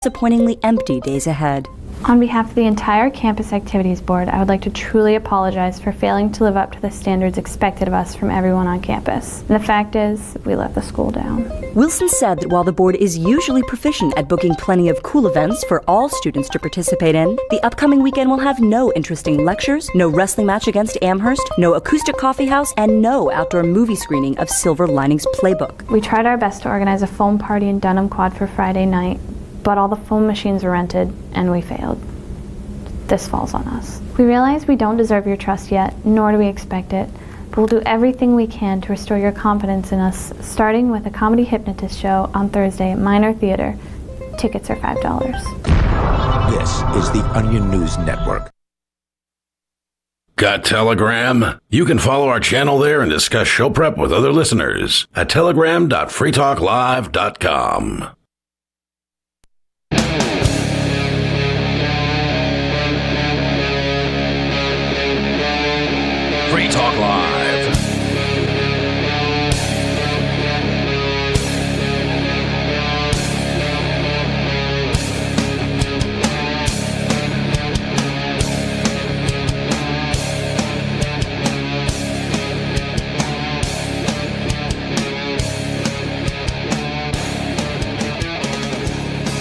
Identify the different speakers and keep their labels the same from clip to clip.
Speaker 1: disappointingly empty days ahead.
Speaker 2: On behalf of the entire Campus Activities Board, I would like to truly apologize for failing to live up to the standards expected of us from everyone on campus. And the fact is, we let the school down.
Speaker 1: Wilson said that while the board is usually proficient at booking plenty of cool events for all students to participate in, the upcoming weekend will have no interesting lectures, no wrestling match against Amherst, no acoustic coffee house, and no outdoor movie screening of Silver Linings Playbook.
Speaker 2: We tried our best to organize a foam party in Dunham Quad for Friday night, but all the foam machines were rented, and we failed. This falls on us. We realize we don't deserve your trust yet, nor do we expect it, but we'll do everything we can to restore your confidence in us, starting with a comedy hypnotist show on Thursday at Minor Theater. Tickets are $5.
Speaker 3: This is the Onion News Network.
Speaker 4: Got Telegram? You can follow our channel there and discuss show prep with other listeners at telegram.freetalklive.com. Free Talk Live.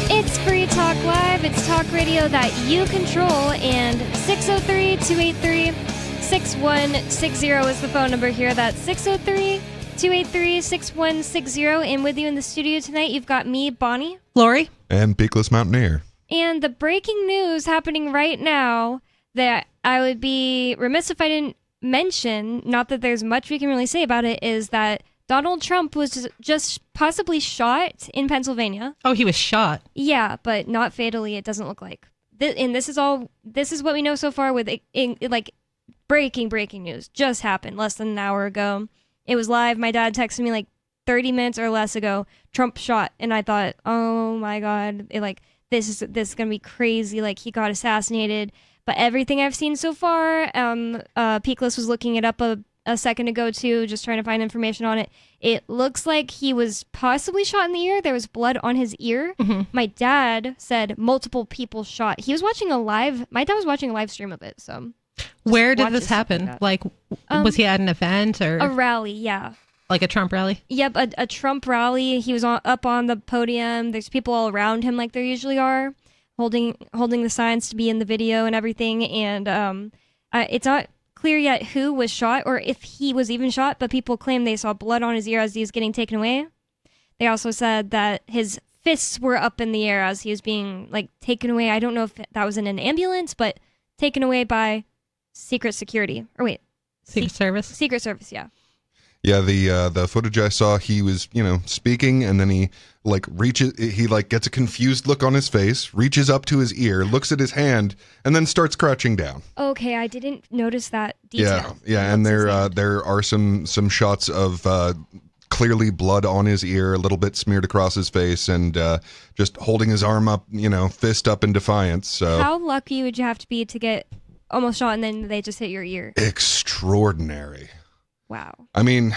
Speaker 5: It's Free Talk Live. It's talk radio that you control, and 603-283-6160 is the phone number here. That's 603-283-6160. And with you in the studio tonight, you've got me, Bonnie.
Speaker 6: Lori.
Speaker 7: And Peakless Mountaineer.
Speaker 5: And the breaking news happening right now that I would be remiss if I didn't mention, not that there's much we can really say about it, is that Donald Trump was just possibly shot in Pennsylvania.
Speaker 6: Oh, he was shot.
Speaker 5: Yeah, but not fatally, it doesn't look like. And this is what we know so far with like breaking news. Just happened less than an hour ago. It was live. My dad texted me like 30 minutes or less ago, Trump shot. And I thought, oh my God, this is going to be crazy. Like, he got assassinated. But everything I've seen so far, Peakless was looking it up a second ago too, just trying to find information on it. It looks like he was possibly shot in the ear. There was blood on his ear. Mm-hmm. My dad said multiple people shot. My dad was watching a live stream of it. So
Speaker 6: where did this happen? Like was he at an event or
Speaker 5: a rally? Yeah.
Speaker 6: Like a Trump rally?
Speaker 5: Yep, a Trump rally. He was up on the podium. There's people all around him like there usually are, holding the signs to be in the video and everything. And it's not clear yet who was shot or if he was even shot, but people claim they saw blood on his ear as he was getting taken away. They also said that his fists were up in the air as he was being taken away. I don't know if that was in an ambulance, but taken away by Secret Security. Or wait.
Speaker 6: Secret Service?
Speaker 5: Secret Service, yeah.
Speaker 7: Yeah, the footage I saw, he was, speaking, and then he gets a confused look on his face, reaches up to his ear, looks at his hand, and then starts crouching down.
Speaker 5: Okay, I didn't notice that detail.
Speaker 7: Yeah, and there are some shots of clearly blood on his ear, a little bit smeared across his face, and just holding his arm up, fist up in defiance. So
Speaker 5: how lucky would you have to be to get almost shot and then they just hit your ear?
Speaker 7: Extraordinary.
Speaker 5: Wow.
Speaker 7: I mean,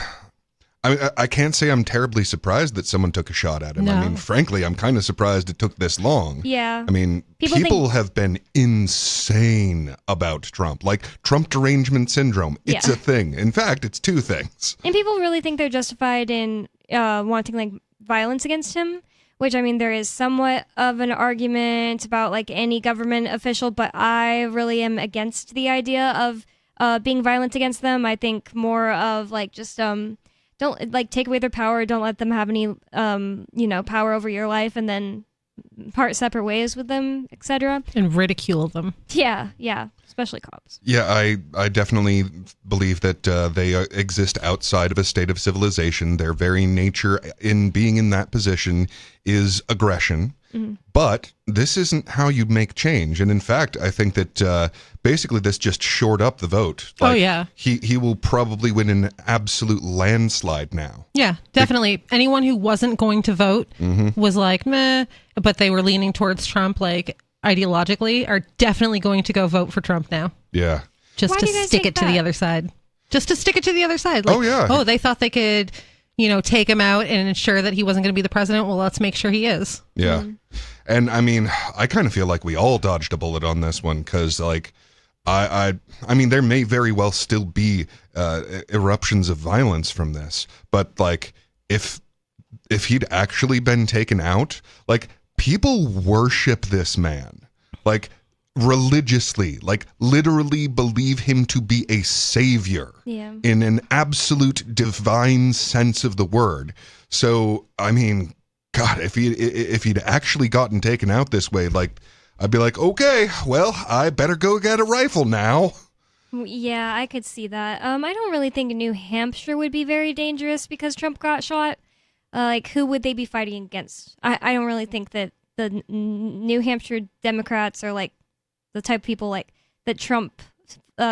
Speaker 7: I can't say I'm terribly surprised that someone took a shot at him.
Speaker 6: No.
Speaker 7: I mean, frankly, I'm kind of surprised it took this long.
Speaker 5: Yeah.
Speaker 7: I mean, people have been insane about Trump. Like Trump derangement syndrome. It's a thing. In fact, it's two things.
Speaker 5: And people really think they're justified in wanting violence against him, which, I mean, there is somewhat of an argument about any government official, but I really am against the idea of being violent against them. I think more of just don't take away their power. Don't let them have any power over your life, and then part separate ways with them, etc.
Speaker 6: And ridicule them.
Speaker 5: Yeah, especially cops.
Speaker 7: Yeah, I definitely believe that they exist outside of a state of civilization. Their very nature in being in that position is aggression. Mm-hmm. But this isn't how you make change. And in fact, I think that basically this just shored up the vote. He will probably win an absolute landslide now.
Speaker 6: Yeah, definitely. Anyone who wasn't going to vote was meh, but they were leaning towards Trump ideologically are definitely going to go vote for Trump now.
Speaker 7: Yeah.
Speaker 6: Just to stick it to the other side. Just to stick it to the other side. They thought they could take him out and ensure that he wasn't going to be the president. Well, let's make sure he is.
Speaker 7: Yeah. And I mean, I kind of feel like we all dodged a bullet on this one because, like, I mean, there may very well still be eruptions of violence from this, but like, if he'd actually been taken out, like, people worship this man, like, religiously, like, literally believe him to be a savior in an absolute divine sense of the word. So, I mean, God, if he'd actually gotten taken out this way, like, I'd be like, okay, well, I better go get a rifle now.
Speaker 5: Yeah, I could see that. I don't really think New Hampshire would be very dangerous because Trump got shot. Like, who would they be fighting against? I don't really think that the New Hampshire Democrats are like the type of people like that Trump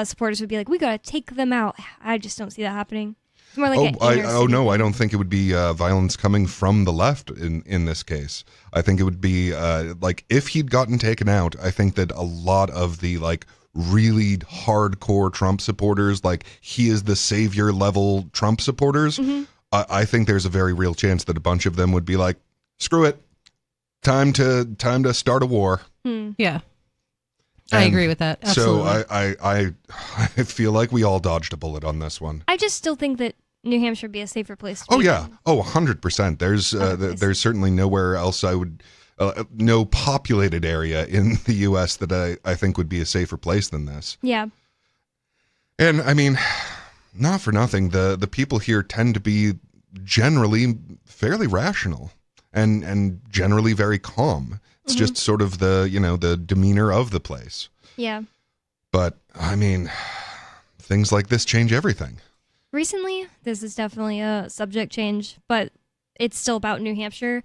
Speaker 5: supporters would be like, we gotta take them out. I just don't see that happening. It's more like
Speaker 7: no, I don't think it would be violence coming from the left in this case. I think it would be like if he'd gotten taken out, I think that a lot of the like really hardcore Trump supporters, like he is the savior level Trump supporters, I think there's a very real chance that a bunch of them would be like, screw it, time to start a war.
Speaker 6: Yeah. I agree with that. Absolutely.
Speaker 7: So I feel like we all dodged a bullet on this one.
Speaker 5: I just still think that New Hampshire would be a safer place to
Speaker 7: Oh
Speaker 5: be
Speaker 7: yeah.
Speaker 5: in.
Speaker 7: Oh, 100%. There's certainly nowhere else I would no populated area in the US that I think would be a safer place than this.
Speaker 5: Yeah.
Speaker 7: And I mean, not for nothing, the people here tend to be generally fairly rational and generally very calm. It's just sort of the demeanor of the place.
Speaker 5: Yeah.
Speaker 7: But I mean, things like this change everything.
Speaker 5: Recently, this is definitely a subject change, but it's still about New Hampshire.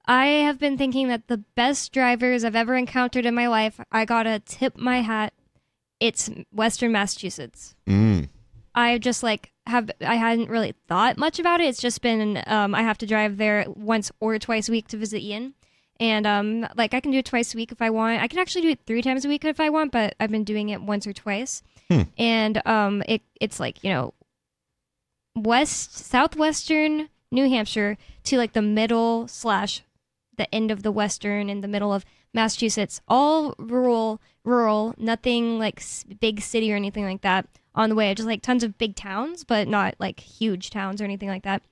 Speaker 5: I have been thinking that the best drivers I've ever encountered in my life, I gotta tip my hat, it's Western Massachusetts. I just I hadn't really thought much about it. It's just been, I have to drive there once or twice a week to visit Ian. And I can do it twice a week if I want. I can actually do it 3 times a week if I want, but I've been doing it once or twice. And it's like, southwestern New Hampshire to like the middle / the end of the western and the middle of Massachusetts, all rural, nothing like big city or anything like that on the way. Just like tons of big towns, but not like huge towns or anything like that.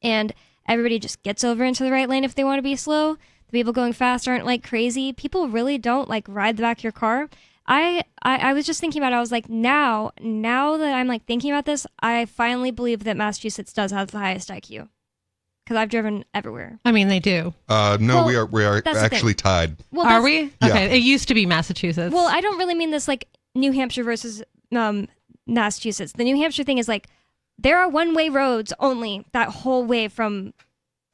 Speaker 5: And everybody just gets over into the right lane if they want to be slow. The people going fast aren't like crazy. People really don't like ride the back of your car. I was just thinking about it. I was like, now that I'm like thinking about this, I finally believe that Massachusetts does have the highest IQ. Because I've driven everywhere.
Speaker 6: I mean, they do.
Speaker 7: No,
Speaker 5: Well,
Speaker 7: we are actually tied.
Speaker 5: Well,
Speaker 6: Are we?
Speaker 7: Yeah.
Speaker 6: Okay. It used to be Massachusetts.
Speaker 5: Well, I don't really mean this like New Hampshire versus Massachusetts. The New Hampshire thing is like, there are one-way roads only that whole way from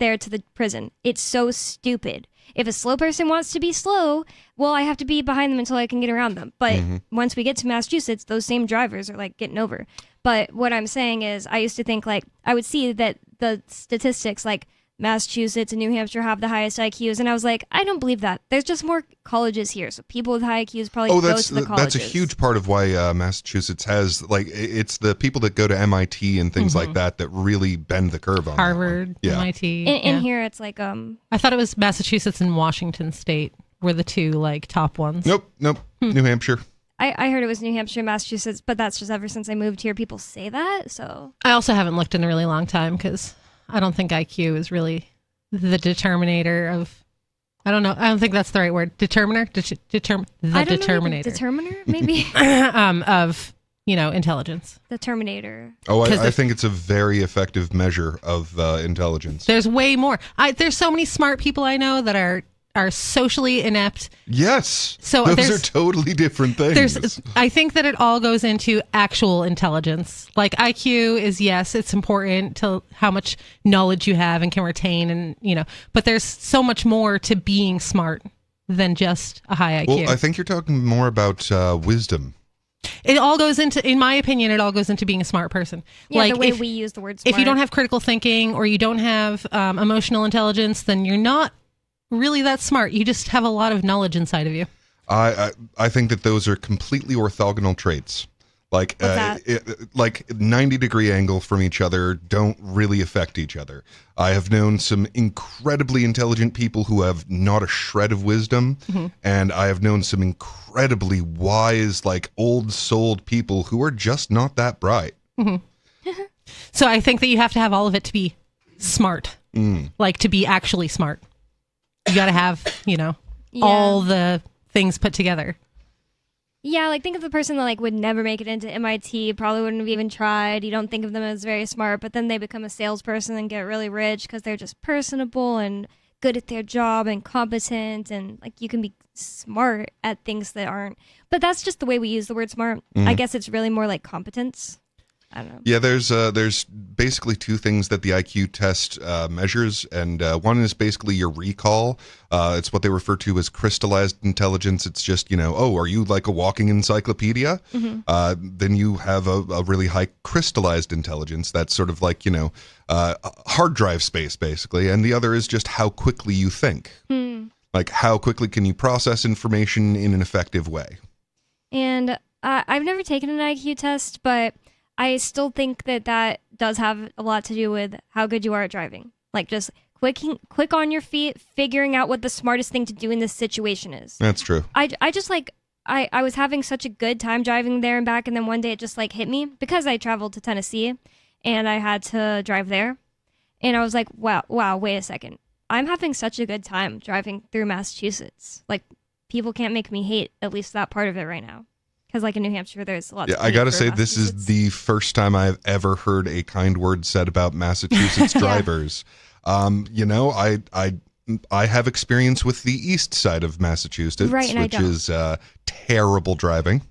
Speaker 5: there to the prison. It's so stupid. If a slow person wants to be slow, well, I have to be behind them until I can get around them. But once we get to Massachusetts, those same drivers are like getting over. But what I'm saying is I used to think like I would see that the statistics like Massachusetts and New Hampshire have the highest IQs. And I was like, I don't believe that. There's just more colleges here. So people with high IQs probably go to the colleges.
Speaker 7: That's a huge part of why Massachusetts has, like, it's the people that go to MIT and things like that really bend the curve on
Speaker 6: Harvard,
Speaker 7: that one. Yeah.
Speaker 6: MIT.
Speaker 5: In here, it's like
Speaker 6: I thought it was Massachusetts and Washington State were the two like top ones.
Speaker 7: Nope. New Hampshire.
Speaker 5: I heard it was New Hampshire, Massachusetts, but that's just ever since I moved here, people say that. So
Speaker 6: I also haven't looked in a really long time because I don't think IQ is really the determinator of. I don't know. I don't think that's the right word. Determiner. Determinator.
Speaker 5: Determiner, maybe.
Speaker 6: Of intelligence.
Speaker 5: The Terminator.
Speaker 7: Oh, I think it's a very effective measure of intelligence.
Speaker 6: There's way more. There's so many smart people I know that are socially inept.
Speaker 7: Yes.
Speaker 6: So
Speaker 7: those are totally different things.
Speaker 6: I think that it all goes into actual intelligence. Like IQ is, yes, it's important to how much knowledge you have and can retain and, but there's so much more to being smart than just a high IQ.
Speaker 7: Well, I think you're talking more about wisdom.
Speaker 6: It all goes into, in my opinion, it all goes into being a smart person.
Speaker 5: Yeah,
Speaker 6: like
Speaker 5: the way we use the word smart.
Speaker 6: If you don't have critical thinking or you don't have emotional intelligence, then you're not really that smart. You just have a lot of knowledge inside of you.
Speaker 7: I think that those are completely orthogonal traits. Like,
Speaker 5: What's that?
Speaker 7: like 90-degree angle from each other don't really affect each other. I have known some incredibly intelligent people who have not a shred of wisdom, and I have known some incredibly wise, like old-souled people who are just not that bright.
Speaker 6: So I think that you have to have all of it to be smart, like to be actually smart. You got to have, all the things put together.
Speaker 5: Yeah, like think of the person that like would never make it into MIT, probably wouldn't have even tried. You don't think of them as very smart, but then they become a salesperson and get really rich because they're just personable and good at their job and competent, and like you can be smart at things that aren't. But that's just the way we use the word smart. I guess it's really more like competence. I don't know.
Speaker 7: Yeah, there's basically two things that the IQ test measures, and one is basically your recall. It's what they refer to as crystallized intelligence. It's just, are you like a walking encyclopedia? Then you have a really high crystallized intelligence. That's sort of like, hard drive space, basically. And the other is just how quickly you think. Like, how quickly can you process information in an effective way?
Speaker 5: And I've never taken an IQ test, but I still think that does have a lot to do with how good you are at driving. Like just quick on your feet, figuring out what the smartest thing to do in this situation is.
Speaker 7: That's true.
Speaker 5: I just like, I was having such a good time driving there and back, and then one day it just like hit me because I traveled to Tennessee and I had to drive there. And I was like, wow, wait a second. I'm having such a good time driving through Massachusetts. Like people can't make me hate at least that part of it right now. Because like in New Hampshire, there's lots.
Speaker 7: Yeah,
Speaker 5: of
Speaker 7: I gotta
Speaker 5: for
Speaker 7: say, this is the first time I've ever heard a kind word said about Massachusetts drivers. I have experience with the east side of Massachusetts,
Speaker 5: Right, and I
Speaker 7: which
Speaker 5: don't.
Speaker 7: is terrible driving.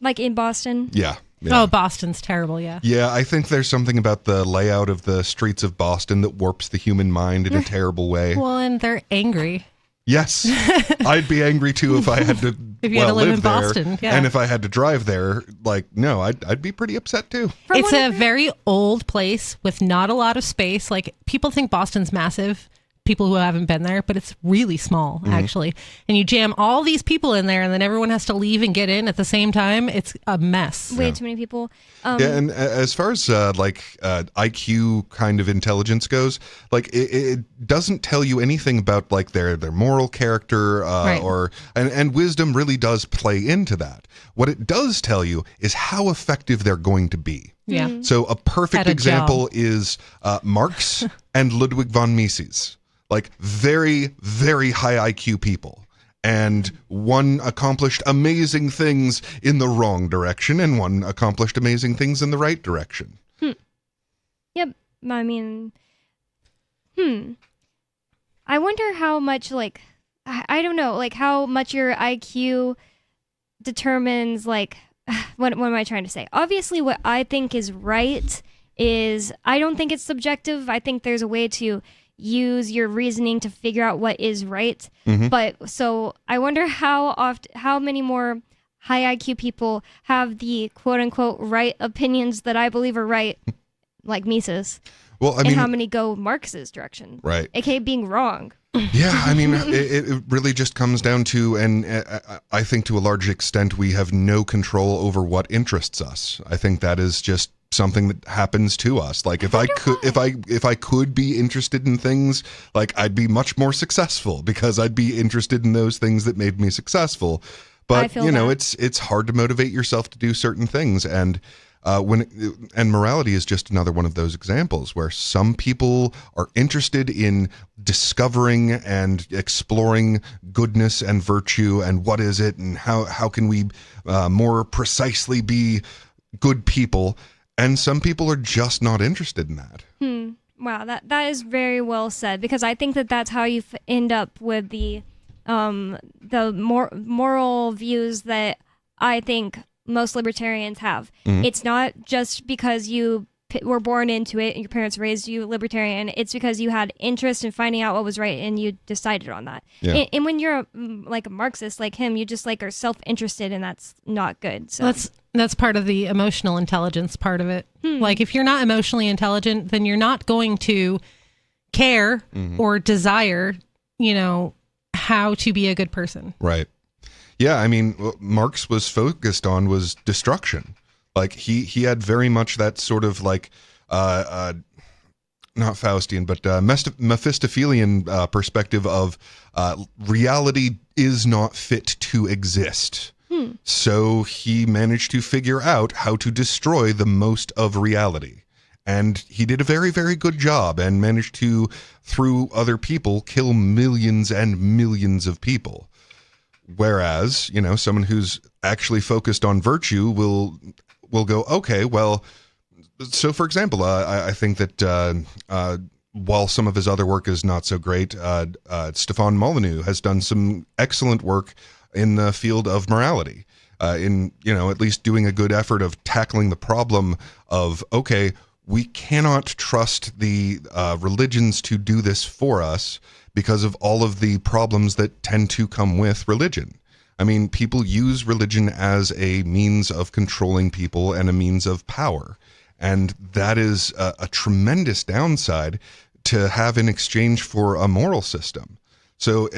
Speaker 5: like in Boston.
Speaker 7: Yeah.
Speaker 6: Oh, Boston's terrible, yeah.
Speaker 7: Yeah, I think there's something about the layout of the streets of Boston that warps the human mind in a terrible way.
Speaker 6: Well, and they're angry.
Speaker 7: Yes, I'd be angry too if I had to.
Speaker 6: If you had to live in
Speaker 7: there,
Speaker 6: Boston, yeah.
Speaker 7: and if I had to drive there, I'd be pretty upset too.
Speaker 6: It's a very old place with not a lot of space. Like people think Boston's massive, people who haven't been there, but it's really small actually. And you jam all these people in there and then everyone has to leave and get in at the same time. It's a mess.
Speaker 5: Way too many people.
Speaker 7: Yeah, and as far as IQ kind of intelligence goes, like it doesn't tell you anything about like their moral character
Speaker 6: Right.
Speaker 7: and wisdom really does play into that. What it does tell you is how effective they're going to be.
Speaker 6: Yeah.
Speaker 7: So a perfect
Speaker 6: At a
Speaker 7: example
Speaker 6: job.
Speaker 7: is Marx and Ludwig von Mises, like very, very high IQ people. And one accomplished amazing things in the wrong direction, and one accomplished amazing things in the right direction.
Speaker 5: Yep. I mean, I wonder how much like I don't know, like how much your IQ determines like what am I trying to say? Obviously what I think is right is I don't think it's subjective. I think there's a way to use your reasoning to figure out what is right. But so I wonder how many more high IQ people have the quote unquote right opinions that I believe are right, like Mises.
Speaker 7: Well, I
Speaker 5: And
Speaker 7: mean,
Speaker 5: how many go Marx's direction,
Speaker 7: right.
Speaker 5: aka being wrong.
Speaker 7: Yeah, I mean, it really just comes down to, and I think to a large extent, we have no control over what interests us. I think that is just something that happens to us. Like if I could be interested in things, like I'd be much more successful because I'd be interested in those things that made me successful.
Speaker 5: I
Speaker 7: But
Speaker 5: feel
Speaker 7: you know,
Speaker 5: that.
Speaker 7: it's hard to motivate yourself to do certain things, and morality is just another one of those examples where some people are interested in discovering and exploring goodness and virtue and what is it and how can we more precisely be good people, and some people are just not interested in that.
Speaker 5: Wow, that is very well said, because I think that's how you end up with the moral views that I think most libertarians have. It's not just because you were born into it and your parents raised you libertarian. It's because you had interest in finding out what was right and you decided on that.
Speaker 7: Yeah.
Speaker 5: And when you're like a Marxist like him, you just like are self-interested, and that's not good. So
Speaker 6: That's part of the emotional intelligence part of it. Like if you're not emotionally intelligent, then you're not going to care or desire, how to be a good person.
Speaker 7: Right. Yeah, I mean, what Marx was focused on was destruction. Like he had very much that sort of like not Faustian, but Mephistophelian perspective of reality is not fit to exist. So he managed to figure out how to destroy the most of reality. And he did a very, very good job and managed to, through other people, kill millions and millions of people. Whereas, you know, someone who's actually focused on virtue will go, okay, well, so for example, I think that while some of his other work is not so great, Stefan Molyneux has done some excellent work in the field of morality, in, you know, at least doing a good effort of tackling the problem of, okay, we cannot trust the religions to do this for us because of all of the problems that tend to come with religion. I mean, people use religion as a means of controlling people and a means of power. And that is a tremendous downside to have in exchange for a moral system. So,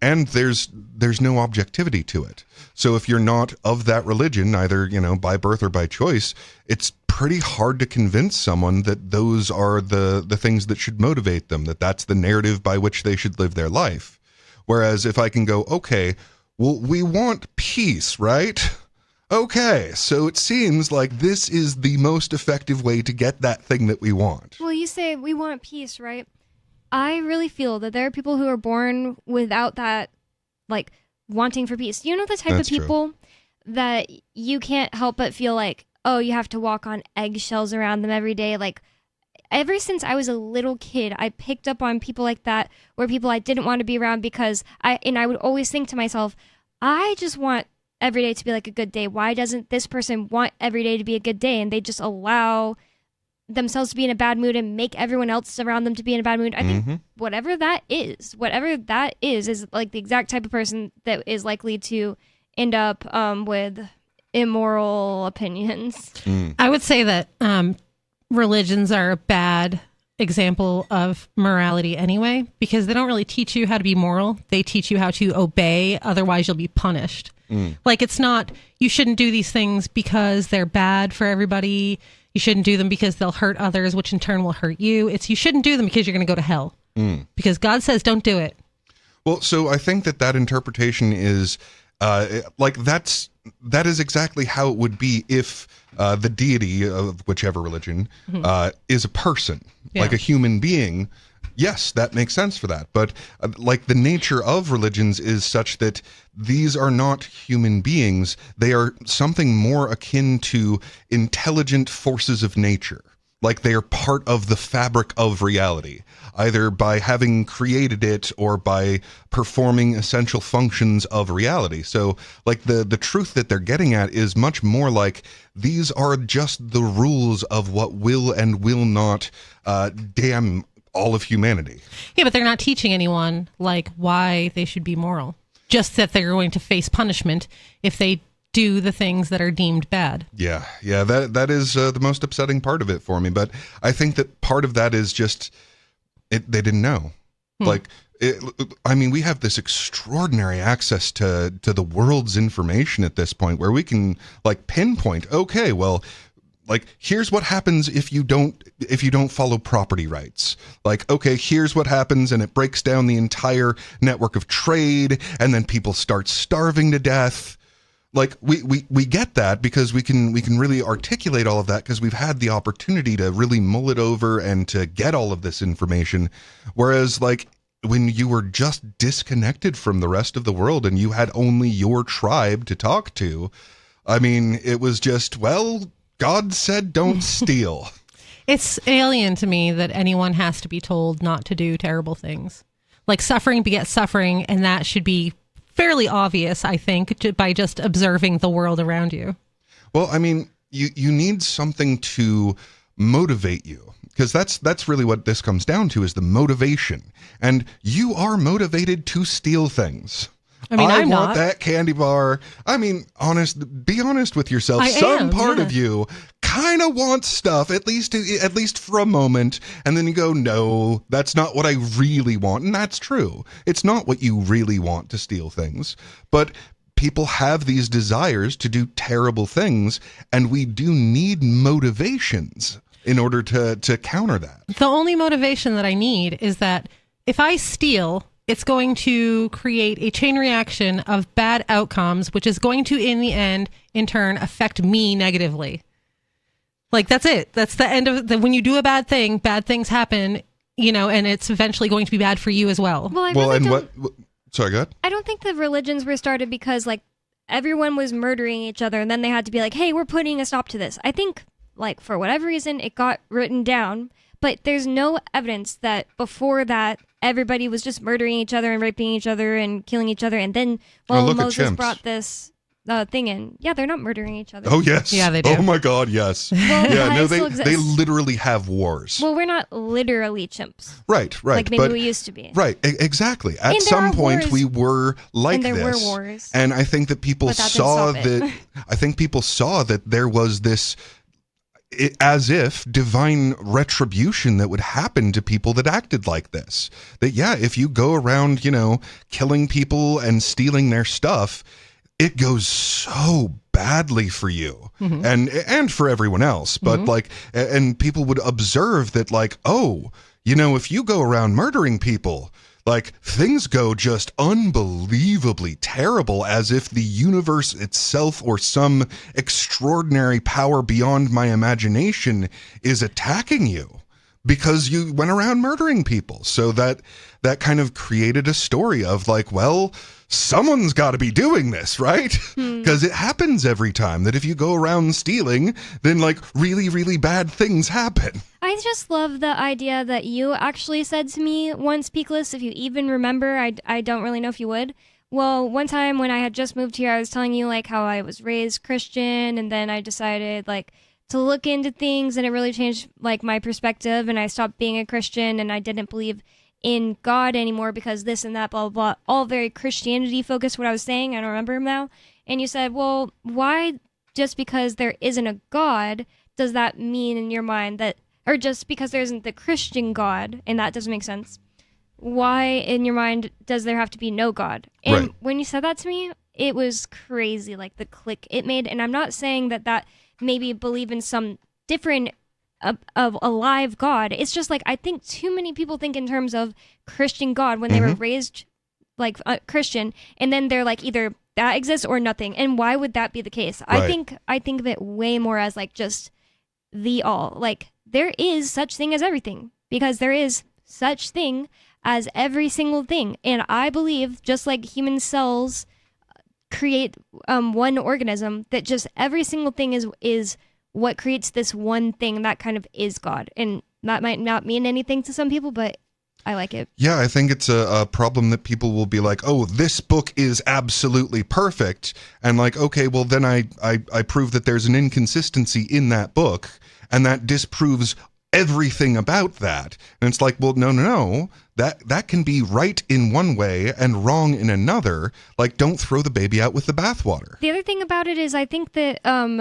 Speaker 7: and there's no objectivity to it. So if you're not of that religion, either, you know, by birth or by choice, it's pretty hard to convince someone that those are the things that should motivate them, that that's the narrative by which they should live their life. Whereas if I can go, okay, well, we want peace, right? Okay, so it seems like this is the most effective way to get that thing that we want.
Speaker 5: Well, you say we want peace, right? I really feel that there are people who are born without that, like, wanting for peace. You know the type
Speaker 7: That's
Speaker 5: of people that you can't help but feel like, oh, you have to walk on eggshells around them every day. Like, ever since I was a little kid, I picked up on people like that, where people I didn't want to be around because I would always think to myself, I just want every day to be like a good day. Why doesn't this person want every day to be a good day? And they just allow themselves to be in a bad mood and make everyone else around them to be in a bad mood. I think whatever that is like the exact type of person that is likely to end up with immoral opinions.
Speaker 6: I would say that religions are a bad example of morality anyway, because they don't really teach you how to be moral. They teach you how to obey, otherwise you'll be punished. Like, it's not, you shouldn't do these things because they're bad for everybody. You shouldn't do them because they'll hurt others, which in turn will hurt you. It's, you shouldn't do them because you're going to go to hell. Because God says don't do it.
Speaker 7: Well, so I think that interpretation is like that is exactly how it would be if the deity of whichever religion is a person, like a human being. Yes, that makes sense for that. But like the nature of religions is such that these are not human beings. They are something more akin to intelligent forces of nature. Like they are part of the fabric of reality, either by having created it or by performing essential functions of reality. So like the truth that they're getting at is much more like these are just the rules of what will and will not damn all of humanity.
Speaker 6: Yeah, but they're not teaching anyone like why they should be moral. Just that they're going to face punishment if they do the things that are deemed bad. Yeah,
Speaker 7: that is the most upsetting part of it for me. But I think that part of that is just they didn't know. Like, I mean, we have this extraordinary access to the world's information at this point, where we can like pinpoint. Okay, well, like here's what happens if you don't follow property rights. Like, okay, here's what happens, and it breaks down the entire network of trade, and then people start starving to death. Like we get that because we can really articulate all of that because we've had the opportunity to really mull it over and to get all of this information. Whereas like when you were just disconnected from the rest of the world and you had only your tribe to talk to, I mean, it was just, well, God said don't steal.
Speaker 6: It's alien to me that anyone has to be told not to do terrible things. Like suffering begets suffering, and that should be fairly obvious, I think, by just observing the world around you.
Speaker 7: Well, I mean, you need something to motivate you, because that's really what this comes down to, is the motivation. And you are motivated to steal things.
Speaker 6: I mean,
Speaker 7: I
Speaker 6: I'm
Speaker 7: want
Speaker 6: not.
Speaker 7: that candy bar. I mean, be honest with yourself. Some part of you kind of wants stuff, at least for a moment, and then you go, no, that's not what I really want. And that's true. It's not what you really want to steal things. But people have these desires to do terrible things, and we do need motivations in order to counter that.
Speaker 6: The only motivation that I need is that if I steal, it's going to create a chain reaction of bad outcomes, which is going to, in the end, in turn, affect me negatively. Like, that's it. That's the end of the, when you do a bad thing, bad things happen, you know, and it's eventually going to be bad for you as well.
Speaker 5: Well, I really don't,
Speaker 7: sorry, go ahead.
Speaker 5: I don't think the religions were started because, like, everyone was murdering each other and then they had to be like, hey, we're putting a stop to this. I think, like, for whatever reason, it got written down, but there's no evidence that before that, everybody was just murdering each other and raping each other and killing each other. And then, well, Moses brought this thing in. Yeah, they're not murdering each other.
Speaker 7: Oh, yes.
Speaker 6: Yeah, they do.
Speaker 7: Oh, my God, yes.
Speaker 5: Well,
Speaker 7: yeah, no,
Speaker 5: still
Speaker 7: they literally have wars.
Speaker 5: Well, we're not literally chimps.
Speaker 7: Right.
Speaker 5: Like maybe we used to be.
Speaker 7: Right, exactly. At
Speaker 5: And there
Speaker 7: some
Speaker 5: are
Speaker 7: point,
Speaker 5: wars.
Speaker 7: we were like
Speaker 5: And there
Speaker 7: this.
Speaker 5: were wars.
Speaker 7: And I think that people
Speaker 5: But that didn't
Speaker 7: saw
Speaker 5: stop it.
Speaker 7: that. I think people saw that there was this, as if divine retribution that would happen to people that acted like this. That, yeah, if you go around, you know, killing people and stealing their stuff, it goes so badly for you and for everyone else. But like, and people would observe that, like, oh, you know, if you go around murdering people, like, things go just unbelievably terrible, as if the universe itself or some extraordinary power beyond my imagination is attacking you because you went around murdering people. So that kind of created a story of, like, well, someone's got to be doing this, right? Because it happens every time that if you go around stealing, then, like, really, really bad things happen.
Speaker 5: I just love the idea that you actually said to me once, Peakless, if you even remember. I don't really know if you would. Well, one time when I had just moved here, I was telling you, like, how I was raised Christian, and then I decided, like, to look into things, and it really changed, like, my perspective, and I stopped being a Christian, and I didn't believe in God anymore because this and that, blah, blah, blah. All very Christianity focused, what I was saying. I don't remember now. And you said, well, why, just because there isn't a God, does that mean in your mind that, or just because there isn't the Christian God, and that doesn't make sense, why in your mind does there have to be no God? And
Speaker 7: Right.
Speaker 5: when you said that to me, it was crazy, like the click it made. And I'm not saying that maybe believe in some different of a live God. It's just like, I think too many people think in terms of Christian God when they were raised like Christian, and then they're like, either that exists or nothing. And why would that be the case?
Speaker 7: Right.
Speaker 5: I think of it way more as like just the all. Like, there is such thing as everything, because there is such thing as every single thing. And I believe, just like human cells create one organism, that just every single thing is what creates this one thing that kind of is God. And that might not mean anything to some people, but I like it.
Speaker 7: Yeah, I think it's a problem that people will be like, oh, this book is absolutely perfect. And like, okay, well, then I prove that there's an inconsistency in that book, and that disproves everything about that. And it's like, well, no. That can be right in one way and wrong in another. Like, don't throw the baby out with the bathwater.
Speaker 5: The other thing about it is, I think that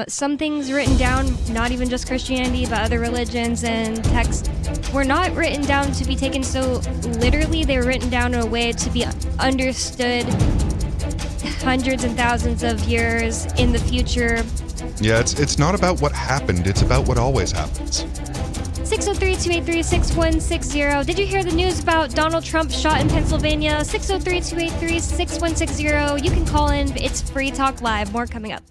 Speaker 5: some things written down, not even just Christianity, but other religions and texts, were not written down to be taken so literally. They were written down in a way to be understood hundreds and thousands of years in the future.
Speaker 7: Yeah, it's not about what happened. It's about what always happens.
Speaker 5: 603-283-6160. Did you hear the news about Donald Trump shot in Pennsylvania? 603-283-6160. You can call in. It's Free Talk Live. More coming up.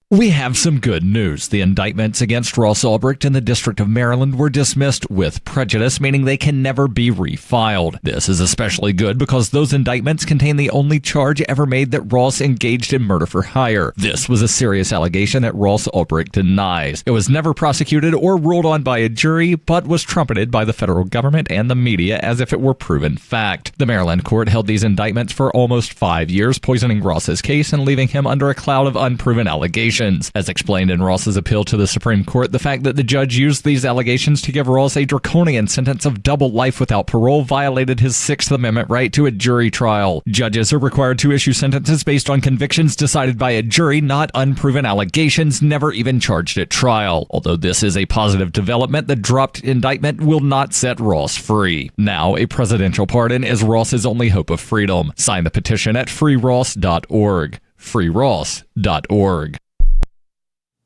Speaker 8: We have some good news. The indictments against Ross Ulbricht in the District of Maryland were dismissed with prejudice, meaning they can never be refiled. This is especially good because those indictments contain the only charge ever made that Ross engaged in murder for hire. This was a serious allegation that Ross Ulbricht denies. It was never prosecuted or ruled on by a jury, but was trumpeted by the federal government and the media as if it were proven fact. The Maryland court held these indictments for almost 5 years, poisoning Ross's case and leaving him under a cloud of unproven allegations. allegations. As explained in Ross's appeal to the Supreme Court, the fact that the judge used these allegations to give Ross a draconian sentence of double life without parole violated his Sixth Amendment right to a jury trial. Judges are required to issue sentences based on convictions decided by a jury, not unproven allegations never even charged at trial. Although this is a positive development, the dropped indictment will not set Ross free. Now, a presidential pardon is Ross's only hope of freedom. Sign the petition at freeross.org. freeross.org.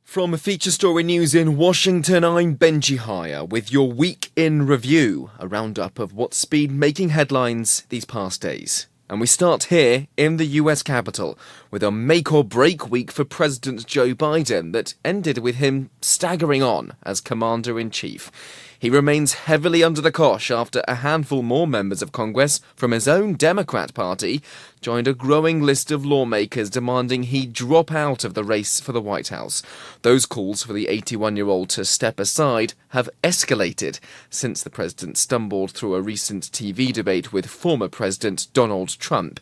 Speaker 9: From Feature Story News in Washington, I'm Benji Hire with your Week in Review, a roundup of what's been making headlines these past days. And we start here in the US Capitol with a make-or-break week for President Joe Biden that ended with him staggering on as Commander-in-Chief. He remains heavily under the cosh after a handful more members of Congress from his own Democrat Party joined a growing list of lawmakers demanding he drop out of the race for the White House. Those calls for the 81-year-old to step aside have escalated since the president stumbled through a recent TV debate with former President Donald Trump.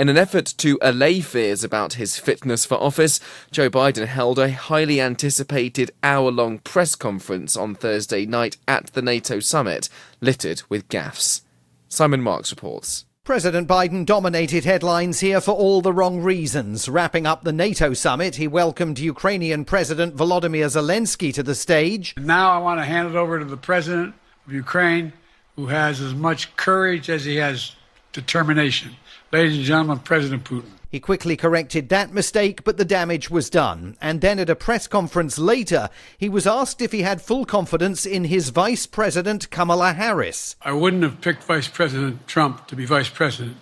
Speaker 9: In an effort to allay fears about his fitness for office, Joe Biden held a highly anticipated hour-long press conference on Thursday night at the NATO summit, littered with gaffes. Simon Marks reports.
Speaker 10: President Biden dominated headlines here for all the wrong reasons. Wrapping up the NATO summit, he welcomed Ukrainian President Volodymyr Zelensky to the stage.
Speaker 11: Now I want to hand it over to the President of Ukraine, who has as much courage as he has determination. Ladies and gentlemen, President Putin.
Speaker 10: He quickly corrected that mistake, but the damage was done. And then at a press conference later, he was asked if he had full confidence in his Vice President Kamala Harris.
Speaker 11: I wouldn't have picked Vice President Trump to be Vice President,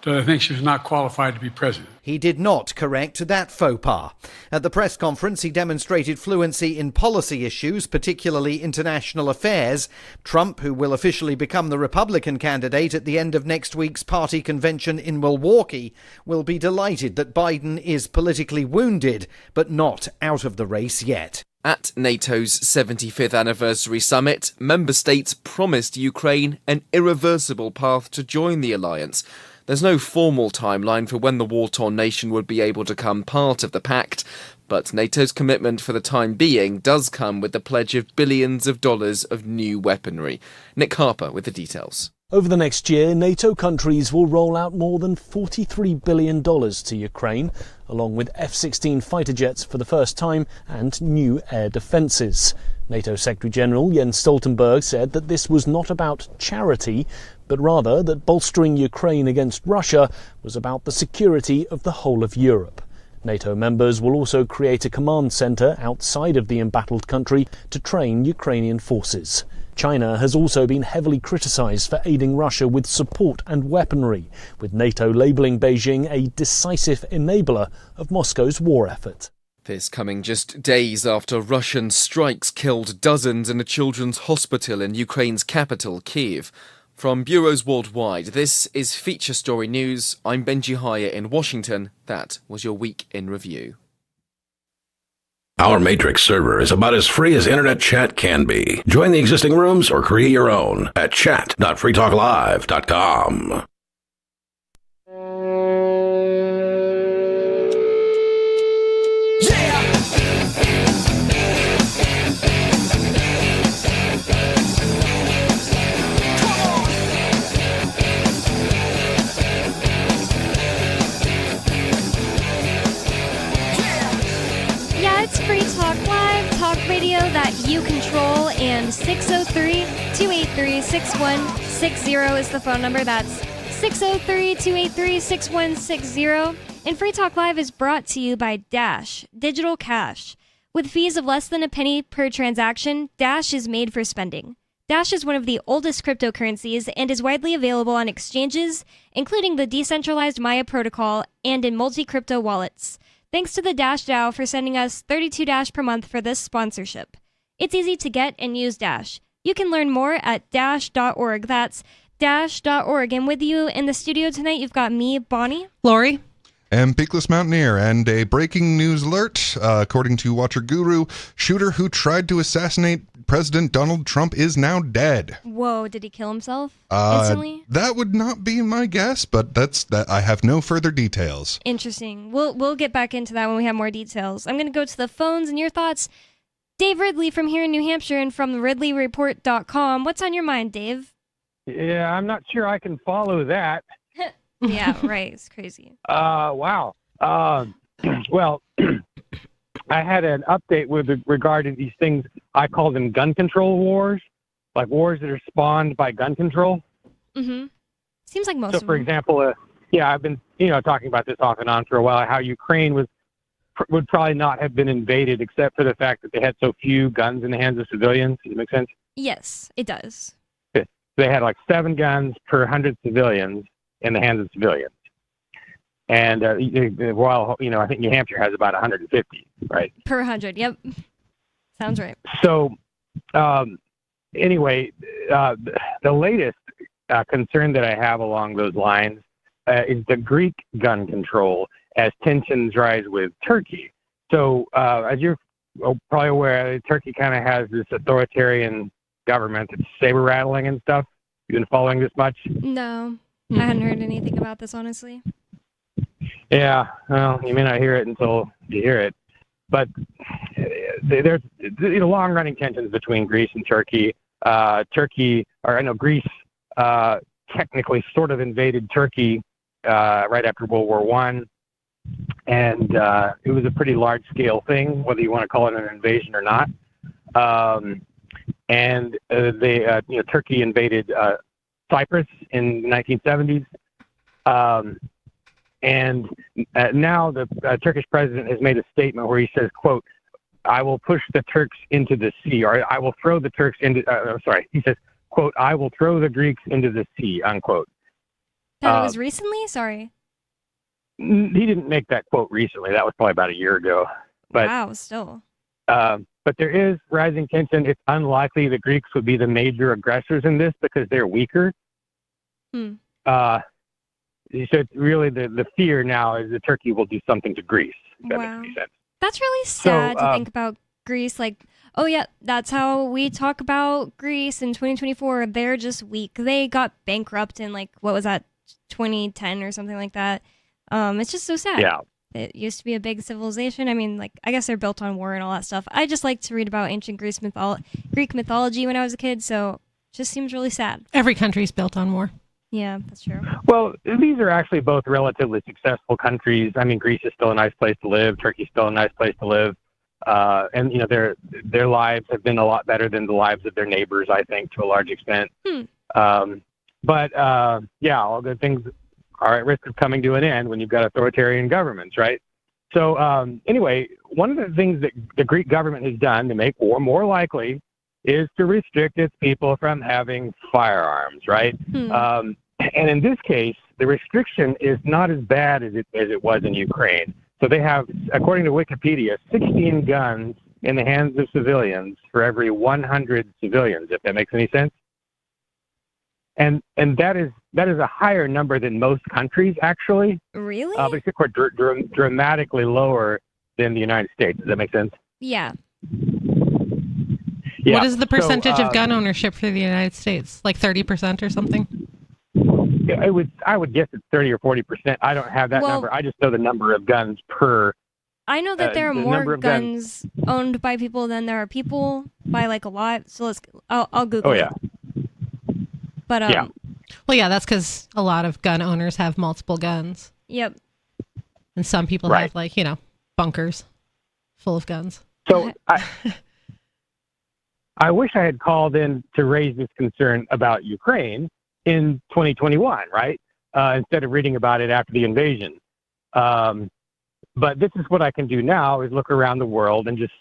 Speaker 11: but I think she was not qualified to be President.
Speaker 10: He did not correct that faux pas. At the press conference, he demonstrated fluency in policy issues, particularly international affairs. Trump, who will officially become the Republican candidate at the end of next week's party convention in Milwaukee, will be delighted that Biden is politically wounded, but not out of the race yet.
Speaker 9: At NATO's 75th anniversary summit, member states promised Ukraine an irreversible path to join the alliance. There's no formal timeline for when the war-torn nation would be able to become part of the pact, but NATO's commitment for the time being does come with the pledge of billions of dollars of new weaponry. Nick Harper with the details.
Speaker 12: Over the next year, NATO countries will roll out more than $43 billion to Ukraine, along with F-16 fighter jets for the first time and new air defences. NATO Secretary-General Jens Stoltenberg said that this was not about charity, but rather that bolstering Ukraine against Russia was about the security of the whole of Europe. NATO members will also create a command centre outside of the embattled country to train Ukrainian forces. China has also been heavily criticised for aiding Russia with support and weaponry, with NATO labelling Beijing a decisive enabler of Moscow's war effort.
Speaker 9: This coming just days after Russian strikes killed dozens in a children's hospital in Ukraine's capital, Kyiv. From bureaus worldwide, this is Feature Story News. I'm Benji Hire in Washington. That was your Week in Review.
Speaker 4: Our Matrix server is about as free as internet chat can be. Join the existing rooms or create your own at chat.freetalklive.com.
Speaker 5: Free Talk Live, talk radio that you control, and 603-283-6160 is the phone number. That's 603-283-6160. And Free Talk Live is brought to you by Dash, Digital Cash. With fees of less than a penny per transaction, Dash is made for spending. Dash is one of the oldest cryptocurrencies and is widely available on exchanges, including the decentralized Maya protocol and in multi-crypto wallets. Thanks to the Dash DAO for sending us 32 Dash per month for this sponsorship. It's easy to get and use Dash. You can learn more at dash.org. That's dash.org. And with you in the studio tonight, you've got me, Bonnie.
Speaker 6: Lori.
Speaker 7: And Peakless Mountaineer, and a breaking news alert. According to Watcher Guru, shooter who tried to assassinate President Donald Trump is now dead.
Speaker 5: Whoa, did he kill himself instantly?
Speaker 7: That would not be my guess, but that I have no further details.
Speaker 5: Interesting. We'll get back into that when we have more details. I'm going to go to the phones and your thoughts. Dave Ridley from here in New Hampshire and from RidleyReport.com. What's on your mind, Dave?
Speaker 13: Yeah, I'm not sure I can follow that.
Speaker 5: Yeah, right. It's crazy.
Speaker 13: Wow. Well, I had an update regarding these things. I call them gun control wars, like wars that are spawned by gun control.
Speaker 5: Mm-hmm. Seems like most
Speaker 13: So,
Speaker 5: of
Speaker 13: for
Speaker 5: them.
Speaker 13: example, I've been, talking about this off and on for a while, how Ukraine would probably not have been invaded except for the fact that they had so few guns in the hands of civilians. Does it make sense?
Speaker 5: Yes, it does.
Speaker 13: They had like 7 guns per 100 civilians in the hands of civilians. And while, I think New Hampshire has about 150, right?
Speaker 5: Per 100, yep. Sounds right.
Speaker 13: So, anyway, the latest concern that I have along those lines is the Greek gun control as tensions rise with Turkey. So, as you're probably aware, Turkey kind of has this authoritarian government that's saber rattling and stuff. You been following this much?
Speaker 5: No, I hadn't heard anything about this, honestly.
Speaker 13: Yeah, well, you may not hear it until you hear it. But there's long-running tensions between Greece and Turkey. Greece technically sort of invaded Turkey right after World War I. And it was a pretty large-scale thing, whether you want to call it an invasion or not. Turkey invaded Cyprus in the 1970s. Now the Turkish president has made a statement where he says, quote, I will push the Turks into the sea, or I will throw the Turks into, he says, quote, I will throw the Greeks into the sea, unquote.
Speaker 5: That was recently? Sorry.
Speaker 13: He didn't make that quote recently. That was probably about a year ago. But,
Speaker 5: wow, still.
Speaker 13: But there is rising tension. It's unlikely the Greeks would be the major aggressors in this because they're weaker. So it's really the fear now is that Turkey will do something to Greece. If that makes any sense.
Speaker 5: That's really sad to think about Greece. Like, oh yeah, that's how we talk about Greece in 2024. They're just weak. They got bankrupt in what was that, 2010 or something like that. It's just so sad.
Speaker 13: Yeah.
Speaker 5: It used to be a big civilization. I mean, I guess they're built on war and all that stuff. I just like to read about ancient Greek mythology when I was a kid, so it just seems really sad.
Speaker 6: Every country's built on war.
Speaker 5: Yeah, that's true.
Speaker 13: Well, these are actually both relatively successful countries. I mean, Greece is still a nice place to live. Turkey's still a nice place to live. And their lives have been a lot better than the lives of their neighbors, I think, to a large extent. All good things are at risk of coming to an end when you've got authoritarian governments, right? So anyway, one of the things that the Greek government has done to make war more likely is to restrict its people from having firearms, right? And in this case, the restriction is not as bad as it was in Ukraine. So they have, according to Wikipedia, 16 guns in the hands of civilians for every 100 civilians, if that makes any sense. And that is a higher number than most countries, actually.
Speaker 5: Really?
Speaker 13: But it's dramatically lower than the United States. Does that make sense?
Speaker 5: Yeah.
Speaker 13: Yeah.
Speaker 6: What is the percentage of gun ownership for the United States? Like 30% or something?
Speaker 13: I would guess it's 30 or 40%. I don't have that number. I just know the number of guns per.
Speaker 5: I know that there are more guns owned by people than there are people by a lot. So I'll Google it. But
Speaker 13: yeah.
Speaker 6: Well, yeah, that's because a lot of gun owners have multiple guns.
Speaker 5: Yep.
Speaker 6: And some people have bunkers full of guns.
Speaker 13: So I wish I had called in to raise this concern about Ukraine in 2021, right? Instead of reading about it after the invasion. But this is what I can do now is look around the world and just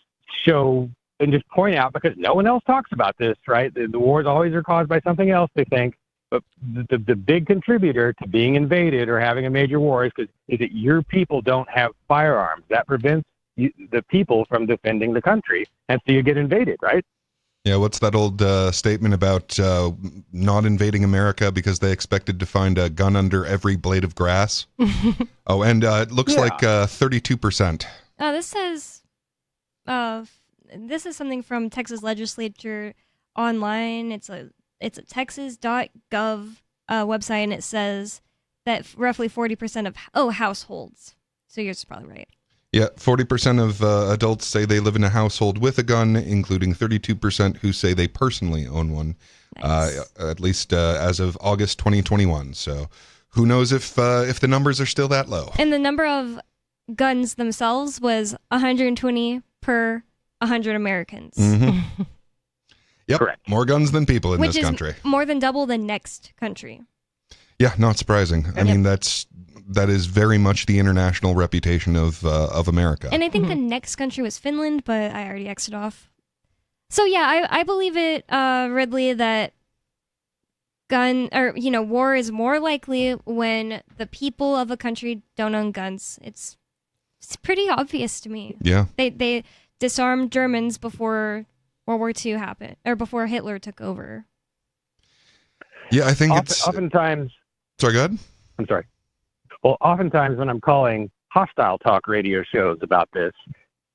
Speaker 13: show and just point out, because no one else talks about this, right? The wars always are caused by something else, they think. But the big contributor to being invaded or having a major war is that your people don't have firearms. That prevents the people from defending the country. And so you get invaded, right?
Speaker 7: Yeah, what's that old statement about not invading America because they expected to find a gun under every blade of grass? Oh, and it looks like 32%.
Speaker 5: This says, this is something from Texas Legislature Online. It's a texas.gov website, and it says that roughly 40% of households. So yours is probably right.
Speaker 7: Yeah, 40% of adults say they live in a household with a gun, including 32% who say they personally own one, at least as of August 2021. So who knows if the numbers are still that low.
Speaker 5: And the number of guns themselves was 120 per 100 Americans.
Speaker 7: Mm-hmm. Yep,
Speaker 13: correct.
Speaker 7: More guns than people in
Speaker 5: Which
Speaker 7: this
Speaker 5: is
Speaker 7: country.
Speaker 5: more than double the next country.
Speaker 7: Yeah, not surprising. I mean, that is very much the international reputation of America.
Speaker 5: And I think the next country was Finland, but I already X'd it off. So yeah, I believe it, Ridley, that war is more likely when the people of a country don't own guns. It's pretty obvious to me.
Speaker 7: Yeah.
Speaker 5: They disarmed Germans before World War II happened, or before Hitler took over.
Speaker 7: Yeah, I think it's
Speaker 13: oftentimes.
Speaker 7: Sorry, go ahead.
Speaker 13: I'm sorry. Well, oftentimes when I'm calling hostile talk radio shows about this,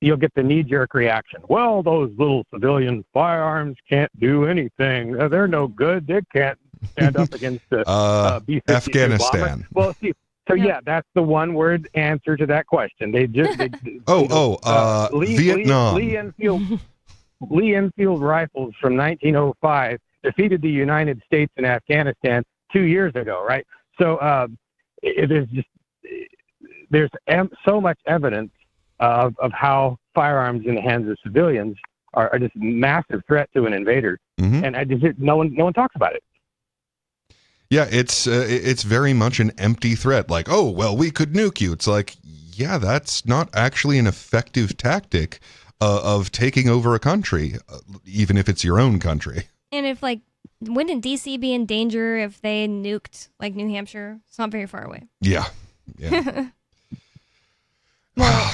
Speaker 13: you'll get the knee-jerk reaction. Well, those little civilian firearms can't do anything. They're no good. They can't stand up against the B-52
Speaker 7: Afghanistan.
Speaker 13: bomber. Well, see, so yeah, that's the one-word answer to that question. They just
Speaker 7: Vietnam.
Speaker 13: Lee Enfield rifles from 1905 defeated the United States in Afghanistan 2 years ago, right? So there's so much evidence of how firearms in the hands of civilians are just a massive threat to an invader, and no one talks about it.
Speaker 7: Yeah, it's very much an empty threat. Like, oh well, we could nuke you. It's like, yeah, that's not actually an effective tactic of taking over a country, even if it's your own country.
Speaker 5: And if wouldn't DC be in danger if they nuked New Hampshire? It's not very far away.
Speaker 7: Yeah.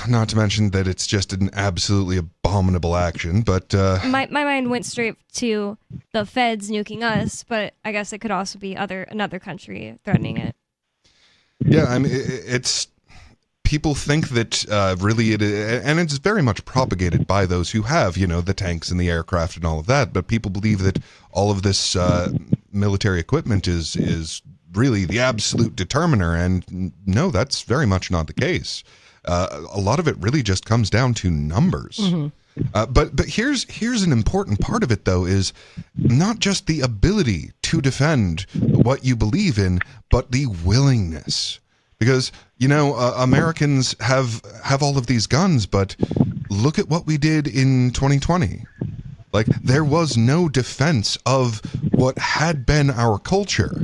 Speaker 7: Not to mention that it's just an absolutely abominable action, but
Speaker 5: my mind went straight to the feds nuking us, but I guess it could also be another country threatening it.
Speaker 7: Yeah, I mean, it's people think that really and it's very much propagated by those who have, the tanks and the aircraft and all of that, but people believe that all of this military equipment is really the absolute determiner, and no, that's very much not the case. A lot of it really just comes down to numbers. But here's an important part of it, though, is not just the ability to defend what you believe in, but the willingness. Because, Americans have all of these guns, but look at what we did in 2020. There was no defense of what had been our culture.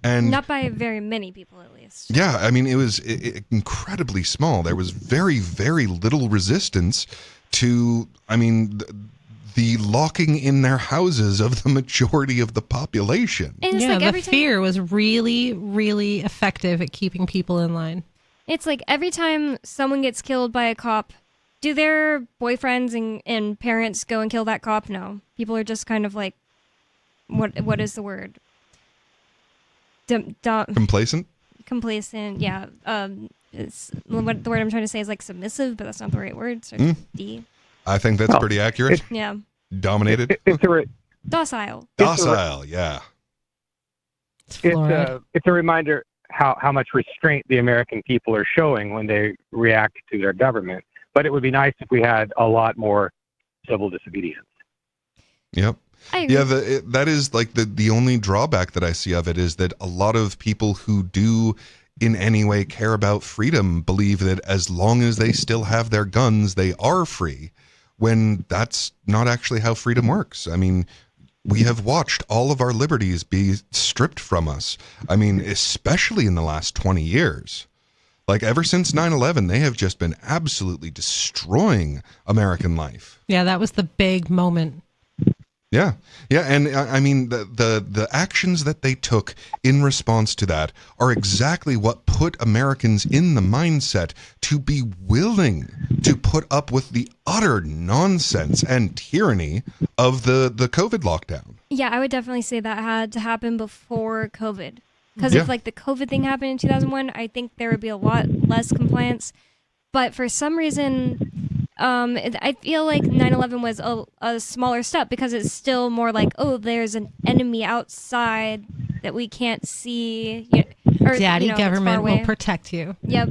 Speaker 7: And
Speaker 5: not by very many people, at least.
Speaker 7: Yeah, I mean, it was incredibly small. There was very, very little resistance to, the locking in their houses of the majority of the population.
Speaker 5: And it's
Speaker 6: the fear was really, really effective at keeping people in line.
Speaker 5: It's like every time someone gets killed by a cop, do their boyfriends and parents go and kill that cop? No. People are just kind of like, what is the word?
Speaker 7: Complacent?
Speaker 5: Complacent, yeah. It's what the word I'm trying to say is submissive, but that's not the right word. So D.
Speaker 7: I think that's pretty accurate.
Speaker 5: Yeah.
Speaker 7: Dominated.
Speaker 5: Docile.
Speaker 7: Docile, yeah.
Speaker 13: It's a reminder how much restraint the American people are showing when they react to their government. But it would be nice if we had a lot more civil disobedience.
Speaker 7: Yep. Yeah, that is the only drawback that I see of it is that a lot of people who do in any way care about freedom believe that as long as they still have their guns, they are free, when that's not actually how freedom works. I mean, we have watched all of our liberties be stripped from us. I mean, especially in the last 20 years. Ever since 9/11, they have just been absolutely destroying American life.
Speaker 6: Yeah, that was the big moment.
Speaker 7: Yeah, and I mean the actions that they took in response to that are exactly what put Americans in the mindset to be willing to put up with the utter nonsense and tyranny of the COVID lockdown.
Speaker 5: Yeah, I would definitely say that had to happen before COVID. Because if like the COVID thing happened in 2001, I think there would be a lot less compliance. But for some reason, I feel like 9/11 was a smaller step because it's still more like, oh, there's an enemy outside that we can't see. Or,
Speaker 6: Daddy
Speaker 5: it's far
Speaker 6: government will
Speaker 5: away.
Speaker 6: protect you.
Speaker 5: Yep.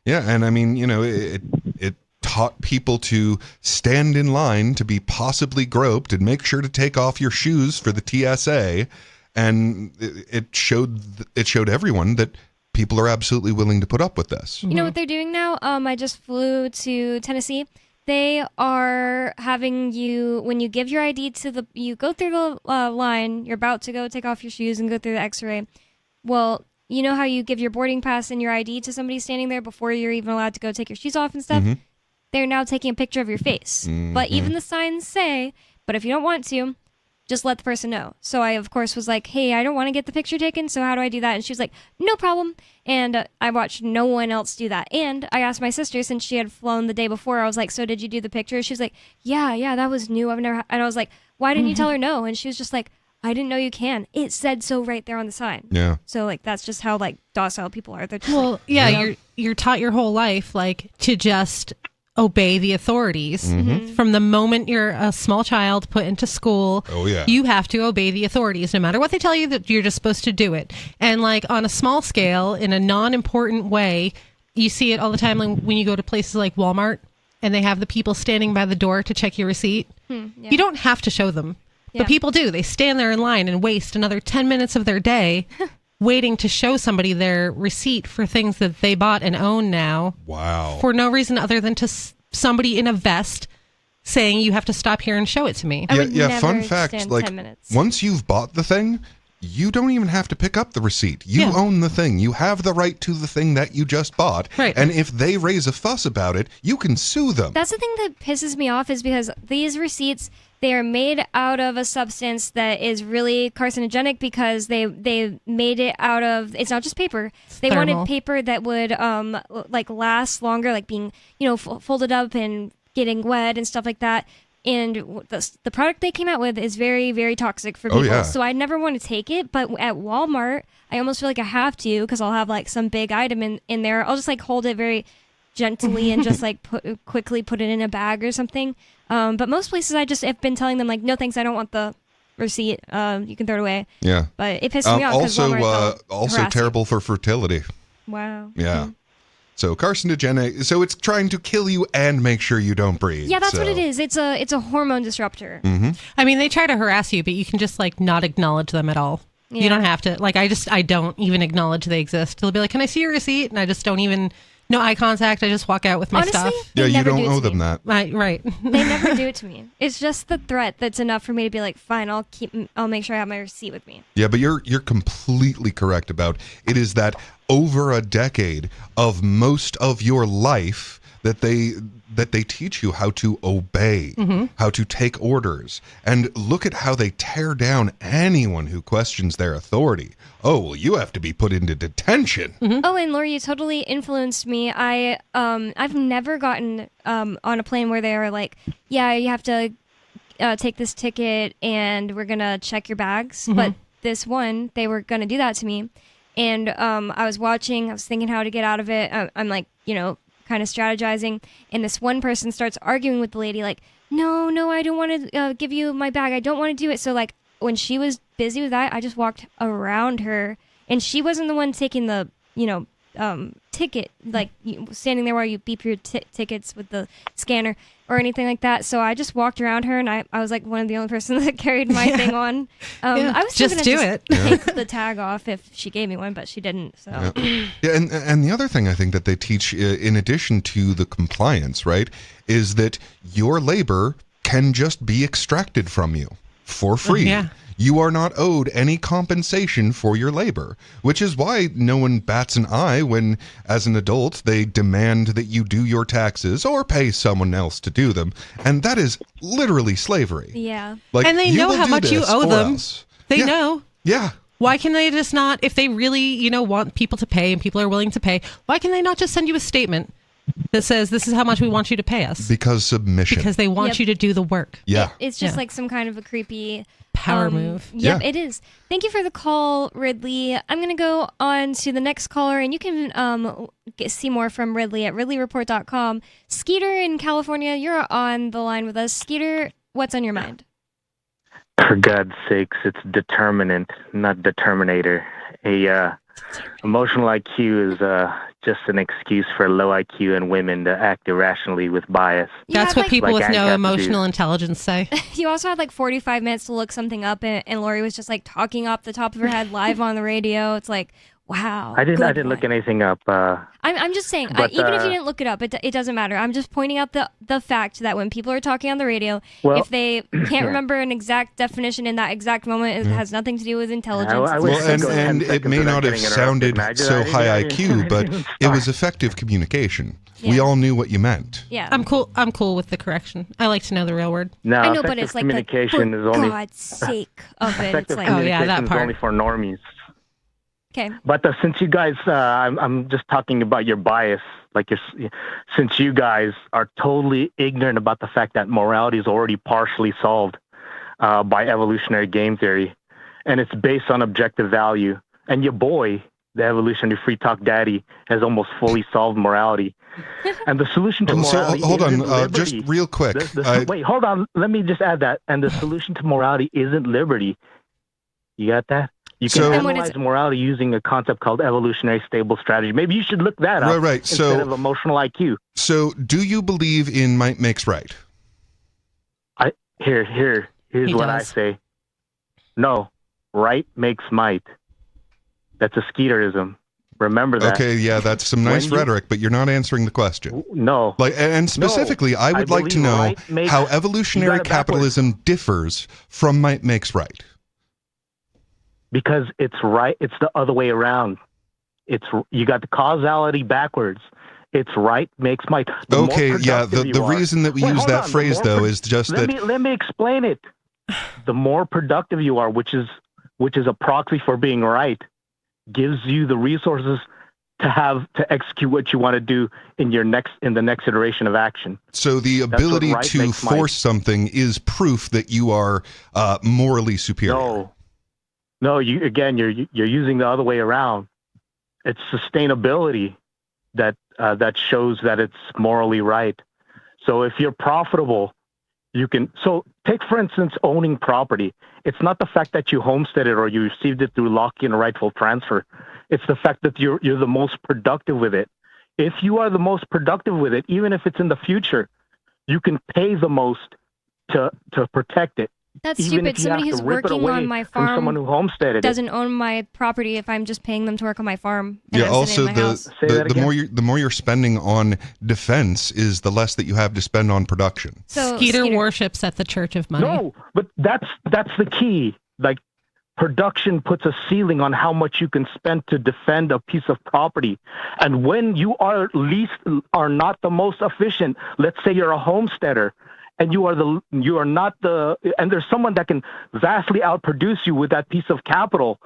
Speaker 7: Yeah, and I mean, it taught people to stand in line to be possibly groped and make sure to take off your shoes for the TSA, and it showed everyone that people are absolutely willing to put up with this.
Speaker 5: You know what they're doing now? I just flew to Tennessee. They are having you, when you give your ID you go through the line, you're about to go take off your shoes and go through the x-ray. Well, you know how you give your boarding pass and your ID to somebody standing there before you're even allowed to go take your shoes off and stuff?
Speaker 7: Mm-hmm.
Speaker 5: They're now taking a picture of your face. But even the signs say, but if you don't want to, just let the person know. So I, of course, was like, hey, I don't want to get the picture taken, so how do I do that? And she was like, no problem. And I watched no one else do that. And I asked my sister, since she had flown the day before, I was like, so did you do the picture? She was like, yeah, that was new. I've never. And I was like, why didn't you tell her no? And she was just like, I didn't know you can. It said so right there on the sign.
Speaker 7: Yeah.
Speaker 5: So like that's just how like docile people are. They're just
Speaker 6: Well,
Speaker 5: like,
Speaker 6: yeah,
Speaker 5: you know?
Speaker 6: you're taught your whole life like to just obey the authorities. From the moment you're a small child put into school, you have to obey the authorities no matter what they tell you, that you're just supposed to do it. And like on a small scale, in a non-important way, you see it all the time when you go to places like Walmart and they have the people standing by the door to check your receipt. You don't have to show them. But people do. They stand there in line and waste another 10 minutes of their day waiting to show somebody their receipt for things that they bought and own now.
Speaker 7: Wow.
Speaker 6: For no reason other than to somebody in a vest saying you have to stop here and show it to me.
Speaker 7: Yeah, fun fact, like once you've bought the thing, you don't even have to pick up the receipt. You own the thing. You have the right to the thing that you just bought.
Speaker 6: Right.
Speaker 7: And if they raise a fuss about it, you can sue them.
Speaker 5: That's the thing that pisses me off is because these receipts, they are made out of a substance that is really carcinogenic because they made it out of, it's not just paper. They
Speaker 6: thermal.
Speaker 5: wanted paper that would like last longer, like being, folded up and getting wet and stuff like that. And the product they came out with is very, very toxic for people. So I never want to take it. But at Walmart, I almost feel like I have to because I'll have like some big item in there. I'll just like hold it very gently and just like quickly put it in a bag or something. But most places I just have been telling them like, no thanks, I don't want the receipt. You can throw it away.
Speaker 7: Yeah.
Speaker 5: But it pisses me off because
Speaker 7: also terrible for fertility.
Speaker 5: Wow.
Speaker 7: Yeah. So carcinogenic. So it's trying to kill you and make sure you don't breathe.
Speaker 5: Yeah, that's what it is. It's a hormone disruptor.
Speaker 6: I mean, they try to harass you, but you can just like not acknowledge them at all.
Speaker 5: Yeah.
Speaker 6: You don't have to. Like, I don't even acknowledge they exist. They'll be like, can I see your receipt? And I just don't even, no eye contact. I just walk out with my
Speaker 5: Honestly,
Speaker 6: stuff.
Speaker 5: they
Speaker 7: you
Speaker 5: never
Speaker 7: don't
Speaker 5: do it
Speaker 7: owe
Speaker 5: to
Speaker 7: them
Speaker 5: me.
Speaker 7: that.
Speaker 6: Right.
Speaker 5: They never do it to me. It's just the threat that's enough for me to be like, fine, I'll make sure I have my receipt with me.
Speaker 7: Yeah, but you're completely correct about it. Is that over a decade of most of your life that they teach you how to obey, how to take orders, and look at how they tear down anyone who questions their authority. Oh, well, you have to be put into detention.
Speaker 5: Oh, and Lori, you totally influenced me. I've never gotten on a plane where they were like, yeah, you have to take this ticket and we're gonna check your bags. But this one, they were gonna do that to me, and I was thinking how to get out of it. I'm like, kind of strategizing, and this one person starts arguing with the lady like, no, I don't want to give you my bag. I don't want to do it. So like when she was busy with that, I just walked around her, and she wasn't the one taking the, ticket, like standing there while you beep your tickets with the scanner or anything like that. So I just walked around her, and I was like one of the only persons that carried my thing on. I was
Speaker 6: just
Speaker 5: still
Speaker 6: do
Speaker 5: gonna take the tag off if she gave me one, but she didn't. So
Speaker 7: and the other thing I think that they teach, in addition to the compliance, right, is that your labor can just be extracted from you for free. you are not owed any compensation for your labor, which is why no one bats an eye when, as an adult, they demand that you do your taxes or pay someone else to do them. And that is literally slavery.
Speaker 5: Yeah.
Speaker 7: Like,
Speaker 6: and they
Speaker 7: you
Speaker 6: know
Speaker 7: will
Speaker 6: how
Speaker 7: do
Speaker 6: much you
Speaker 7: this
Speaker 6: owe
Speaker 7: or
Speaker 6: them.
Speaker 7: else.
Speaker 6: They
Speaker 7: Yeah.
Speaker 6: know.
Speaker 7: Yeah.
Speaker 6: Why can they just not, if they really, want people to pay and people are willing to pay, why can they not just send you a statement that says, this is how much we want you to pay us?
Speaker 7: Because submission.
Speaker 6: Because they want
Speaker 5: Yep.
Speaker 6: you to do the work.
Speaker 7: Yeah.
Speaker 5: It's just
Speaker 6: Yeah.
Speaker 5: like some kind of a creepy
Speaker 6: Power move.
Speaker 5: Yep,
Speaker 7: Yeah.
Speaker 5: it is. Thank you for the call, Ridley. I'm going to go on to the next caller, and you can see more from Ridley at ridleyreport.com. Skeeter in California, you're on the line with us. Skeeter, what's on your mind?
Speaker 14: For God's sakes, it's determinant, not determinator. Emotional IQ is just an excuse for low IQ and women to act irrationally with bias.
Speaker 6: That's what people with no
Speaker 14: antacids.
Speaker 6: emotional intelligence say.
Speaker 5: You also had like 45 minutes to look something up, and Lori was just like talking off the top of her head live on the radio. It's like, wow.
Speaker 14: I didn't
Speaker 5: good
Speaker 14: look
Speaker 5: one.
Speaker 14: anything up.
Speaker 5: I'm just saying,
Speaker 14: But,
Speaker 5: even if you didn't look it up, it doesn't matter. I'm just pointing out the fact that when people are talking on the radio,
Speaker 14: Well,
Speaker 5: if they can't
Speaker 14: yeah.
Speaker 5: remember an exact definition in that exact moment, it has nothing to do with intelligence.
Speaker 7: Well, and it may not have sounded so high IQ, but it was effective communication. We all knew what you meant.
Speaker 5: Yeah.
Speaker 6: I'm cool with the correction. I like to know the real word.
Speaker 14: No,
Speaker 5: I know, but
Speaker 14: effective
Speaker 5: it's like
Speaker 14: communication
Speaker 5: the,
Speaker 14: is
Speaker 5: for
Speaker 14: only
Speaker 5: God's sake of it. It's
Speaker 14: effective
Speaker 5: like,
Speaker 14: communication is only for normies.
Speaker 5: Okay.
Speaker 14: But since you guys, I'm just talking about your bias. Like, since you guys are totally ignorant about the fact that morality is already partially solved by evolutionary game theory, and it's based on objective value. And your boy, the evolutionary free talk daddy, has almost fully solved morality. And the solution to morality
Speaker 7: hold on,
Speaker 14: isn't liberty.
Speaker 7: just real quick.
Speaker 14: Wait, hold on. Let me just add that. And the solution to morality isn't liberty. You got that? You can analyze morality using a concept called evolutionary stable strategy. Maybe you should look that up
Speaker 7: Right.
Speaker 14: instead of emotional IQ.
Speaker 7: So, do you believe in might makes right?
Speaker 14: Here's what I say. No, right makes might. That's a Skeeterism. Remember that.
Speaker 7: Okay, yeah, that's some nice rhetoric, but you're not answering the question.
Speaker 14: No.
Speaker 7: And specifically,
Speaker 14: No,
Speaker 7: I would like to
Speaker 14: believe
Speaker 7: know
Speaker 14: right makes-
Speaker 7: how
Speaker 14: you
Speaker 7: evolutionary
Speaker 14: got it backwards.
Speaker 7: capitalism differs from might makes right.
Speaker 14: Because it's right. It's the other way around. You got the causality backwards. It's right makes might. The more
Speaker 7: Okay, yeah,
Speaker 14: productive
Speaker 7: the
Speaker 14: you are-
Speaker 7: reason that we
Speaker 14: Wait,
Speaker 7: use
Speaker 14: hold
Speaker 7: that
Speaker 14: on,
Speaker 7: phrase, though, is just
Speaker 14: Let me explain it. The more productive you are, which is a proxy for being right, gives you the resources to execute what you want to do in the next iteration of action.
Speaker 7: So the
Speaker 14: That's what
Speaker 7: ability
Speaker 14: right
Speaker 7: to
Speaker 14: makes might.
Speaker 7: force something is proof that you are morally superior.
Speaker 14: No, you're using the other way around. It's sustainability that shows that it's morally right. So if you're profitable, you can. So take for instance owning property. It's not the fact that you homesteaded or you received it through lock-in rightful transfer. It's the fact that you're the most productive with it. If you are the most productive with it, even if it's in the future, you can pay the most to protect it.
Speaker 5: That's
Speaker 14: even
Speaker 5: stupid.
Speaker 14: if you
Speaker 5: Somebody
Speaker 14: have
Speaker 5: who's
Speaker 14: to rip it
Speaker 5: working
Speaker 14: away
Speaker 5: on my
Speaker 14: from
Speaker 5: farm
Speaker 14: someone who homesteaded it.
Speaker 5: doesn't own my property if I'm just paying them to work on my farm. And
Speaker 7: Yeah.
Speaker 5: I'm
Speaker 7: Also,
Speaker 5: sitting in my house.
Speaker 7: the more you're spending on defense, is the less that you have to spend on production.
Speaker 6: Skeeter worships at the Church of Money.
Speaker 14: No, but that's the key. Like, production puts a ceiling on how much you can spend to defend a piece of property. And when you are not the most efficient, let's say you're a homesteader, and and there's someone that can vastly outproduce you with that piece of capital,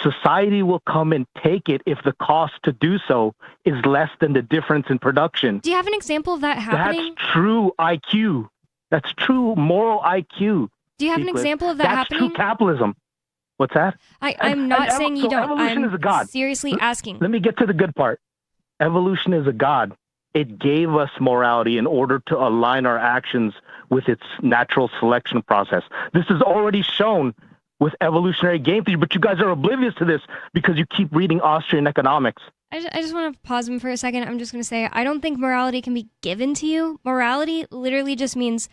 Speaker 14: society will come and take it if the cost to do so is less than the difference in production.
Speaker 5: Do you have an example of that happening?
Speaker 14: That's true IQ. That's true moral IQ.
Speaker 5: Do you have an
Speaker 14: Euclid.
Speaker 5: example of that
Speaker 14: That's
Speaker 5: happening?
Speaker 14: true capitalism. What's that?
Speaker 5: I'm not saying you don't.
Speaker 14: Evolution is a god.
Speaker 5: Seriously asking.
Speaker 14: Let me get to the good part. Evolution is a god. It gave us morality in order to align our actions with its natural selection process. This is already shown with evolutionary game theory, but you guys are oblivious to this because you keep reading Austrian economics.
Speaker 5: I just want to pause him for a second. I'm just going to say, I don't think morality can be given to you. Morality literally just means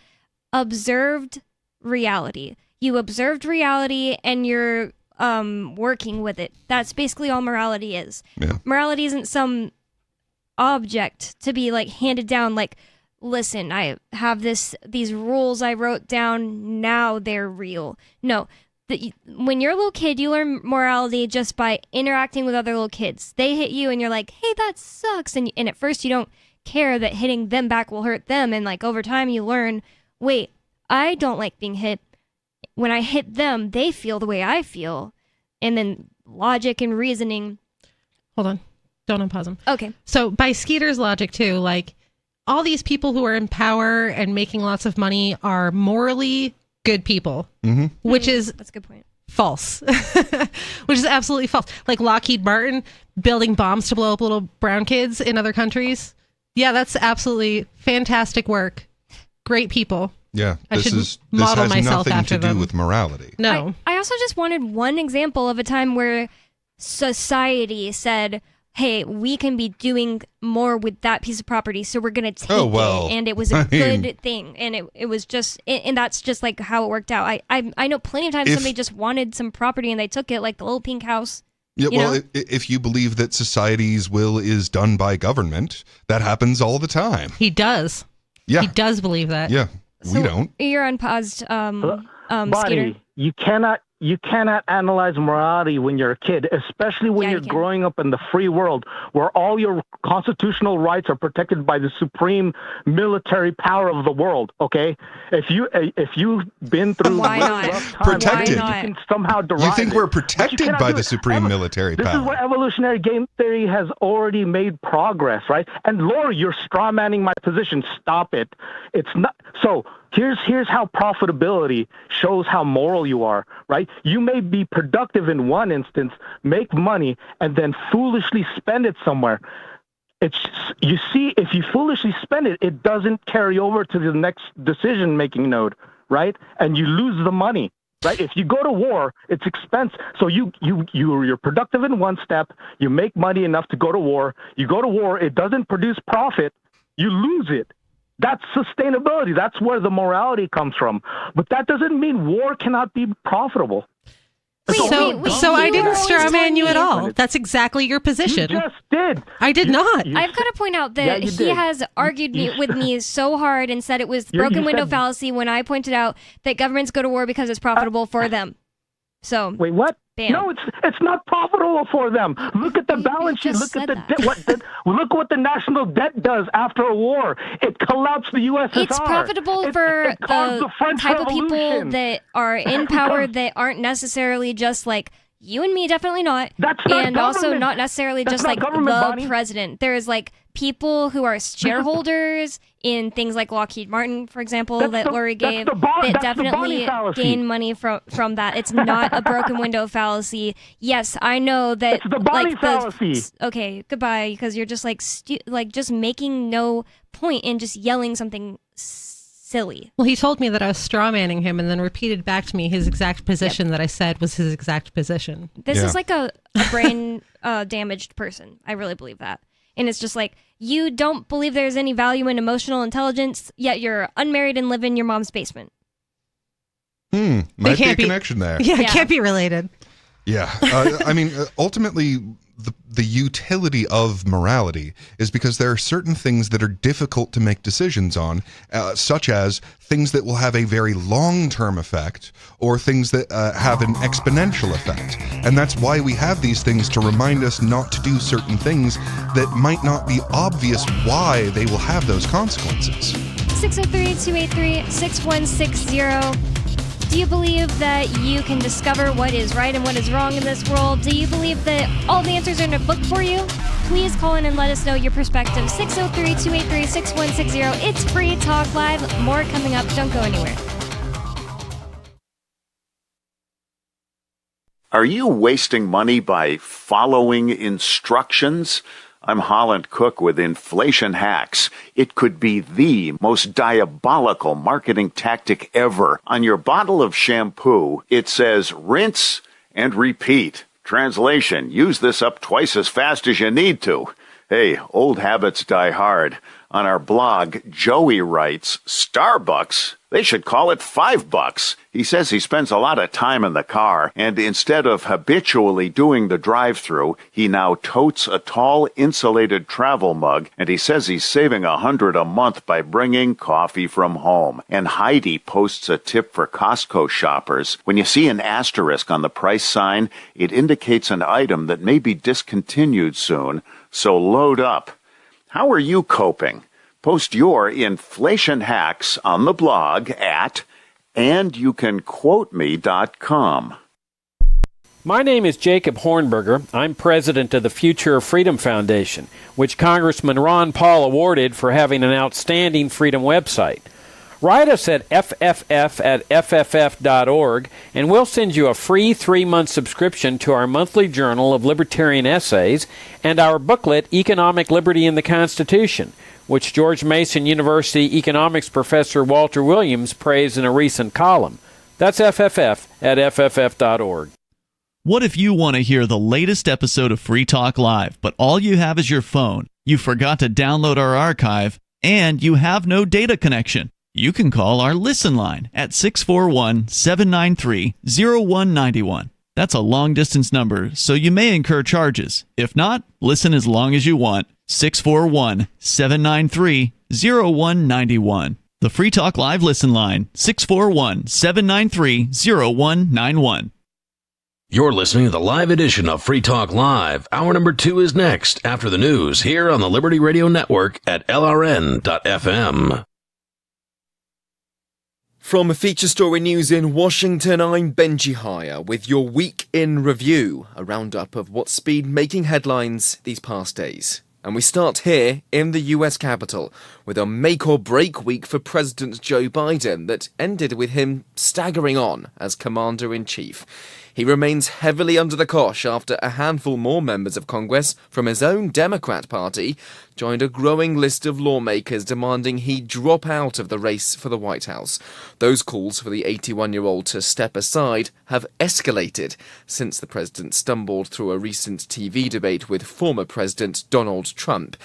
Speaker 5: observed reality. You observed reality and you're working with it. That's basically all morality is.
Speaker 7: Yeah.
Speaker 5: Morality isn't some object to be like handed down like, listen, I have these rules I wrote down, now they're real. No, when you're a little kid, you learn morality just by interacting with other little kids. They hit you and you're like, hey, that sucks. And at first you don't care that hitting them back will hurt them. And like over time you learn, wait, I don't like being hit. When I hit them, they feel the way I feel. And then logic and reasoning.
Speaker 6: Hold on. Don't unpause him.
Speaker 5: Okay.
Speaker 6: So by Skeeter's logic too, like all these people who are in power and making lots of money are morally good people, which is
Speaker 5: that's a good point.
Speaker 6: False, which is absolutely false. Like Lockheed Martin building bombs to blow up little brown kids in other countries. Yeah, that's absolutely fantastic work. Great people.
Speaker 7: Yeah,
Speaker 6: I should
Speaker 7: this
Speaker 6: model
Speaker 7: has
Speaker 6: myself
Speaker 7: nothing
Speaker 6: after
Speaker 7: to do
Speaker 6: them.
Speaker 7: with morality.
Speaker 6: No.
Speaker 5: I also just wanted one example of a time where society said, hey, we can be doing more with that piece of property, so we're going to take it. And it was a good thing. And it was just, and that's just like how it worked out. I know plenty of times somebody just wanted some property and they took it, like the little pink house.
Speaker 7: Yeah, well, if you believe that society's will is done by government, that happens all the time.
Speaker 6: He does.
Speaker 7: Yeah.
Speaker 6: He does believe that.
Speaker 7: Yeah, we don't.
Speaker 5: You're unpaused,
Speaker 14: Buddy,
Speaker 5: Skeeter.
Speaker 14: you cannot analyze morality when you're a kid, especially when you're growing up in the free world where all your constitutional rights are protected by the supreme military power of the world. Okay, if you've been through rough times,
Speaker 7: protected,
Speaker 14: you can somehow derive.
Speaker 7: You think
Speaker 14: it.
Speaker 7: we're protected by the supreme military
Speaker 14: This
Speaker 7: power?
Speaker 14: is where evolutionary game theory has already made progress, right? And Laura, you're strawmanning my position. Stop it. It's not so. Here's how profitability shows how moral you are, right? You may be productive in one instance, make money, and then foolishly spend it somewhere. You see, if you foolishly spend it, it doesn't carry over to the next decision-making node, right? And you lose the money, right? If you go to war, it's expense. So you're productive in one step, you make money enough to go to war. You go to war, it doesn't produce profit, you lose it. That's sustainability. That's where the morality comes from. But that doesn't mean war cannot be profitable.
Speaker 6: So I didn't strawman you at all. That's exactly your position.
Speaker 14: You just did.
Speaker 6: I did not.
Speaker 5: I've got to point out that
Speaker 14: you
Speaker 5: he
Speaker 14: did.
Speaker 5: has argued with me so hard and said it was
Speaker 14: You
Speaker 5: broken window
Speaker 14: said-
Speaker 5: fallacy when I pointed out that governments go to war because it's profitable for them. So
Speaker 14: wait, what?
Speaker 5: Bam.
Speaker 14: No, it's not profitable for them. Look at the balance sheet. Look at the debt. Look what the national debt does after a war. It collapsed the USSR.
Speaker 5: It's profitable for the
Speaker 14: French
Speaker 5: type of people
Speaker 14: Revolution.
Speaker 5: that are in power that aren't necessarily just like you and me, definitely not.
Speaker 14: That's not
Speaker 5: and also
Speaker 14: government.
Speaker 5: not necessarily
Speaker 14: That's
Speaker 5: just
Speaker 14: not
Speaker 5: like
Speaker 14: government,
Speaker 5: the
Speaker 14: Bonnie.
Speaker 5: president. There's like people who are shareholders in things like Lockheed Martin, for example, that Lori gave, that definitely gain money from that. It's not a broken window fallacy. Yes, I know that.
Speaker 14: It's the Bonnie fallacy.
Speaker 5: Okay, goodbye, because you're just like just making no point in just yelling something silly.
Speaker 6: Well, he told me that I was strawmanning him and then repeated back to me his exact position that I said was his exact position.
Speaker 5: This is like a brain damaged person. I really believe that. And it's just like, you don't believe there's any value in emotional intelligence, yet you're unmarried and live in your mom's basement.
Speaker 7: Might be a connection there.
Speaker 6: Yeah, it can't be related.
Speaker 7: Yeah. I mean, ultimately, the utility of morality is because there are certain things that are difficult to make decisions on, such as things that will have a very long-term effect or things that have an exponential effect. And that's why we have these things to remind us not to do certain things that might not be obvious why they will have those consequences.
Speaker 5: 603-283-6160. Do you believe that you can discover what is right and what is wrong in this world? Do you believe that all the answers are in a book for you? Please call in and let us know your perspective. 603-283-6160. It's Free Talk Live. More coming up. Don't go anywhere.
Speaker 15: Are you wasting money by following instructions? I'm Holland Cook with Inflation Hacks. It could be the most diabolical marketing tactic ever. On your bottle of shampoo, it says rinse and repeat. Translation, use this up twice as fast as you need to. Hey, old habits die hard. On our blog, Joey writes, Starbucks? They should call it $5. He says he spends a lot of time in the car, and instead of habitually doing the drive-thru, he now totes a tall, insulated travel mug, and he says he's saving $100 a month by bringing coffee from home. And Heidi posts a tip for Costco shoppers. When you see an asterisk on the price sign, it indicates an item that may be discontinued soon, so load up. How are you coping? Post your inflation hacks on the blog at andyoucanquoteme.com.
Speaker 16: My name is Jacob Hornberger. I'm president of the Future of Freedom Foundation, which Congressman Ron Paul awarded for having an outstanding freedom website. Write us at fff@fff.org, and we'll send you a free 3-month subscription to our monthly journal of libertarian essays and our booklet, Economic Liberty in the Constitution, which George Mason University economics professor Walter Williams praised in a recent column. That's fff@fff.org.
Speaker 17: What if you want to hear the latest episode of Free Talk Live, but all you have is your phone, you forgot to download our archive, and you have no data connection? You can call our Listen line at 641-793-0191. That's a long-distance number, so you may incur charges. If not, listen as long as you want. 641-793-0191. The Free Talk Live Listen line, 641-793-0191.
Speaker 4: You're listening to the live edition of Free Talk Live. Hour number 2 is next, after the news, here on the Liberty Radio Network at LRN.FM.
Speaker 9: From Feature Story News in Washington, I'm Benji Hire with your Week in Review, a roundup of what's been making headlines these past days. And we start here in the US Capitol with a make-or-break week for President Joe Biden that ended with him staggering on as Commander-in-Chief. He remains heavily under the cosh after a handful more members of Congress from his own Democrat Party joined a growing list of lawmakers demanding he drop out of the race for the White House. Those calls for the 81-year-old to step aside have escalated since the president stumbled through a recent TV debate with former President Donald Trump.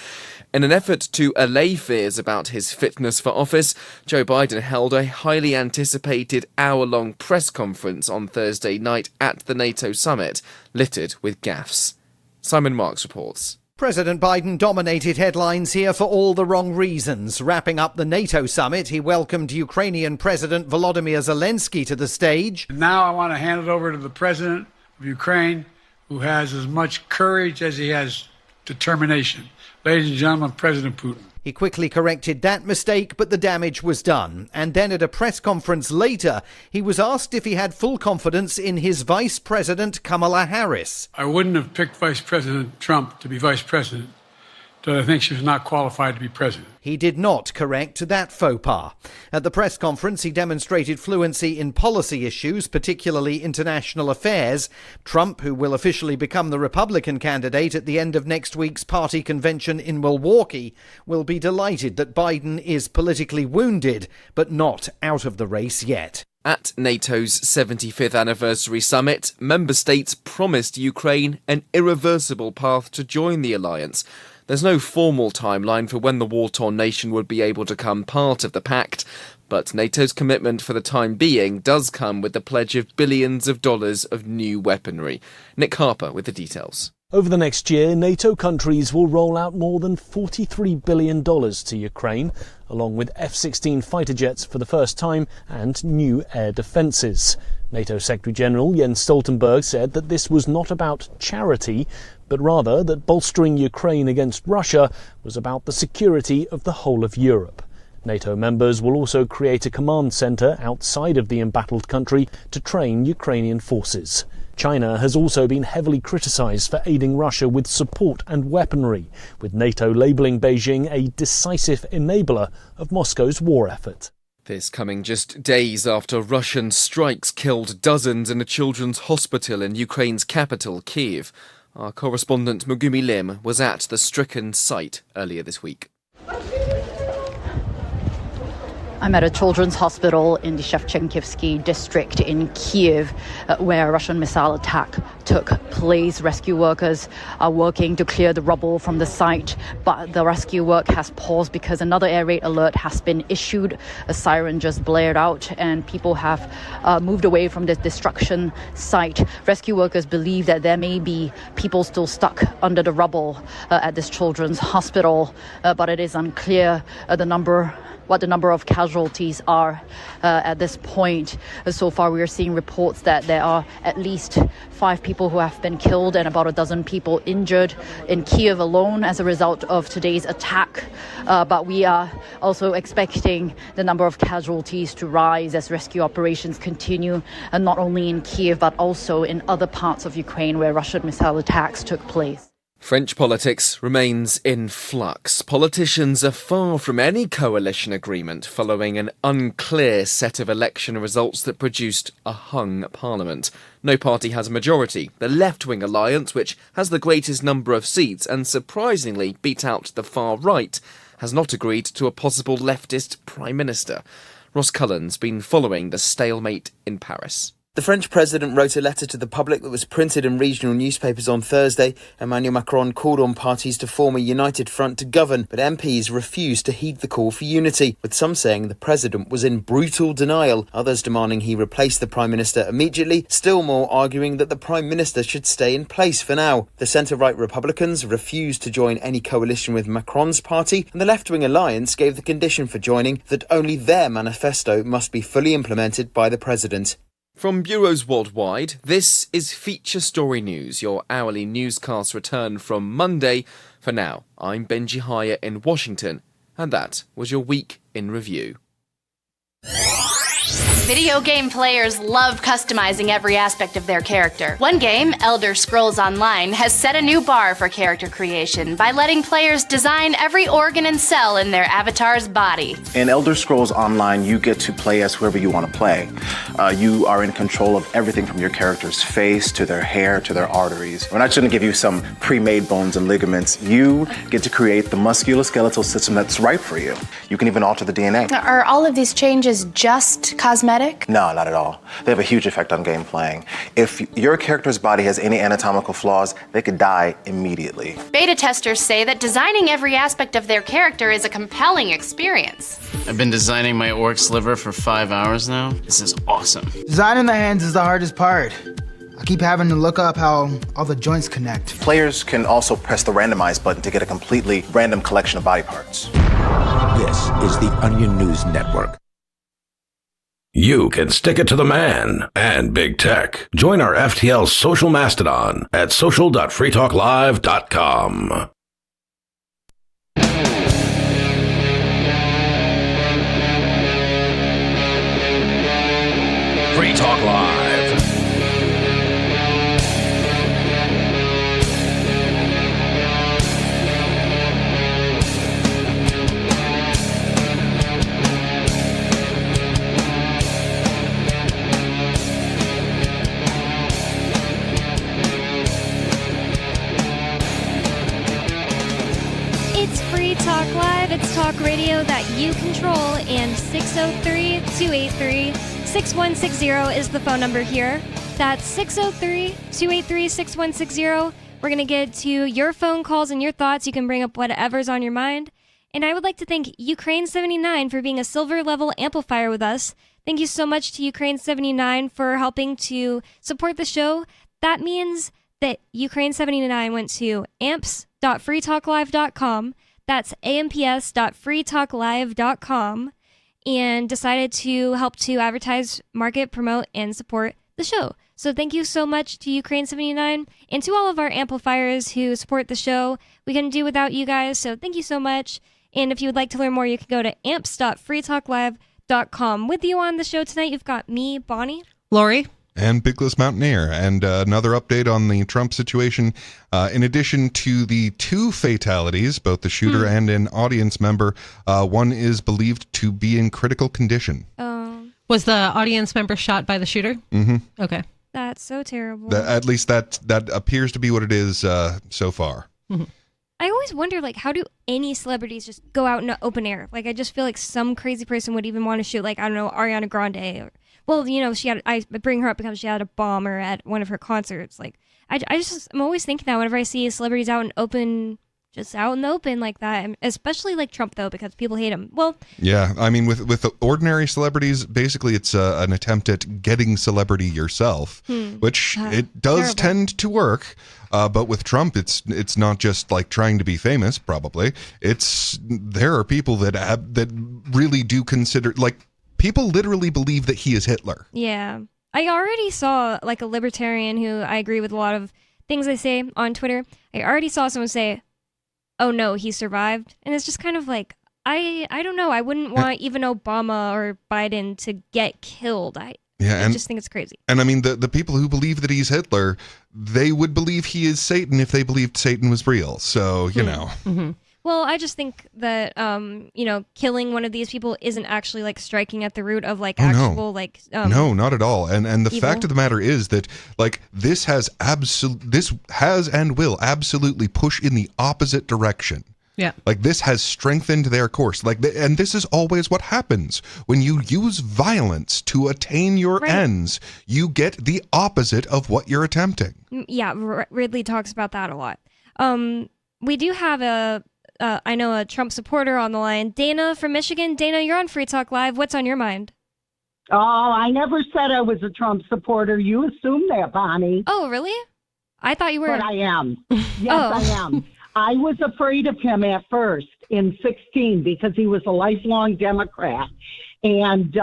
Speaker 9: In an effort to allay fears about his fitness for office, Joe Biden held a highly anticipated hour-long press conference on Thursday night at the NATO summit, littered with gaffes. Simon Marks reports.
Speaker 10: President Biden dominated headlines here for all the wrong reasons. Wrapping up the NATO summit, he welcomed Ukrainian President Volodymyr Zelensky to the stage.
Speaker 11: Now I want to hand it over to the president of Ukraine, who has as much courage as he has determination. Ladies and gentlemen, President Putin.
Speaker 10: He quickly corrected that mistake, but the damage was done. And then at a press conference later, he was asked if he had full confidence in his Vice President Kamala Harris.
Speaker 11: I wouldn't have picked Vice President Trump to be vice president, but I think she was not qualified to be president.
Speaker 10: He did not correct that faux pas. At the press conference, he demonstrated fluency in policy issues, particularly international affairs. Trump, who will officially become the Republican candidate at the end of next week's party convention in Milwaukee, will be delighted that Biden is politically wounded, but not out of the race yet.
Speaker 9: At NATO's 75th anniversary summit, member states promised Ukraine an irreversible path to join the alliance. There's no formal timeline for when the war-torn nation would be able to become part of the pact, but NATO's commitment for the time being does come with the pledge of billions of dollars of new weaponry. Nick Harper with the details.
Speaker 12: Over the next year, NATO countries will roll out more than $43 billion to Ukraine, along with F-16 fighter jets for the first time and new air defences. NATO Secretary-General Jens Stoltenberg said that this was not about charity, but rather that bolstering Ukraine against Russia was about the security of the whole of Europe. NATO members will also create a command centre outside of the embattled country to train Ukrainian forces. China has also been heavily criticised for aiding Russia with support and weaponry, with NATO labelling Beijing a decisive enabler of Moscow's war effort.
Speaker 9: This coming just days after Russian strikes killed dozens in a children's hospital in Ukraine's capital, Kyiv. Our correspondent Megumi Lim was at the stricken site earlier this week.
Speaker 18: I'm at a children's hospital in the Shevchenkivsky district in Kiev, where a Russian missile attack took place. Rescue workers are working to clear the rubble from the site, but the rescue work has paused because another air raid alert has been issued. A siren just blared out, and people have moved away from the destruction site. Rescue workers believe that there may be people still stuck under the rubble at this children's hospital, but it is unclear what the number of casualties are at this point. So far, we are seeing reports that there are at least 5 people who have been killed and about a dozen people injured in Kiev alone as a result of today's attack. But we are also expecting the number of casualties to rise as rescue operations continue, and not only in Kiev, but also in other parts of Ukraine where Russian missile attacks took place.
Speaker 9: French politics remains in flux. Politicians are far from any coalition agreement following an unclear set of election results that produced a hung parliament. No party has a majority. The left-wing alliance, which has the greatest number of seats and surprisingly beat out the far right, has not agreed to a possible leftist prime minister. Ross Cullen's been following the stalemate in Paris.
Speaker 19: The French president wrote a letter to the public that was printed in regional newspapers on Thursday. Emmanuel Macron called on parties to form a united front to govern, but MPs refused to heed the call for unity, with some saying the president was in brutal denial, others demanding he replace the prime minister immediately, still more arguing that the prime minister should stay in place for now. The centre-right Republicans refused to join any coalition with Macron's party, and the left-wing alliance gave the condition for joining that only their manifesto must be fully implemented by the president.
Speaker 9: From bureaus worldwide, this is Feature Story News, your hourly newscast return from Monday. For now, I'm Benji Haya in Washington, and that was your week in review.
Speaker 20: Video game players love customizing every aspect of their character. One game, Elder Scrolls Online, has set a new bar for character creation by letting players design every organ and cell in their avatar's body.
Speaker 21: In Elder Scrolls Online, you get to play as whoever you want to play. You are in control of everything from your character's face to their hair to their arteries. We're not just going to give you some pre-made bones and ligaments. You get to create the musculoskeletal system that's right for you. You can even alter the DNA.
Speaker 20: Are all of these changes just cosmetic?
Speaker 21: No, not at all. They have a huge effect on game playing. If your character's body has any anatomical flaws, they could die immediately.
Speaker 20: Beta testers say that designing every aspect of their character is a compelling experience.
Speaker 22: I've been designing my orc's liver for 5 hours now. This is awesome.
Speaker 23: Designing the hands is the hardest part. I keep having to look up how all the joints connect.
Speaker 21: Players can also press the randomize button to get a completely random collection of body parts.
Speaker 3: This is the Onion News Network.
Speaker 4: You can stick it to the man and big tech. Join our FTL social mastodon at social.freetalklive.com. Free Talk Live.
Speaker 5: Talk Live, it's talk radio that you control, and 603-283-6160 is the phone number here. That's 603-283-6160. We're going to get to your phone calls and your thoughts. You can bring up whatever's on your mind. And I would like to thank Ukraine79 for being a silver level amplifier with us. Thank you so much to Ukraine79 for helping to support the show. That means that Ukraine79 went to amps.freetalklive.com. That's amps.freetalklive.com, and decided to help to advertise, market, promote, and support the show. So thank you so much to Ukraine79 and to all of our amplifiers who support the show. We couldn't do without you guys, so thank you so much. And if you would like to learn more, you can go to amps.freetalklive.com. With you on the show tonight, you've got me, Bonnie,
Speaker 6: Lori,
Speaker 7: and Bigless Mountaineer. And another update on the Trump situation. In addition to the 2 fatalities, both the shooter and an audience member, one is believed to be in critical condition.
Speaker 6: Was the audience member shot by the shooter?
Speaker 7: Mm-hmm.
Speaker 6: Okay.
Speaker 5: That's so terrible.
Speaker 7: At least that appears to be what it is so far.
Speaker 6: Mm-hmm.
Speaker 5: I always wonder, like, how do any celebrities just go out in the open air? Like, I just feel like some crazy person would even want to shoot, like, I don't know, Ariana Grande. Or, well, you know, I bring her up because she had a bomber at one of her concerts. Like, I'm always thinking that whenever I see celebrities out in the open like that, and especially like Trump, though, because people hate him. Well,
Speaker 7: yeah, I mean, with the ordinary celebrities, basically it's an attempt at getting celebrity yourself, which it does tend to work. But with Trump, it's not just like trying to be famous. Probably there are people that really do consider, like, people literally believe that he is Hitler.
Speaker 5: yeah. I already saw like a libertarian who I agree with a lot of things they say on Twitter. I already saw someone say, "Oh no, he survived," and it's just kind of like I don't know. I wouldn't want even Obama or Biden to get killed. I just think it's crazy.
Speaker 7: And I mean, the people who believe that he's Hitler, they would believe he is Satan if they believed Satan was real. So, you know.
Speaker 5: Mm-hmm. Well, I just think that, you know, killing one of these people isn't actually, like, striking at the root of, like, actual, like...
Speaker 7: no, not at all. And the
Speaker 5: evil.
Speaker 7: fact of the matter is that, like, this has and will absolutely push in the opposite direction.
Speaker 6: Yeah.
Speaker 7: Like, this has strengthened their course. Like, and this is always what happens. When you use violence to attain your ends, you get the opposite of what you're attempting.
Speaker 5: Yeah, Ridley talks about that a lot. We do have I know a Trump supporter on the line. Dana from Michigan. Dana, you're on Free Talk Live. What's on your mind?
Speaker 1: Oh, I never said I was a Trump supporter. You assumed that, Bonnie.
Speaker 5: Oh, really? I thought you were.
Speaker 1: But I am. Yes, I am. I was afraid of him at first in 2016 because he was a lifelong Democrat. And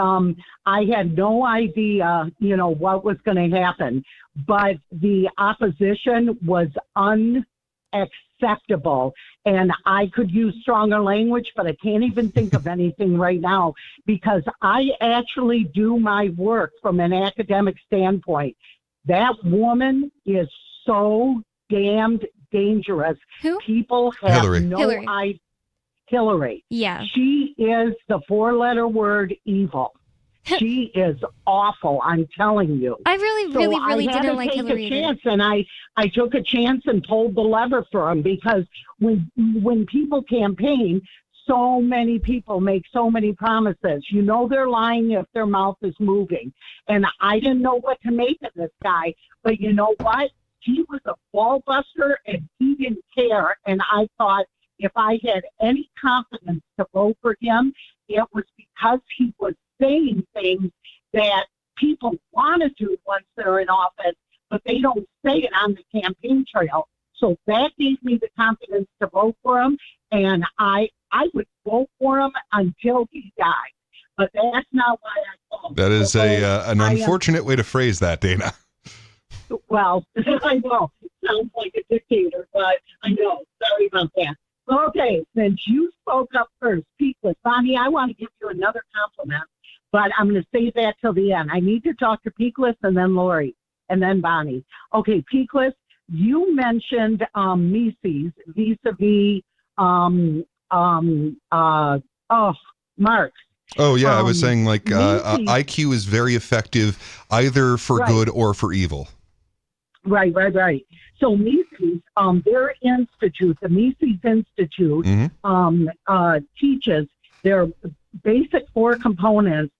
Speaker 1: I had no idea, you know, what was going to happen. But the opposition was unacceptable. And I could use stronger language, but I can't even think of anything right now because I actually do my work from an academic standpoint. That woman is so damned dangerous.
Speaker 5: Who?
Speaker 1: People have
Speaker 7: Hillary.
Speaker 1: no idea. Hillary.
Speaker 5: Yeah.
Speaker 1: She is the four-letter word evil. She is awful, I'm telling you.
Speaker 5: I really didn't like Hillary.
Speaker 1: I had to take a chance, and I took a chance and pulled the lever for him because when people campaign, so many people make so many promises. You know they're lying if their mouth is moving. And I didn't know what to make of this guy, but you know what? He was a ball buster, and he didn't care. And I thought if I had any confidence to vote for him, it was because he was saying things that people want to do once they're in office, but they don't say it on the campaign trail. So that gave me the confidence to vote for him, and I would vote for him until he died. But that's not why I called.
Speaker 7: That is an unfortunate way to phrase that, Dana.
Speaker 1: Well, I know. It sounds like a dictator, but I know. Sorry about that. Okay, since you spoke up first, Peakless, Bonnie, I want to give you another compliment, but I'm going to save that till the end. I need to talk to Peakless and then Lori and then Bonnie. Okay, Peakless, you mentioned Mises vis-a-vis Marx.
Speaker 7: Oh, yeah, I was saying, like, IQ is very effective either for good or for evil.
Speaker 1: Right. So Mises, their institute, the Mises Institute, teaches their basic four components: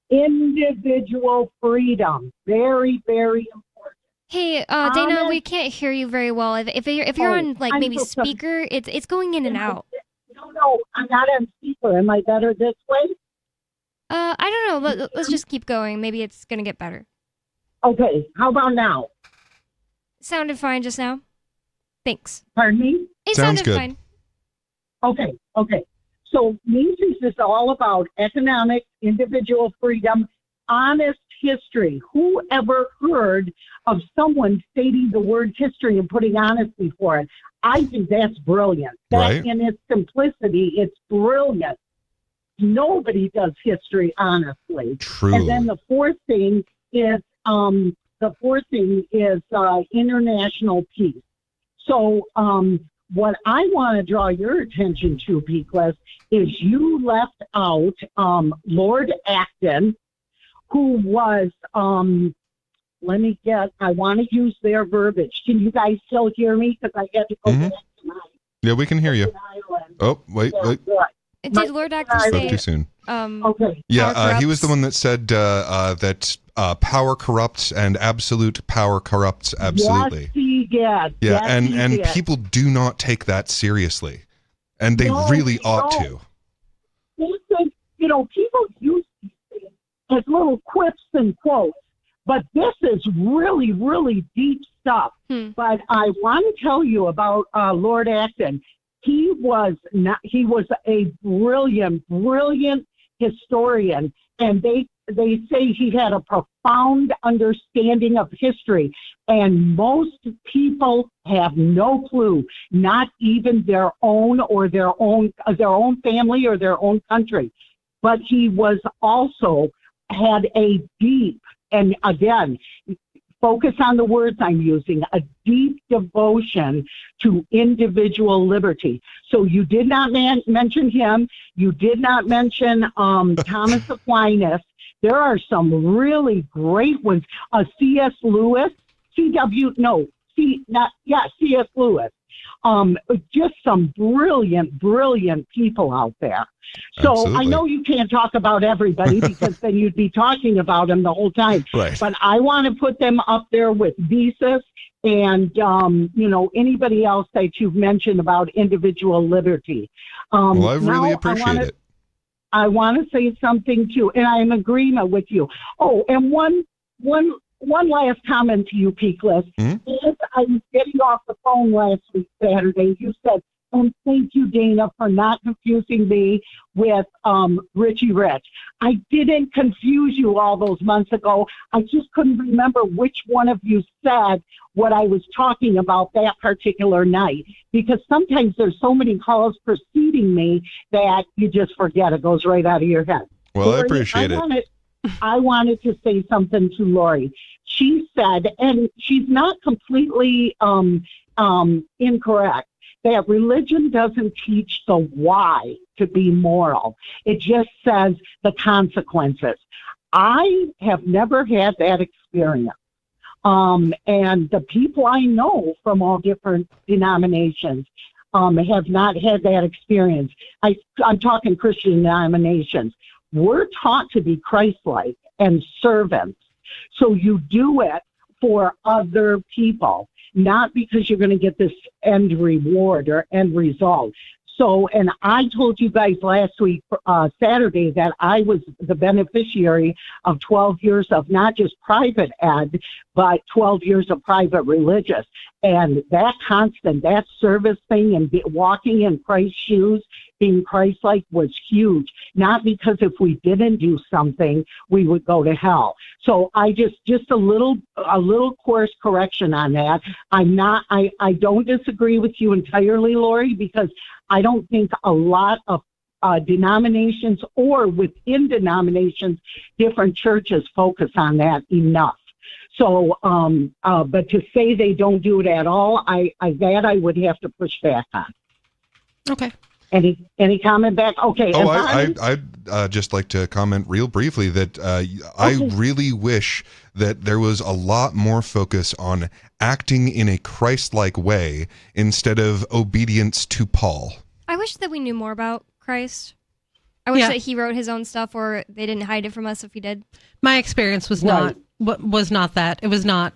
Speaker 1: individual freedom, very, very important.
Speaker 5: Hey, Dana, we can't hear you very well. If you're on like maybe speaker, it's going in and out.
Speaker 1: No, I'm not on speaker. Am I better this way?
Speaker 5: I don't know. Let's just keep going. Maybe it's gonna get better.
Speaker 1: Okay, how about now?
Speaker 5: Sounded fine just now. Thanks.
Speaker 1: Pardon me?
Speaker 5: It
Speaker 7: Sounds
Speaker 5: sounded
Speaker 7: good.
Speaker 5: fine.
Speaker 1: Okay. So Mises is all about economic, individual freedom, honest history. Who ever heard of someone stating the word history and putting honest before it? I think that's brilliant. That in its simplicity, it's brilliant. Nobody does history honestly.
Speaker 7: True.
Speaker 1: And then the fourth thing is international peace. So what I want to draw your attention to, Peakless, is you left out Lord Acton, who was I want to use their verbiage. Can you guys still hear me? Because I had to go back to my
Speaker 7: Yeah, we can hear you. Oh, wait.
Speaker 5: Did Lord Actor
Speaker 7: Spoke
Speaker 5: say?
Speaker 7: too soon.
Speaker 1: Okay.
Speaker 7: Yeah, he was the one that said that power corrupts and absolute power corrupts absolutely.
Speaker 1: Yes, he did.
Speaker 7: Yeah,
Speaker 1: Yes, he
Speaker 7: and
Speaker 1: did.
Speaker 7: people do not take that seriously, and they really ought to.
Speaker 1: Listen, people use these things as little quips and quotes, but this is really, really deep stuff. But I want to tell you about Lord Acton. He was a brilliant historian, and they say he had a profound understanding of history, and most people have no clue, not even their own family or their own country. But he was also had a deep, and again, focus on the words I'm using, a deep devotion to individual liberty. So you did not mention him. You did not mention Thomas Aquinas. There are some really great ones. C.S. Lewis, C.S. Lewis. Just some brilliant people out there. So
Speaker 7: Absolutely.
Speaker 1: I know you can't talk about everybody because then you'd be talking about them the whole time.
Speaker 7: Right.
Speaker 1: But I want to put them up there with Visas and, anybody else that you've mentioned about individual liberty.
Speaker 7: Well, I really appreciate it.
Speaker 1: I want to say something too, and I'm in agreement with you. Oh, and one last comment to you, Peakless. As I was getting off the phone last week, Saturday, you said, and thank you, Dana, for not confusing me with Richie Rich. I didn't confuse you all those months ago. I just couldn't remember which one of you said what I was talking about that particular night, because sometimes there's so many calls preceding me that you just forget. It goes right out of your head.
Speaker 7: Well,
Speaker 1: Lori,
Speaker 7: I appreciate it.
Speaker 1: I wanted to say something to Lori. She said, and she's not completely incorrect, that religion doesn't teach the why to be moral. It just says the consequences. I have never had that experience. And the people I know from all different denominations have not had that experience. I'm talking Christian denominations. We're taught to be Christ-like and servants. So you do it for other people, not because you're going to get this end reward or end result. So, and I told you guys last week, Saturday, that I was the beneficiary of 12 years of not just private ed, but 12 years of private religious. And that service thing and walking in Christ's shoes, being Christ-like, was huge. Not because if we didn't do something, we would go to hell. So I just a little course correction on that. I don't disagree with you entirely, Lori, because I don't think a lot of denominations or within denominations, different churches focus on that enough. So, but to say they don't do it at all, I would have to push back on.
Speaker 6: Okay.
Speaker 1: Any comment back? Okay.
Speaker 7: Oh, I'd just like to comment real briefly that I really wish that there was a lot more focus on acting in a Christ-like way instead of obedience to Paul.
Speaker 5: I wish that we knew more about Christ. I wish that he wrote his own stuff, or they didn't hide it from us if he did.
Speaker 6: My experience was not that. It was not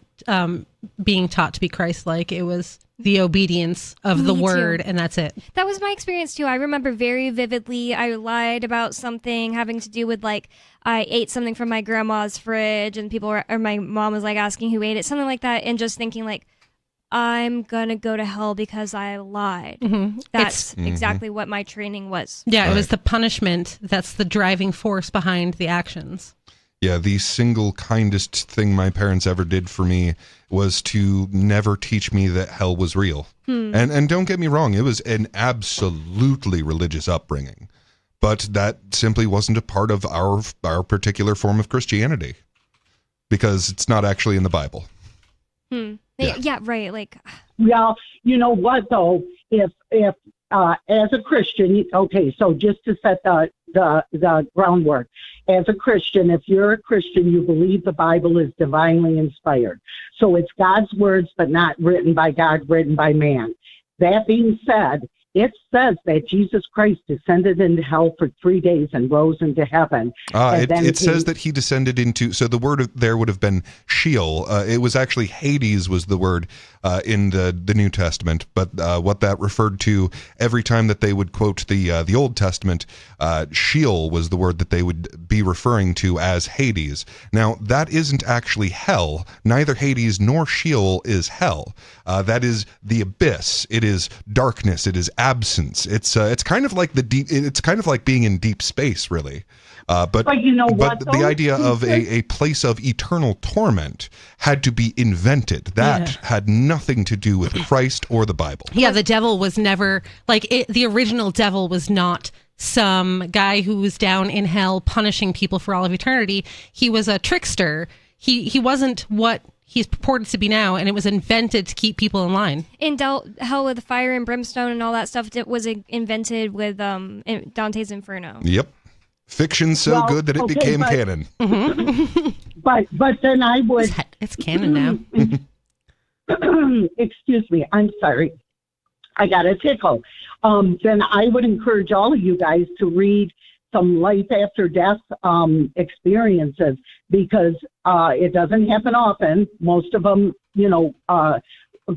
Speaker 6: being taught to be Christ-like. It was the obedience of the word, and that's it.
Speaker 5: That was my experience too. I remember very vividly I lied about something having to do with, like, I ate something from my grandma's fridge and my mom was like asking who ate it, something like that, and just thinking like, I'm gonna go to hell because I lied. Mm-hmm. That's exactly what my training was.
Speaker 6: Yeah, it was the punishment that's the driving force behind the actions.
Speaker 7: Yeah, the single kindest thing my parents ever did for me was to never teach me that hell was real. And don't get me wrong, it was an absolutely religious upbringing. But that simply wasn't a part of our particular form of Christianity. Because it's not actually in the Bible.
Speaker 5: Yeah, right. Like,
Speaker 1: well, you know what though? If as a Christian, okay, so just to set the groundwork, as a Christian, if you're a Christian, you believe the Bible is divinely inspired. So it's God's words, but not written by God, written by man. That being said, it says that Jesus Christ descended into hell for 3 days and rose into heaven.
Speaker 7: It says that he descended into, so the word there would have been Sheol. It was actually Hades was the word in the New Testament, but what that referred to every time that they would quote the Old Testament, Sheol was the word that they would be referring to as Hades. Now, that isn't actually hell. Neither Hades nor Sheol is hell. That is the abyss. It is darkness. It is absence. It's kind of like it's kind of like being in deep space, really. But
Speaker 1: you know
Speaker 7: what? But the idea of a place of eternal torment had to be invented. That had nothing to do with Christ or the Bible.
Speaker 6: Yeah, the devil was never the original devil was not some guy who was down in hell punishing people for all of eternity. He was a trickster. He wasn't what he's purported to be now, and it was invented to keep people in line.
Speaker 5: In Hell with Fire and Brimstone and all that stuff, it was invented with Dante's Inferno.
Speaker 7: Yep. Fiction so good that it became canon.
Speaker 1: But then I would...
Speaker 6: It's canon now.
Speaker 1: Excuse me. I'm sorry. I got a tickle. Then I would encourage all of you guys to read some life after death experiences, because it doesn't happen often. Most of them,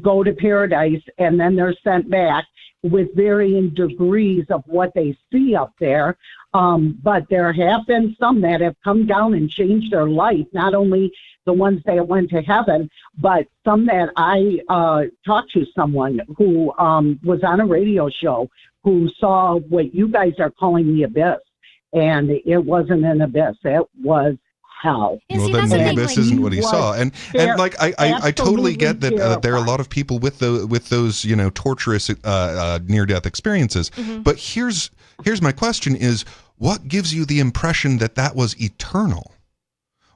Speaker 1: go to paradise and then they're sent back with varying degrees of what they see up there. But there have been some that have come down and changed their life, not only the ones that went to heaven, but some that I talked to someone who was on a radio show who saw what you guys are calling the abyss. And it wasn't an abyss. It was hell.
Speaker 7: Well, then the abyss isn't what he saw. And I totally get that there are a lot of people with those torturous near-death experiences.
Speaker 5: Mm-hmm.
Speaker 7: But here's my question is, what gives you the impression that was eternal?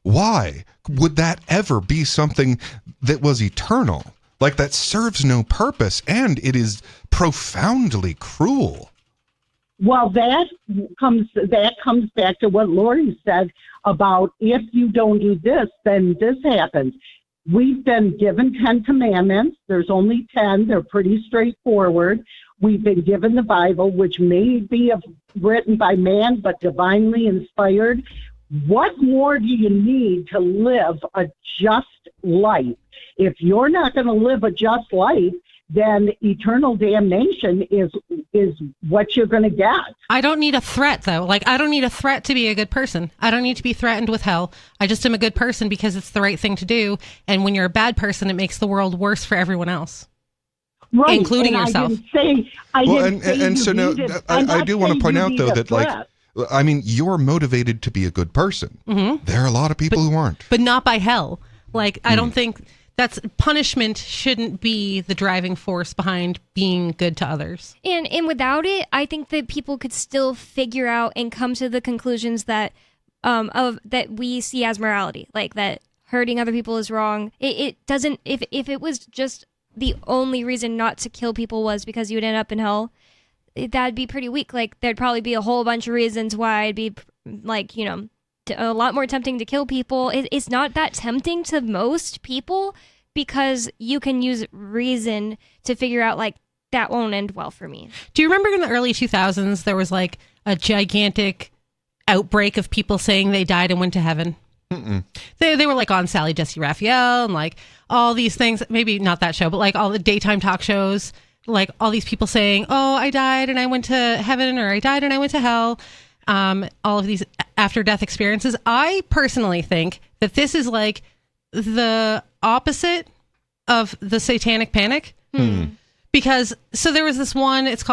Speaker 7: Why would that ever be something that was eternal? Like, that serves no purpose, and it is profoundly cruel.
Speaker 1: Well, that comes back to what Lori said about if you don't do this, then this happens. We've been given 10 commandments. There's only 10. They're pretty straightforward. We've been given the Bible, which may be written by man, but divinely inspired. What more do you need to live a just life? If you're not going to live a just life, then eternal damnation is what you're going to get.
Speaker 6: I don't need a threat, though. I don't need a threat to be a good person. I don't need to be threatened with hell. I just am a good person because it's the right thing to do. And when you're a bad person, it makes the world worse for everyone else,
Speaker 1: right,
Speaker 6: including yourself.
Speaker 1: I
Speaker 7: do want to point out, though, that you're motivated to be a good person.
Speaker 6: Mm-hmm.
Speaker 7: There are a lot of people who aren't.
Speaker 6: But not by hell. I don't think... punishment shouldn't be the driving force behind being good to others.
Speaker 5: And without it, I think that people could still figure out and come to the conclusions that that we see as morality, like that hurting other people is wrong. It doesn't. If it was just the only reason not to kill people was because you would end up in hell, that'd be pretty weak. There'd probably be a whole bunch of reasons why it'd be a lot more tempting to kill people. It's not that tempting to most people because you can use reason to figure out that won't end well for me.
Speaker 6: Do you remember in the early 2000s there was a gigantic outbreak of people saying they died and went to heaven?
Speaker 7: Mm-mm.
Speaker 6: They were on Sally Jesse Raphael and all these things, maybe not that show, but all the daytime talk shows, all these people saying, oh, I died and I went to heaven, or I died and I went to hell. All of these after-death experiences. I personally think that this is the opposite of the satanic panic. Because, so there was this one, it's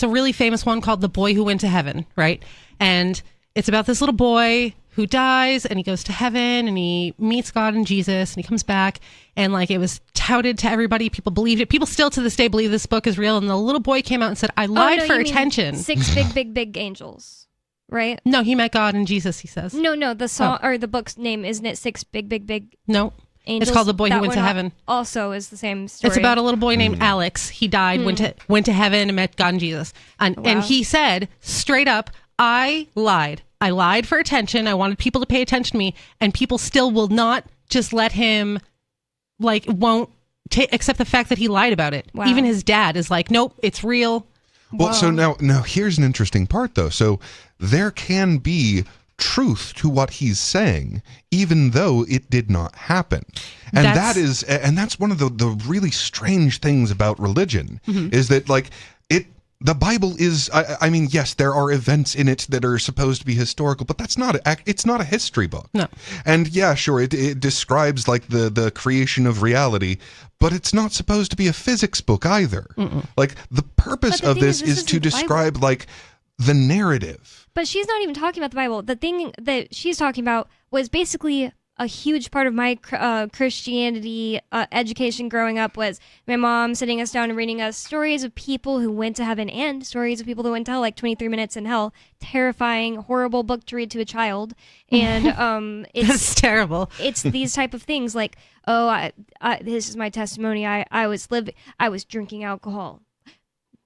Speaker 6: a really famous one called The Boy Who Went to Heaven, right? And it's about this little boy who dies and he goes to heaven and he meets God and Jesus and he comes back, and it was touted to everybody. People believed it. People still to this day believe this book is real. And the little boy came out and said, I lied for attention.
Speaker 5: 6 big angels. Right?
Speaker 6: No, he met God and Jesus, he says.
Speaker 5: No, the song or the book's name, isn't it 6 big
Speaker 6: No.
Speaker 5: Angels?
Speaker 6: It's called The Boy Who Went to Heaven.
Speaker 5: Also is the same story.
Speaker 6: It's about a little boy named Alex. He died, went to heaven and met God and Jesus. And he said straight up, I lied. I lied for attention. I wanted people to pay attention to me, and people still will not just let him, like, won't accept the fact that he lied about it.
Speaker 5: Wow.
Speaker 6: Even his dad is like, nope, it's real.
Speaker 7: Well, so now here's an interesting part, though. So there can be truth to what he's saying, even though it did not happen. And that's one of the really strange things about religion, is that, like, the Bible is, I mean, yes, there are events in it that are supposed to be historical, but it's not a history book.
Speaker 6: No.
Speaker 7: And yeah, sure, it describes, like, the creation of reality, but it's not supposed to be a physics book either. Like, the purpose of this is to describe, like, the narrative.
Speaker 5: But she's not even talking about the Bible. The thing that she's talking about was basically a huge part of my Christianity education growing up, was my mom sitting us down and reading us stories of people who went to heaven and stories of people who went to hell, like 23 Minutes in Hell. Terrifying, horrible book to read to a child. And
Speaker 6: That's terrible.
Speaker 5: It's these type of things like, oh, this is my testimony. I was drinking alcohol.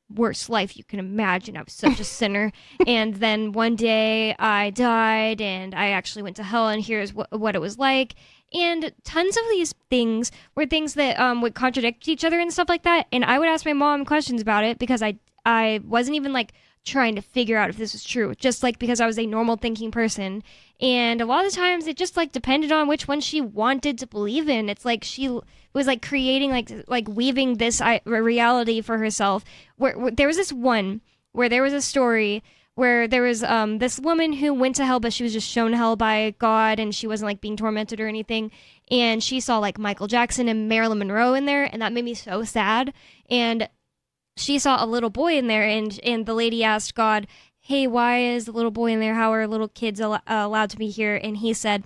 Speaker 5: Worst life you can imagine. I was such a sinner. And then one day I died and I actually went to hell, and here's what it was like. And tons of these things were things that would contradict each other and stuff like that. And I would ask my mom questions about it because I wasn't even like trying to figure out if this was true, just like because I was a normal thinking person. And a lot of the times it just like depended on which one she wanted to believe in. It's like she was like creating like weaving this reality for herself. Where there was this one where there was a story where there was this woman who went to hell, but she was just shown hell by God, and she wasn't like being tormented or anything. And she saw like Michael Jackson and Marilyn Monroe in there, and that made me so sad. And she saw a little boy in there, and the lady asked God, hey, why is the little boy in there? How are little kids allowed to be here? And he said,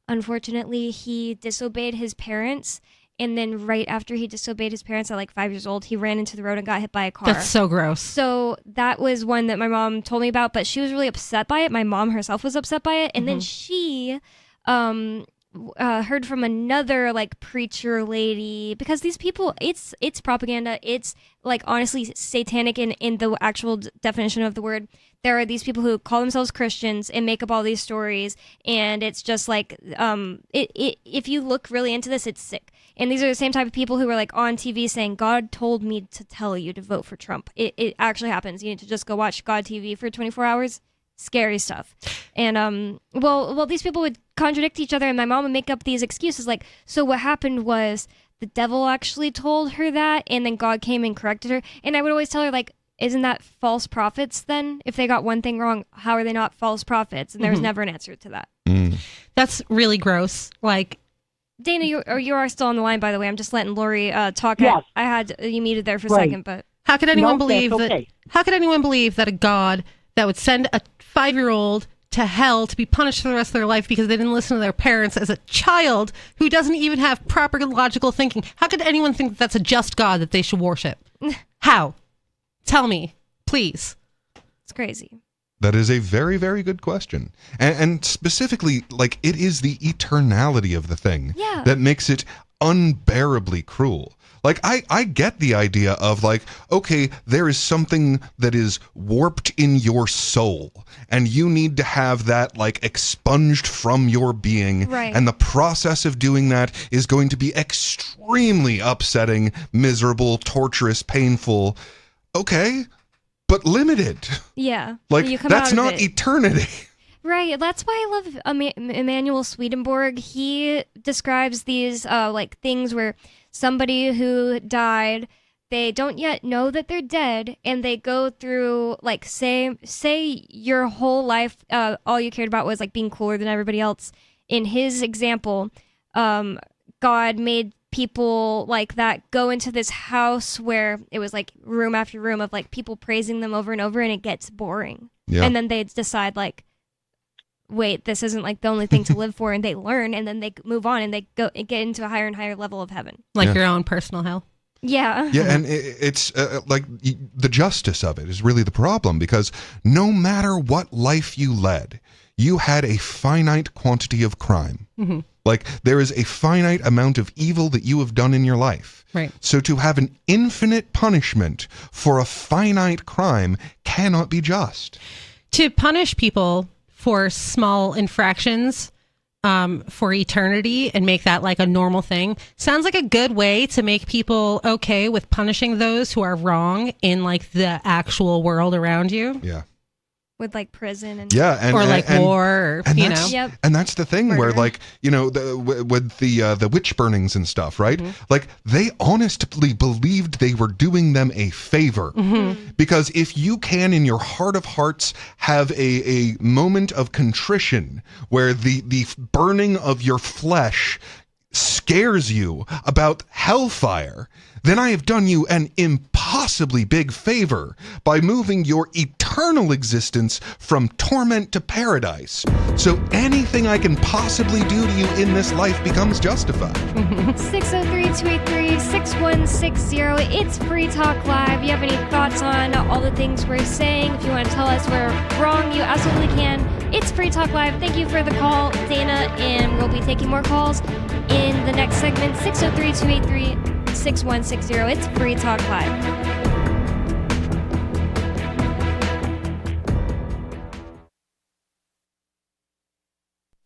Speaker 5: unfortunately, he disobeyed his parents. And then right after he disobeyed his parents at like 5 years old, he ran into the road and got hit by a car.
Speaker 6: That's so gross.
Speaker 5: So that was one that my mom told me about, but she was really upset by it. My mom herself was upset by it. And then she heard from another like preacher lady, because these people, it's propaganda. It's like honestly satanic in the actual definition of the word. There are these people who call themselves Christians and make up all these stories, and it's just like if you look really into this, it's sick. And these are the same type of people who are like on TV saying, God told me to tell you to vote for Trump. It actually happens. You need to just go watch God TV for 24 hours. Scary stuff. And well, these people would contradict each other, and my mom would make up these excuses like, so what happened was the devil actually told her that, and then God came and corrected her. And I would always tell her, like, isn't that false prophets then? If they got one thing wrong, how are they not false prophets? And there was never an answer to that.
Speaker 6: That's really gross. Like,
Speaker 5: Dana, you are still on the line, by the way. I'm just letting Lori talk.
Speaker 1: Yes.
Speaker 5: I had you muted there for a second, but
Speaker 6: how could anyone believe
Speaker 1: that's
Speaker 6: that?
Speaker 1: okay.
Speaker 6: How could anyone believe that a God that would send a 5-year-old to hell to be punished for the rest of their life because they didn't listen to their parents as a child who doesn't even have proper logical thinking? How could anyone think that that's a just God that they should worship? How? Tell me, please.
Speaker 5: It's crazy.
Speaker 7: That is a very, very good question. And specifically, like, it is the eternality of the thing that makes it unbearably cruel. Like, I get the idea of, like, okay, there is something that is warped in your soul, and you need to have that, like, expunged from your being.
Speaker 5: Right.
Speaker 7: And the process of doing that is going to be extremely upsetting, miserable, torturous, painful. Okay, but limited.
Speaker 5: Yeah.
Speaker 7: Like,
Speaker 5: you come
Speaker 7: that's
Speaker 5: out of
Speaker 7: not
Speaker 5: it.
Speaker 7: eternity.
Speaker 5: Right. That's why I love Emanuel Swedenborg. He describes these like things where somebody who died, they don't yet know that they're dead, and they go through like say your whole life all you cared about was like being cooler than everybody else. In his example, God made people like that go into this house where it was like room after room of like people praising them over and over, and it gets boring.
Speaker 7: Yeah.
Speaker 5: And then they decide like, wait, this isn't like the only thing to live for, and they learn, and then they move on, and they go and get into a higher and higher level of heaven.
Speaker 6: Like your own personal hell.
Speaker 5: Yeah.
Speaker 7: Yeah, and it's like the justice of it is really the problem, because no matter what life you led, you had a finite quantity of crime.
Speaker 6: Mm-hmm.
Speaker 7: Like, there is a finite amount of evil that you have done in your life.
Speaker 6: Right.
Speaker 7: So to have an infinite punishment for a finite crime cannot be just.
Speaker 6: To punish people for small infractions for eternity and make that like a normal thing sounds like a good way to make people okay with punishing those who are wrong in like the actual world around you.
Speaker 7: Yeah.
Speaker 5: With like prison and
Speaker 6: or like war, or,
Speaker 7: and
Speaker 6: you
Speaker 7: that's,
Speaker 6: know.
Speaker 7: and that's the thing
Speaker 5: Murder.
Speaker 7: where, like, you know, with the witch burnings and stuff, right?
Speaker 6: Mm-hmm.
Speaker 7: Like, they honestly believed they were doing them a favor, because if you can, in your heart of hearts, have a moment of contrition where the burning of your flesh scares you about hellfire, then I have done you an impossibly big favor by moving your eternal existence from torment to paradise. So anything I can possibly do to you in this life becomes justified.
Speaker 5: 603-283-6160. It's Free Talk Live. You have any thoughts on all the things we're saying? If you want to tell us we're wrong, you absolutely can. It's Free Talk Live. Thank you for the call, Dana, and we'll be taking more calls in the next segment. 603-283-6160. It's Free Talk Live.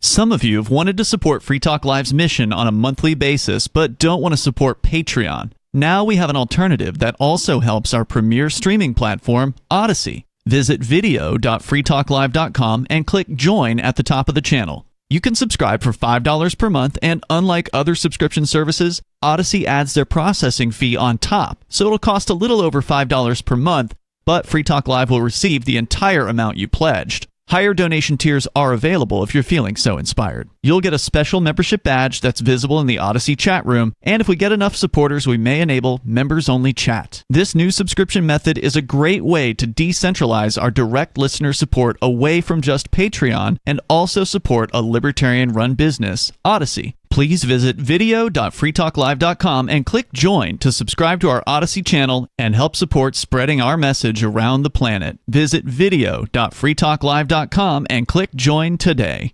Speaker 17: Some of you have wanted to support Free Talk Live's mission on a monthly basis, but don't want to support Patreon. Now we have an alternative that also helps our premier streaming platform, Odyssey. Visit video.freetalklive.com and click join at the top of the channel. You can subscribe for $5 per month, and unlike other subscription services, Odyssey adds their processing fee on top, so it'll cost a little over $5 per month, but Free Talk Live will receive the entire amount you pledged. Higher donation tiers are available if you're feeling so inspired. You'll get a special membership badge that's visible in the Odyssey chat room, and if we get enough supporters, we may enable members-only chat. This new subscription method is a great way to decentralize our direct listener support away from just Patreon and also support a libertarian-run business, Odyssey. Please visit video.freetalklive.com and click join to subscribe to our Odyssey channel and help support spreading our message around the planet. Visit video.freetalklive.com and click join today.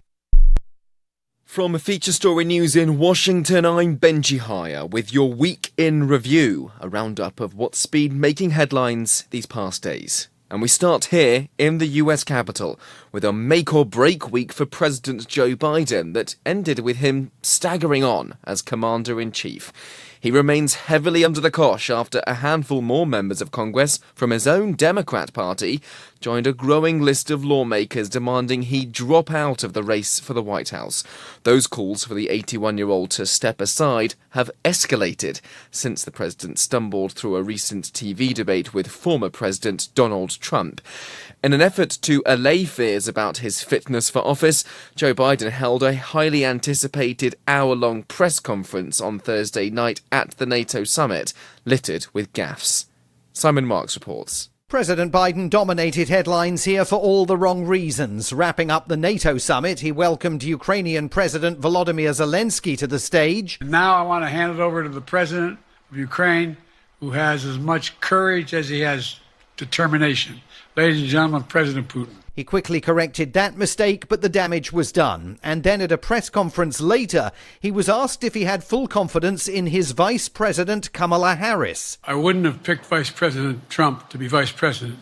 Speaker 9: From Feature Story News in Washington, I'm Benji Hire with your Week in Review, a roundup of what's been making headlines these past days. And we start here in the US Capitol with a make-or-break week for President Joe Biden that ended with him staggering on as Commander-in-Chief. He remains heavily under the cosh after a handful more members of Congress from his own Democrat Party joined a growing list of lawmakers demanding he drop out of the race for the White House. Those calls for the 81-year-old to step aside have escalated since the president stumbled through a recent TV debate with former President Donald Trump. In an effort to allay fears about his fitness for office, Joe Biden held a highly anticipated hour-long press conference on Thursday night at the NATO summit, littered with gaffes. Simon Marks reports.
Speaker 10: President Biden dominated headlines here for all the wrong reasons. Wrapping up the NATO summit, he welcomed Ukrainian President Volodymyr Zelensky to the stage.
Speaker 11: Now I want to hand it over to the president of Ukraine, who has as much courage as he has determination. Ladies and gentlemen, President Putin.
Speaker 10: He quickly corrected that mistake, but the damage was done. And then at a press conference later, he was asked if he had full confidence in his Vice President Kamala Harris.
Speaker 11: I wouldn't have picked Vice President Trump to be vice president,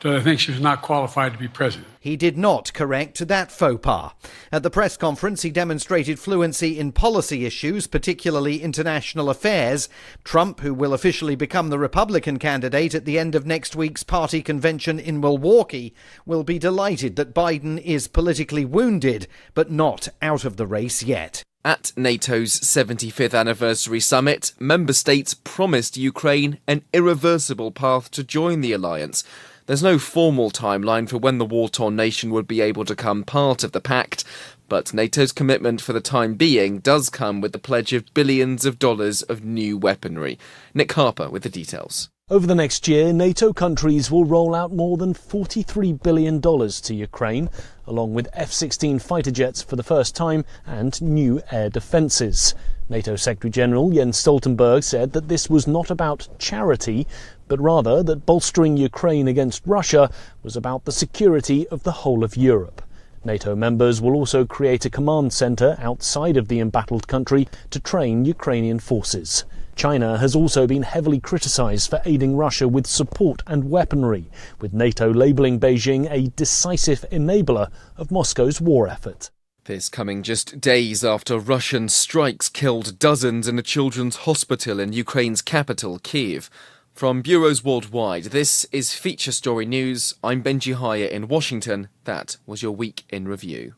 Speaker 11: but I think she was not qualified to be president.
Speaker 10: He did not correct that faux pas. At the press conference, he demonstrated fluency in policy issues, particularly international affairs. Trump, who will officially become the Republican candidate at the end of next week's party convention in Milwaukee, will be delighted that Biden is politically wounded, but not out of the race yet.
Speaker 9: At NATO's 75th anniversary summit, member states promised Ukraine an irreversible path to join the alliance. There's no formal timeline for when the war-torn nation would be able to become part of the pact, but NATO's commitment for the time being does come with the pledge of billions of dollars of new weaponry. Nick Harper with the details.
Speaker 12: Over the next year, NATO countries will roll out more than $43 billion to Ukraine, along with F-16 fighter jets for the first time and new air defences. NATO Secretary-General Jens Stoltenberg said that this was not about charity, but rather that bolstering Ukraine against Russia was about the security of the whole of Europe. NATO members will also create a command centre outside of the embattled country to train Ukrainian forces. China has also been heavily criticised for aiding Russia with support and weaponry, with NATO labelling Beijing a decisive enabler of Moscow's war effort.
Speaker 9: This coming just days after Russian strikes killed dozens in a children's hospital in Ukraine's capital, Kyiv. From bureaus worldwide, this is Feature Story News. I'm Benji Haya in Washington. That was your Week in Review.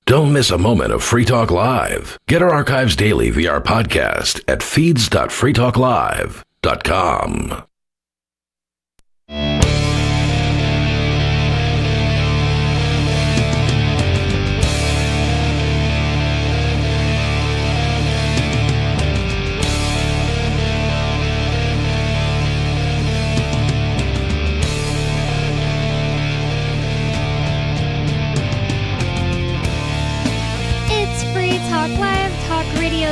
Speaker 4: Don't miss a moment of Free Talk Live. Get our archives daily via our podcast at feeds.freetalklive.com.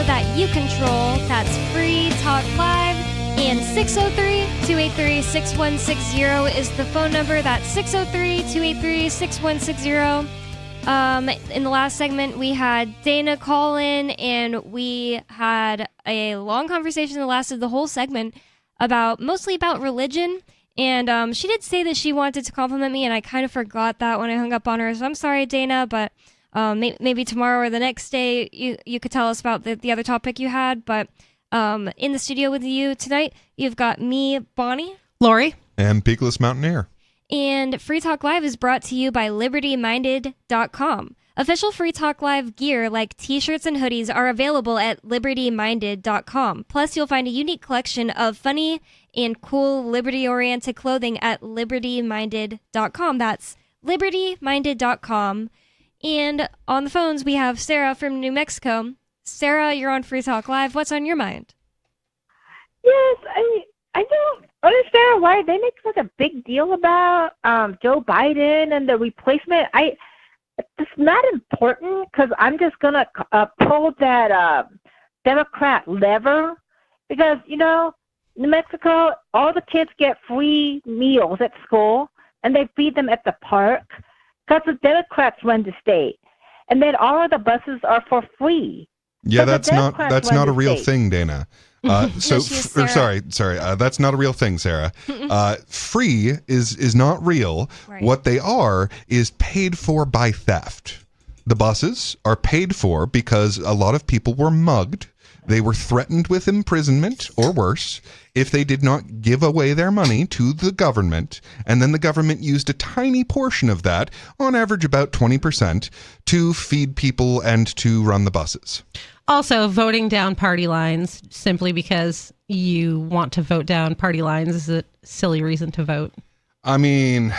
Speaker 5: That you control. That's Free Talk Live. And 603-283-6160 is the phone number. That's 603-283-6160. In the last segment, we had Dana call in, and we had a long conversation that lasted the whole segment mostly about religion. And she did say that she wanted to compliment me, and I kind of forgot that when I hung up on her. So I'm sorry, Dana, but maybe tomorrow or the next day you could tell us about the other topic you had. But in the studio with you tonight, you've got me, Bonnie,
Speaker 6: Lori,
Speaker 7: and Peakless Mountaineer.
Speaker 5: And Free Talk Live is brought to you by LibertyMinded.com. Official Free Talk Live gear like t-shirts and hoodies are available at LibertyMinded.com. Plus, you'll find a unique collection of funny and cool liberty-oriented clothing at LibertyMinded.com. That's LibertyMinded.com. And on the phones, we have Sarah from New Mexico. Sarah, you're on Free Talk Live. What's on your mind?
Speaker 2: Yes, I don't understand why they make such a big deal about Joe Biden and the replacement. It's not important because I'm just going to pull that Democrat lever because, New Mexico, all the kids get free meals at school and they feed them at the park. Because the Democrats run the state, and then all of the buses are for free.
Speaker 7: Yeah, that's not a real thing, Dana. Sorry, that's not a real thing, Sarah. Free is not real. Right. What they are is paid for by theft. The buses are paid for because a lot of people were mugged. They were threatened with imprisonment or worse if they did not give away their money to the government, and then the government used a tiny portion of that, on average about 20%, to feed people and to run the buses.
Speaker 6: Also, voting down party lines simply because you want to vote down party lines is a silly reason to vote.
Speaker 7: I mean,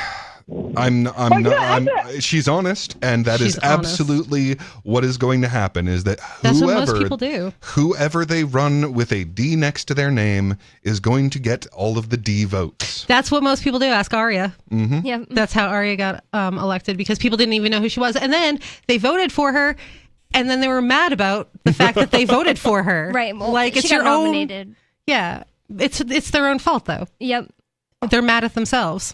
Speaker 7: she's honest, and that is absolutely what is going to happen, is that
Speaker 6: that's what most people do.
Speaker 7: Whoever they run with a D next to their name is going to get all of the D votes.
Speaker 6: That's what most people do. Ask Arya.
Speaker 7: Mm-hmm.
Speaker 6: Yeah, that's how Arya got elected, because people didn't even know who she was. And then they voted for her, and then they were mad about the fact that they voted for her.
Speaker 5: Right. Well,
Speaker 6: like it's your
Speaker 5: nominated.
Speaker 6: Own. Yeah. It's their own fault, though.
Speaker 5: Yep.
Speaker 6: They're mad at themselves.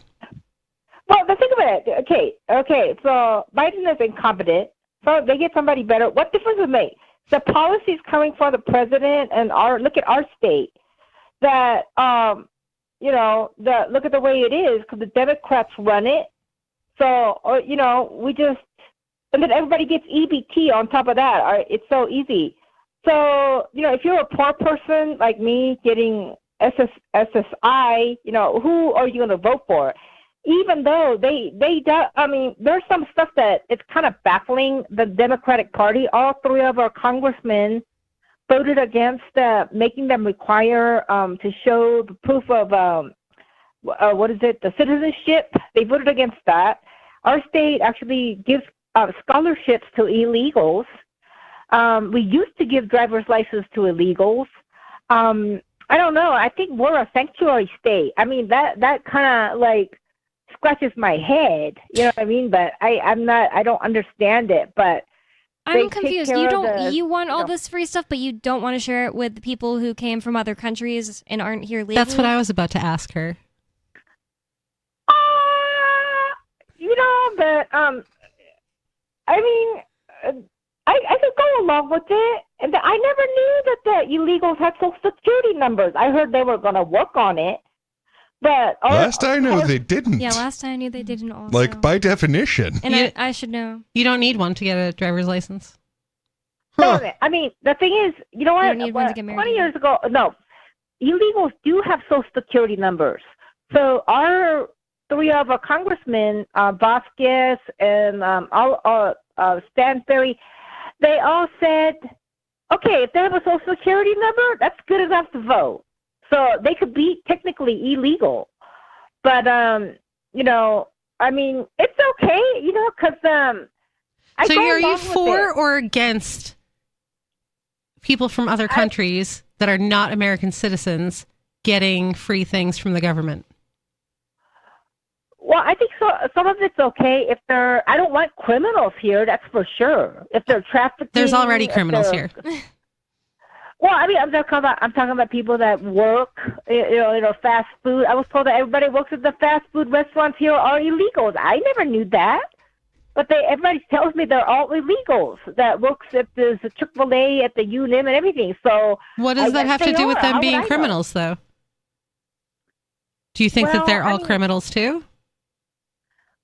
Speaker 2: Well, the thing about it, okay, so Biden is incompetent, so they get somebody better. What difference does it make? The policies coming from the president and look at our state, that, look at the way it is, because the Democrats run it. So, and then everybody gets EBT on top of that. It's so easy. So, if you're a poor person like me getting SSI, who are you going to vote for? Even though there's some stuff that it's kind of baffling. The Democratic Party, all three of our congressmen voted against making them require to show the proof of the citizenship. They voted against that. Our state actually gives scholarships to illegals. We used to give driver's license to illegals. I don't know. I think we're a sanctuary state. I mean, that kind of scratches my head, you know what I mean? But I don't understand it. But
Speaker 5: I'm confused. You want all this free stuff, but you don't want to share it with the people who came from other countries and aren't here legally?
Speaker 6: That's what I was about to ask her.
Speaker 2: But I could go along with it. And I never knew that the illegals had Social Security numbers. I heard they were going to work on it. But
Speaker 7: last I know, they didn't.
Speaker 5: Yeah, last time I knew they didn't also.
Speaker 7: Like, by definition.
Speaker 5: And I should know.
Speaker 6: You don't need one to get a driver's license.
Speaker 2: No, I mean, the thing is, you know what?
Speaker 5: You don't need one to get married.
Speaker 2: 20 years ago, no, illegals do have Social Security numbers. So our three of our congressmen, Vasquez and Stansberry, they all said, okay, if they have a Social Security number, that's good enough to vote. So they could be technically illegal. But, you know, I mean, it's okay, you know, because
Speaker 6: So are you for or against people from other countries that are not American citizens getting free things from the government?
Speaker 2: Well, I think so. Some of it's okay if they're. I don't want criminals here. That's for sure. If they're trafficking,
Speaker 6: There's already criminals here.
Speaker 2: Well, I mean, I'm talking about people that work, you know, fast food. I was told that everybody works at the fast food restaurants here are illegals. I never knew that. But everybody tells me they're all illegals that works at the Chick-fil-A, at the UNM, and everything. So
Speaker 6: what does that have to do with them being criminals, though? Do you think that they're all criminals too?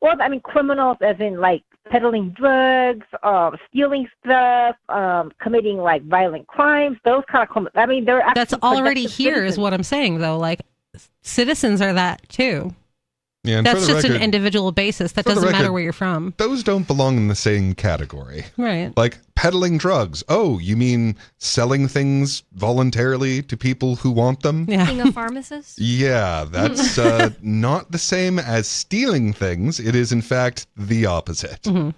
Speaker 2: Well, I mean, criminals as in like peddling drugs, stealing stuff, committing like violent crimes, those kind of criminals. I mean, they're
Speaker 6: that's already here, citizens. Is what I'm saying, though. Like citizens are that too.
Speaker 7: Yeah, and
Speaker 6: that's just
Speaker 7: record,
Speaker 6: an individual basis. That doesn't matter where you're from.
Speaker 7: Those don't belong in the same category.
Speaker 6: Right.
Speaker 7: Like peddling drugs. Oh, you mean selling things voluntarily to people who want them?
Speaker 5: Yeah. Being a pharmacist?
Speaker 7: Yeah, that's not the same as stealing things. It is, in fact, the opposite.
Speaker 6: Mm-hmm.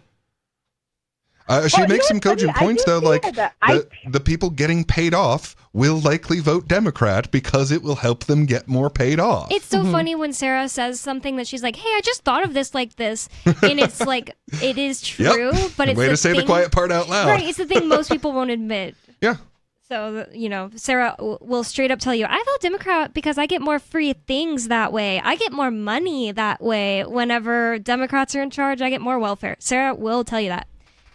Speaker 7: She makes some cogent points, though, like the people getting paid off will likely vote Democrat because it will help them get more paid off.
Speaker 5: It's so funny when Sarah says something that she's like, hey, I just thought of this like this. And it's like, it is true, but it's
Speaker 7: way to say the quiet part out loud.
Speaker 5: Right, it's the thing most people won't admit.
Speaker 7: Yeah.
Speaker 5: So, you know, Sarah will straight up tell you, I vote Democrat because I get more free things that way. I get more money that way. Whenever Democrats are in charge, I get more welfare. Sarah will tell you that.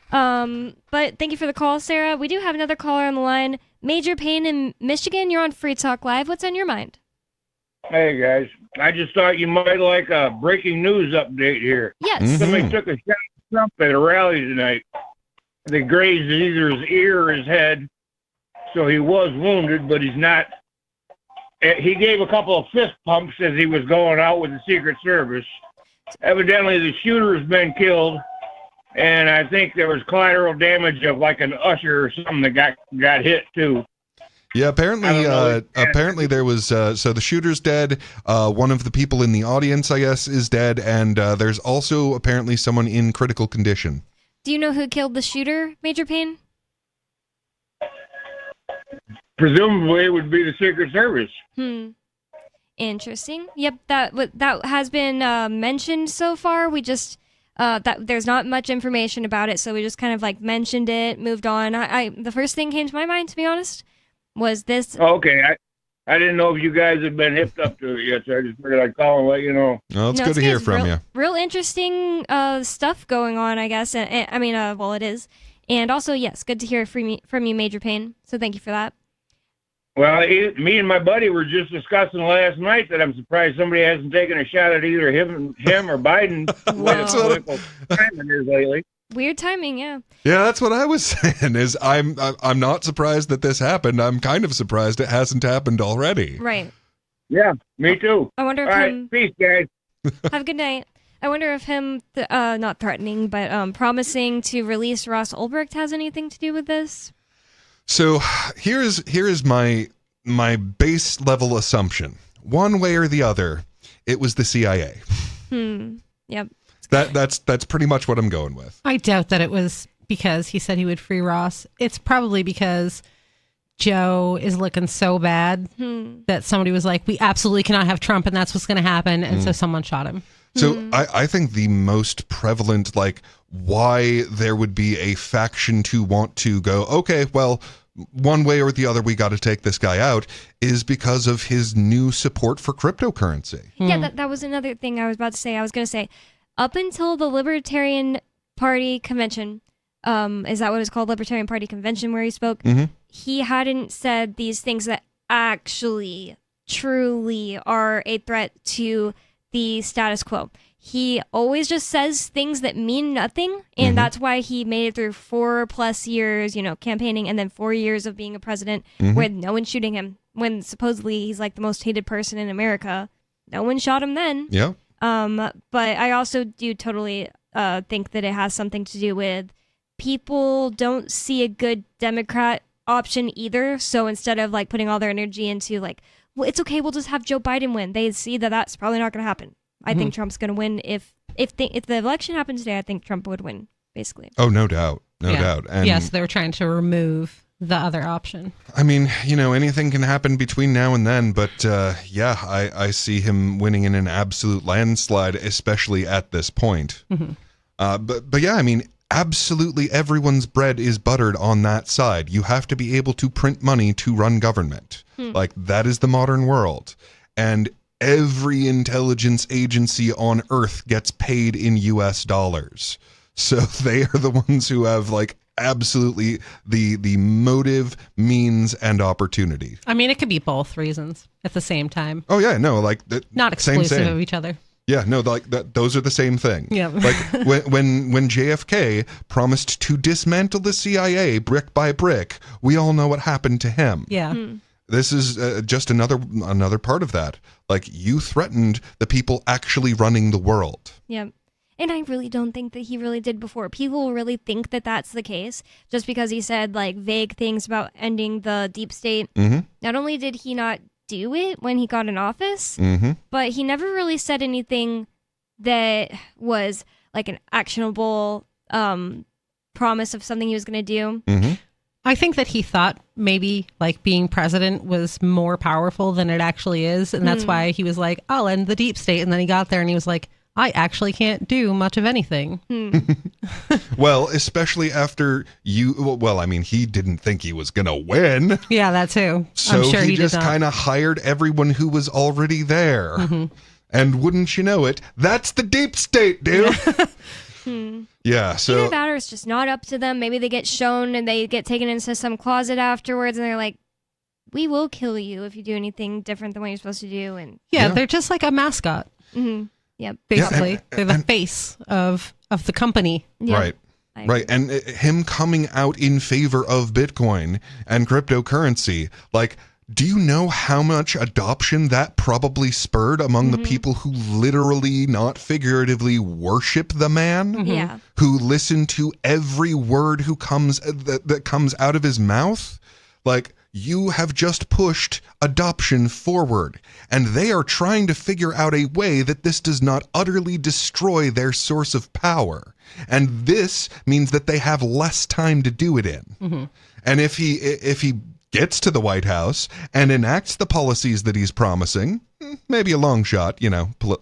Speaker 5: But thank you for the call, Sarah. We do have another caller on the line. Major Payne in Michigan. You're on Free Talk Live. What's on your mind?
Speaker 8: Hey, guys. I just thought you might like a breaking news update here.
Speaker 5: Yes.
Speaker 7: Mm-hmm.
Speaker 8: Somebody took a shot at Trump at a rally tonight. They grazed either his ear or his head, so he was wounded, but he's not. He gave a couple of fist pumps as he was going out with the Secret Service. Evidently, the shooter has been killed. And I think there was collateral damage of like an usher or something that got hit too.
Speaker 7: Yeah, apparently there was so the shooter's dead. One of the people in the audience, I guess, is dead, and there's also apparently someone in critical condition.
Speaker 5: Do you know who killed the shooter, Major Payne?
Speaker 8: Presumably, it would be the Secret Service.
Speaker 5: Interesting. Yep, that has been mentioned so far. We just. That there's not much information about it, so we just kind of like mentioned it, moved on. I the first thing came to my mind, to be honest, was this.
Speaker 8: Okay, I didn't know if you guys had been hipped up to it yet, so I just figured I'd call and let you know.
Speaker 7: Well, it's good to hear from you.
Speaker 5: Real interesting stuff going on, I guess. And I mean, well, it is, and also yes, good to hear from you, Major Payne. So thank you for that.
Speaker 8: Well, me and my buddy were just discussing last night that I'm surprised somebody hasn't taken a shot at either him or Biden.
Speaker 7: That's what
Speaker 8: timing is lately.
Speaker 5: Weird timing, yeah.
Speaker 7: Yeah, that's what I was saying. Is I'm not surprised that this happened. I'm kind of surprised it hasn't happened already.
Speaker 5: Right.
Speaker 8: Yeah, me too.
Speaker 5: I wonder if
Speaker 8: All right, peace, guys.
Speaker 5: Have a good night. I wonder if him, not threatening, but promising to release Ross Ulbricht has anything to do with this.
Speaker 7: So here is my base level assumption. One way or the other, it was the CIA.
Speaker 5: Yep.
Speaker 7: That's pretty much what I'm going with.
Speaker 6: I doubt that it was because he said he would free Ross. It's probably because Joe is looking so bad that somebody was like, we absolutely cannot have Trump, and that's what's going to happen. And so someone shot him.
Speaker 7: So I think the most prevalent, like, why there would be a faction to want to go, okay, well, one way or the other, we got to take this guy out, is because of his new support for cryptocurrency.
Speaker 5: Yeah, that was another thing I was about to say. I was going to say, up until the Libertarian Party convention, is that what it's called? Libertarian Party convention where he spoke. He hadn't said these things that actually, truly are a threat to the status quo. He always just says things that mean nothing, and that's why he made it through 4+ years, campaigning, and then 4 years of being a president with no one shooting him. When supposedly he's like the most hated person in America, no one shot him then.
Speaker 7: Yeah.
Speaker 5: But I also do totally think that it has something to do with people don't see a good Democrat option either. So instead of like putting all their energy into like, well, it's okay, we'll just have Joe Biden win, they see that that's probably not going to happen. I think Trump's going to win. If the election happened today, I think Trump would win, basically.
Speaker 7: Oh, no doubt. No doubt. And
Speaker 6: yes, they were trying to remove the other option.
Speaker 7: I mean, anything can happen between now and then, but I see him winning in an absolute landslide, especially at this point. But yeah, I mean, absolutely everyone's bread is buttered on that side. You have to be able to print money to run government. Like, that is the modern world. And every intelligence agency on Earth gets paid in US dollars. So they are the ones who have like absolutely the motive, means, and opportunity.
Speaker 6: I mean, it could be both reasons at the same time.
Speaker 7: Oh yeah, no, like
Speaker 6: not exclusive of each other.
Speaker 7: Yeah, no, like that. Those are the same thing.
Speaker 6: Yeah.
Speaker 7: Like when JFK promised to dismantle the CIA brick by brick, we all know what happened to him.
Speaker 6: Yeah.
Speaker 7: This is just another part of that. Like, you threatened the people actually running the world.
Speaker 5: Yeah. And I really don't think that he really did before. People really think that that's the case just because he said like vague things about ending the deep state. Not only did he not do it when he got in office, but he never really said anything that was like an actionable promise of something he was going to do.
Speaker 6: I think that he thought maybe like being president was more powerful than it actually is. And that's why he was like, I'll end the deep state. And then he got there and he was like, I actually can't do much of anything.
Speaker 7: Well, especially after I mean, he didn't think he was going to win.
Speaker 6: Yeah, that too.
Speaker 7: So
Speaker 6: I'm sure
Speaker 7: he just
Speaker 6: did not.
Speaker 7: kind of hired everyone who was already there. And wouldn't you know it, that's the deep state, dude. Yeah, so
Speaker 5: either that or it's just not up to them. Maybe they get shown and they get taken into some closet afterwards and they're like, we will kill you if you do anything different than what you're supposed to do. And
Speaker 6: yeah. They're just like a mascot.
Speaker 5: Yep.
Speaker 6: Basically,
Speaker 7: Yeah,
Speaker 6: they're the face of the company.
Speaker 7: Right. Right. And him coming out in favor of Bitcoin and cryptocurrency, like, do you know how much adoption that probably spurred among the people who literally, not figuratively, worship the man?
Speaker 5: Yeah.
Speaker 7: Who listen to every word who comes that comes out of his mouth? Like, you have just pushed adoption forward, and they are trying to figure out a way that this does not utterly destroy their source of power. And this means that they have less time to do it in. And if he gets to the White House and enacts the policies that he's promising, maybe a long shot,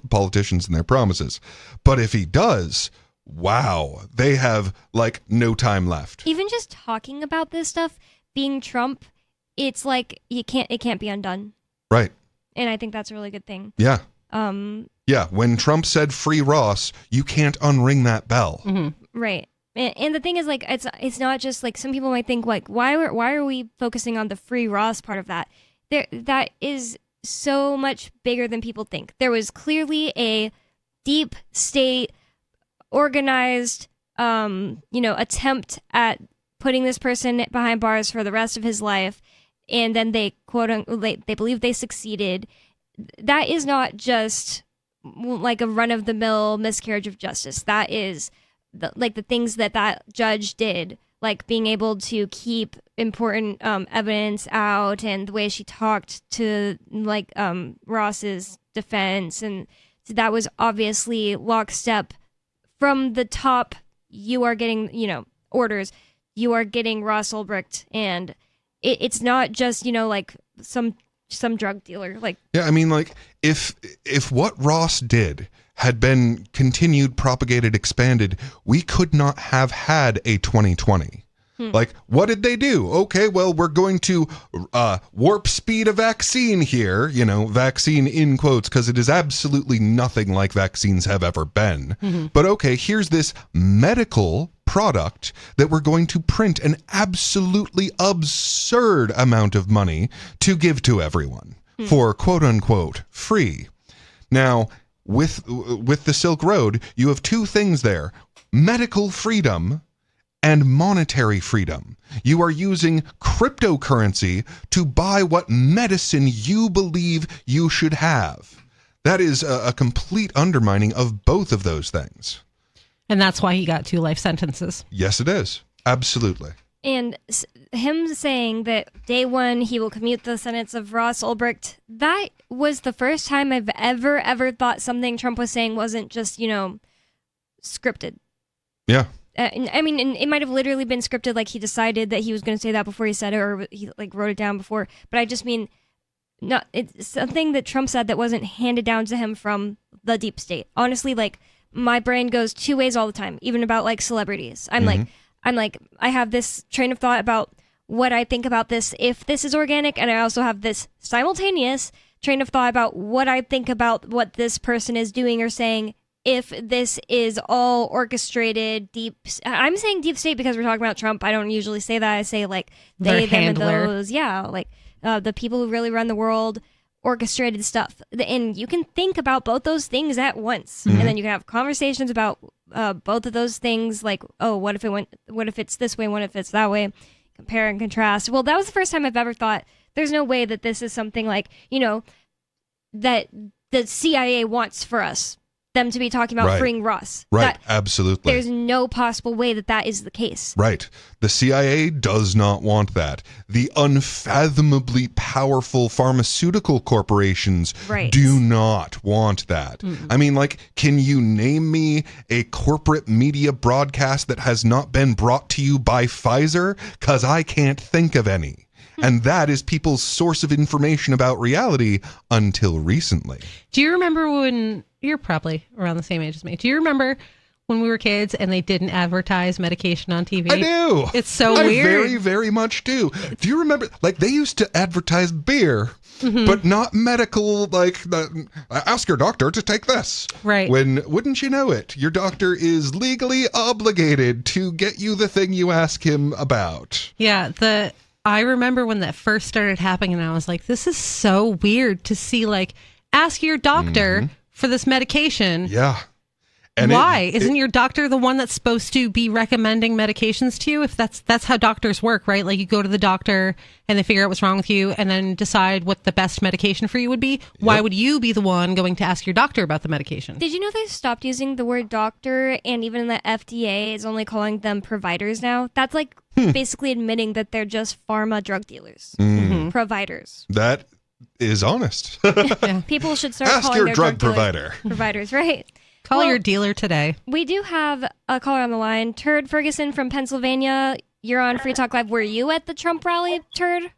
Speaker 7: politicians and their promises. But if he does, wow, they have like no time left.
Speaker 5: Even just talking about this stuff, being Trump, it's like it can't be undone.
Speaker 7: Right.
Speaker 5: And I think that's a really good thing.
Speaker 7: Yeah. Yeah, when Trump said free Ross, you can't unring that bell.
Speaker 5: Right. And the thing is, like, it's not just like some people might think like, why are we focusing on the free Ross part of that? That is so much bigger than people think. There was clearly a deep state organized, attempt at putting this person behind bars for the rest of his life. And then they they believe they succeeded. That is not just like a run of the mill miscarriage of justice. That is the things that judge did, like being able to keep important evidence out, and the way she talked to Ross's defense, and that was obviously lockstep from the top. You are getting orders. You are getting Ross Ulbricht, and it's not just like some drug dealer. Like,
Speaker 7: yeah, I mean, like if what Ross did had been continued, propagated, expanded, we could not have had a 2020. Like, what did they do? Okay, well, we're going to warp speed a vaccine here, vaccine in quotes, because it is absolutely nothing like vaccines have ever been. But okay, here's this medical product that we're going to print an absolutely absurd amount of money to give to everyone for quote unquote free. Now, with the Silk Road, you have two things there: medical freedom and monetary freedom. You are using cryptocurrency to buy what medicine you believe you should have. That is a complete undermining of both of those things.
Speaker 6: And that's why he got 2 life sentences.
Speaker 7: Yes, it is. Absolutely.
Speaker 5: And him saying that day one he will commute the sentence of Ross Ulbricht, that was the first time I've ever thought something Trump was saying wasn't just, scripted.
Speaker 7: Yeah.
Speaker 5: I mean, and it might have literally been scripted, like he decided that he was going to say that before he said it, or he wrote it down before. But I just mean, it's something that Trump said that wasn't handed down to him from the deep state. Honestly, my brain goes 2 ways all the time, even about celebrities. I'm like, I have this train of thought about what I think about this if this is organic, and I also have this simultaneous train of thought about what I think about what this person is doing or saying if this is all orchestrated I'm saying deep state because we're talking about Trump. I don't usually say that. I say they, them, and those. Yeah, the people who really run the world, orchestrated stuff. And you can think about both those things at once. And then you can have conversations about both of those things, what if it's this way, what if it's that way, compare and contrast. Well, that was the first time I've ever thought there's no way that this is something that the CIA wants for us. Them to be talking about freeing Ross.
Speaker 7: Right, absolutely.
Speaker 5: There's no possible way that is the case.
Speaker 7: Right. The CIA does not want that. The unfathomably powerful pharmaceutical corporations do not want that. I mean, can you name me a corporate media broadcast that has not been brought to you by Pfizer? Because I can't think of any. And that is people's source of information about reality until recently.
Speaker 6: Do you remember when, you're probably around the same age as me, do you remember when we were kids and they didn't advertise medication on TV?
Speaker 7: I do.
Speaker 6: It's so
Speaker 7: I
Speaker 6: weird.
Speaker 7: Very, very much do. Do you remember, they used to advertise beer, but not medical, ask your doctor to take this.
Speaker 6: Right.
Speaker 7: When, wouldn't you know it, your doctor is legally obligated to get you the thing you ask him about.
Speaker 6: Yeah, I remember when that first started happening, and I was like, this is so weird to see, ask your doctor for this medication.
Speaker 7: Yeah. And
Speaker 6: why? Isn't your doctor the one that's supposed to be recommending medications to you? If that's how doctors work, right? You go to the doctor and they figure out what's wrong with you and then decide what the best medication for you would be. Why would you be the one going to ask your doctor about the medication?
Speaker 5: Did you know they stopped using the word doctor, and even the FDA is only calling them providers now? That's basically admitting that they're just pharma drug dealers. Providers.
Speaker 7: That is honest.
Speaker 5: People should start
Speaker 7: ask
Speaker 5: calling
Speaker 7: your
Speaker 5: their
Speaker 7: drug provider.
Speaker 5: Providers, right?
Speaker 6: Call your dealer today.
Speaker 5: We do have a caller on the line. Turd Ferguson from Pennsylvania. You're on Free Talk Live. Were you at the Trump rally, Turd?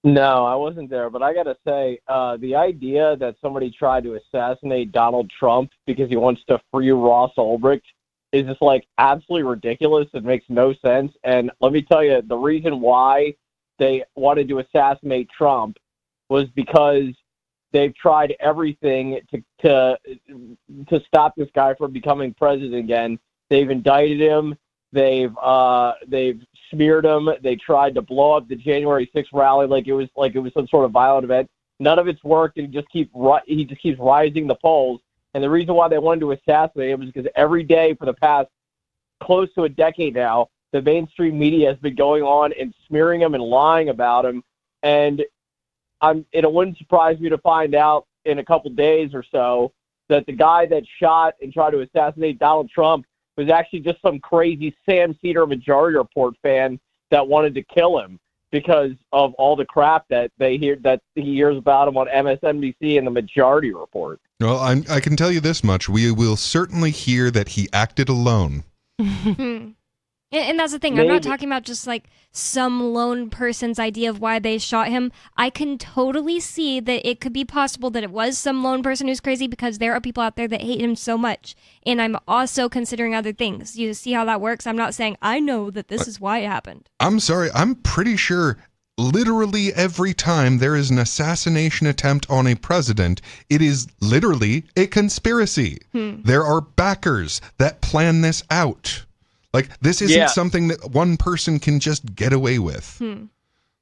Speaker 13: No, I wasn't there. But I got to say, the idea that somebody tried to assassinate Donald Trump because he wants to free Ross Ulbricht is just absolutely ridiculous. It makes no sense. And let me tell you, the reason why they wanted to assassinate Trump was because they've tried everything to stop this guy from becoming president again. They've indicted him. They've smeared him. They tried to blow up the January 6th rally like it was some sort of violent event. None of it's worked, and he just keeps rising the polls. And the reason why they wanted to assassinate him was because every day for the past close to a decade now, the mainstream media has been going on and smearing him and lying about him. And it wouldn't surprise me to find out in a couple days or so that the guy that shot and tried to assassinate Donald Trump was actually just some crazy Sam Cedar Majority Report fan that wanted to kill him because of all the crap that he hears about him on MSNBC and the Majority Report.
Speaker 7: Well, I can tell you this much: we will certainly hear that he acted alone.
Speaker 5: And that's the thing. I'm not talking about just like some lone person's idea of why they shot him. I can totally see that it could be possible that it was some lone person who's crazy, because there are people out there that hate him so much. And I'm also considering other things. You see how that works? I'm not saying I know that this is why it happened.
Speaker 7: I'm sorry. I'm pretty sure literally every time there is an assassination attempt on a president, it is literally a conspiracy. There are backers that plan this out. Like, this isn't something that one person can just get away with.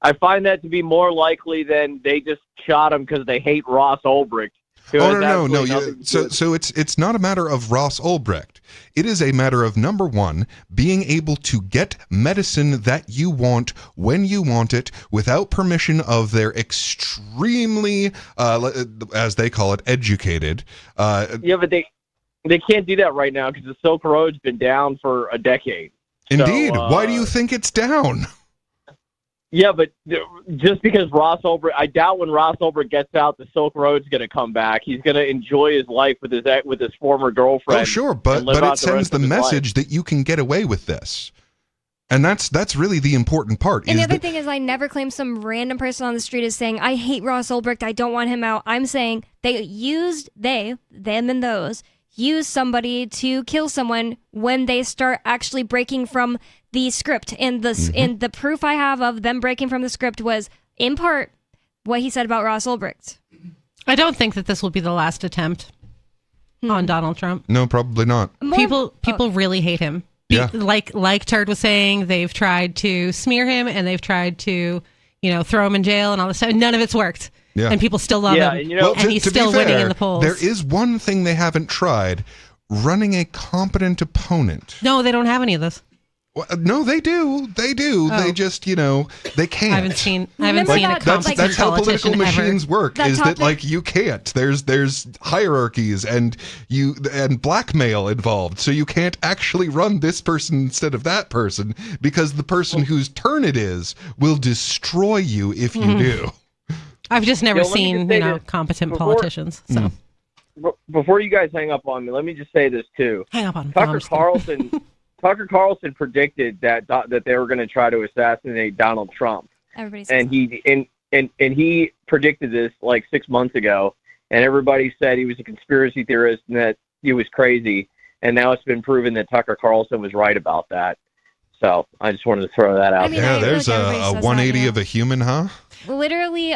Speaker 13: I find that to be more likely than they just shot him because they hate Ross Ulbricht.
Speaker 7: No. So it's not a matter of Ross Ulbricht. It is a matter of, number one, being able to get medicine that you want when you want it without permission of their extremely, as they call it, educated.
Speaker 13: But they can't do that right now because the Silk Road's been down for a decade.
Speaker 7: Indeed. Why do you think it's down?
Speaker 13: Yeah, but just because Ross Ulbricht, I doubt when Ross Ulbricht gets out, the Silk Road's going to come back. He's going to enjoy his life with his former girlfriend.
Speaker 7: Oh, sure, but it sends the message that you can get away with this. And that's really the important part.
Speaker 5: And the other thing is, I never claim some random person on the street is saying, I hate Ross Ulbricht, I don't want him out. I'm saying them and those, use somebody to kill someone when they start actually breaking from the script. And the proof I have of them breaking from the script was, in part, what he said about Ross Ulbricht.
Speaker 6: I don't think that this will be the last attempt on Donald Trump.
Speaker 7: No, probably not.
Speaker 6: People really hate him.
Speaker 7: Yeah.
Speaker 6: Like Turd was saying, they've tried to smear him and they've tried to, throw him in jail and all this stuff. None of it's worked.
Speaker 7: Yeah.
Speaker 6: And people still love him. And he's still winning in the polls.
Speaker 7: There is one thing they haven't tried: running a competent opponent.
Speaker 6: No, they don't have any of this.
Speaker 7: Well, no, they do. They do.
Speaker 6: Oh.
Speaker 7: They just, they can't.
Speaker 6: I haven't seen
Speaker 7: that's how political machines work.
Speaker 5: That
Speaker 7: is
Speaker 5: topic?
Speaker 7: that you can't? There's hierarchies and blackmail involved, so you can't actually run this person instead of that person, because the person whose turn it is will destroy you if you do.
Speaker 6: I've just never seen competent politicians. So
Speaker 13: before you guys hang up on me, let me just say this too.
Speaker 6: Hang up on
Speaker 13: Tucker Carlson predicted that they were going to try to assassinate Donald Trump.
Speaker 5: Everybody
Speaker 13: says he predicted this like 6 months ago, and everybody said he was a conspiracy theorist and that he was crazy. And now it's been proven that Tucker Carlson was right about that. So I just wanted to throw that out.
Speaker 7: There's a 180 of a human, huh?
Speaker 5: Literally,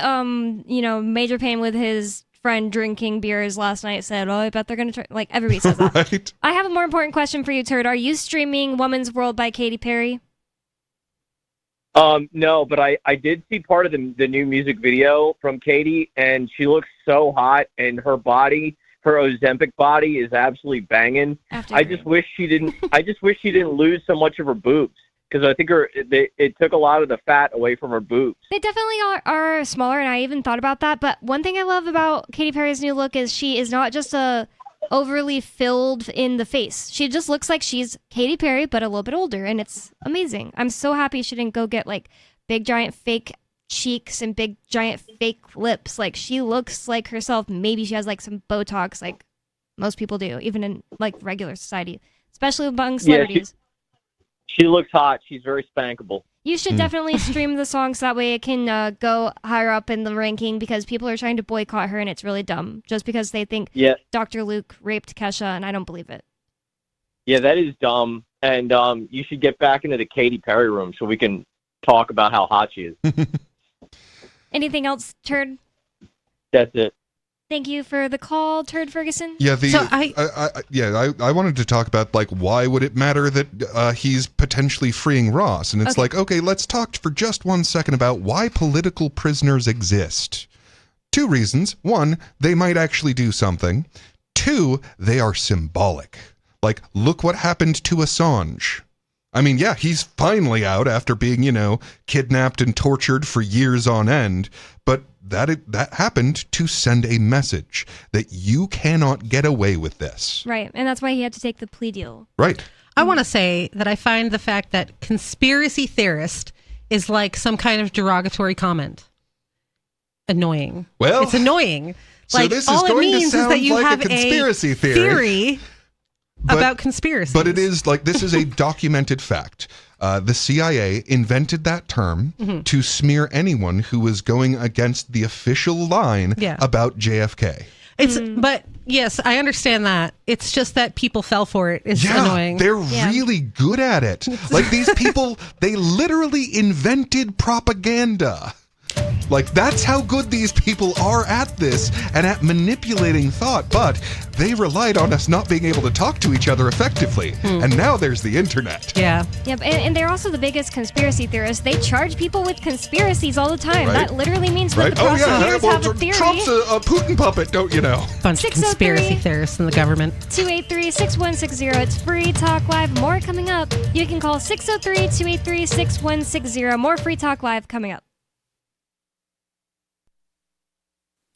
Speaker 5: Major Payne with his friend drinking beers last night said, I bet they're going to try. Like, everybody says that.
Speaker 7: Right.
Speaker 5: I have a more important question for you, Turd. Are you streaming Woman's World by Katy Perry?
Speaker 13: No, but I did see part of the new music video from Katy, and she looks so hot, and her Ozempic body is absolutely banging. I just wish she didn't lose so much of her boobs, because I think it took a lot of the fat away from her boobs.
Speaker 5: They definitely are smaller, and I even thought about that. But one thing I love about Katy Perry's new look is she is not just overly filled in the face. She just looks like she's Katy Perry, but a little bit older, and it's amazing. I'm so happy she didn't go get like big giant fake cheeks and big giant fake lips. Like, she looks like herself. Maybe she has like some Botox, like most people do, even in like regular society, especially among celebrities.
Speaker 13: She looks hot. She's very spankable.
Speaker 5: You should definitely stream the song so that way it can go higher up in the ranking, because people are trying to boycott her, and it's really dumb just because they think Dr. Luke raped Kesha, and I don't believe it.
Speaker 13: Yeah, that is dumb. And you should get back into the Katy Perry room so we can talk about how hot she is.
Speaker 5: Anything else, Turd?
Speaker 13: That's it.
Speaker 5: Thank you for the call, Turd Ferguson.
Speaker 7: Yeah, I wanted to talk about, like, why would it matter that he's potentially freeing Ross? And it's okay, let's talk for just 1 second about why political prisoners exist. 2 reasons. 1, they might actually do something. 2, they are symbolic. Like, look what happened to Assange. I mean, yeah, he's finally out after being, kidnapped and tortured for years on end, but that happened to send a message that you cannot get away with this.
Speaker 5: Right, and that's why he had to take the plea deal.
Speaker 7: Right.
Speaker 6: I want to say that I find the fact that conspiracy theorist is like some kind of derogatory comment annoying.
Speaker 7: Well,
Speaker 6: it's annoying.
Speaker 7: So
Speaker 6: like,
Speaker 7: this
Speaker 6: all
Speaker 7: is going
Speaker 6: it means
Speaker 7: to sound
Speaker 6: is that you
Speaker 7: like
Speaker 6: have
Speaker 7: a conspiracy theory.
Speaker 6: about conspiracy.
Speaker 7: But it is like, this is a documented fact. The CIA invented that term to smear anyone who was going against the official line about JFK.
Speaker 6: But yes, I understand that. It's just that people fell for it. It's annoying.
Speaker 7: They're really good at it. Like, these people, they literally invented propaganda. Like, that's how good these people are at this and at manipulating thought. But they relied on us not being able to talk to each other effectively. And now there's the internet.
Speaker 6: Yeah.
Speaker 5: Yep, and they're also the biggest conspiracy theorists. They charge people with conspiracies all the time.
Speaker 7: Right.
Speaker 5: That literally means that the prosecutors have a theory.
Speaker 7: Trump's a Putin puppet, don't you know?
Speaker 6: Bunch of conspiracy theorists in the government.
Speaker 5: 283-6160. It's Free Talk Live. More coming up. You can call 603-283-6160. More Free Talk Live coming up.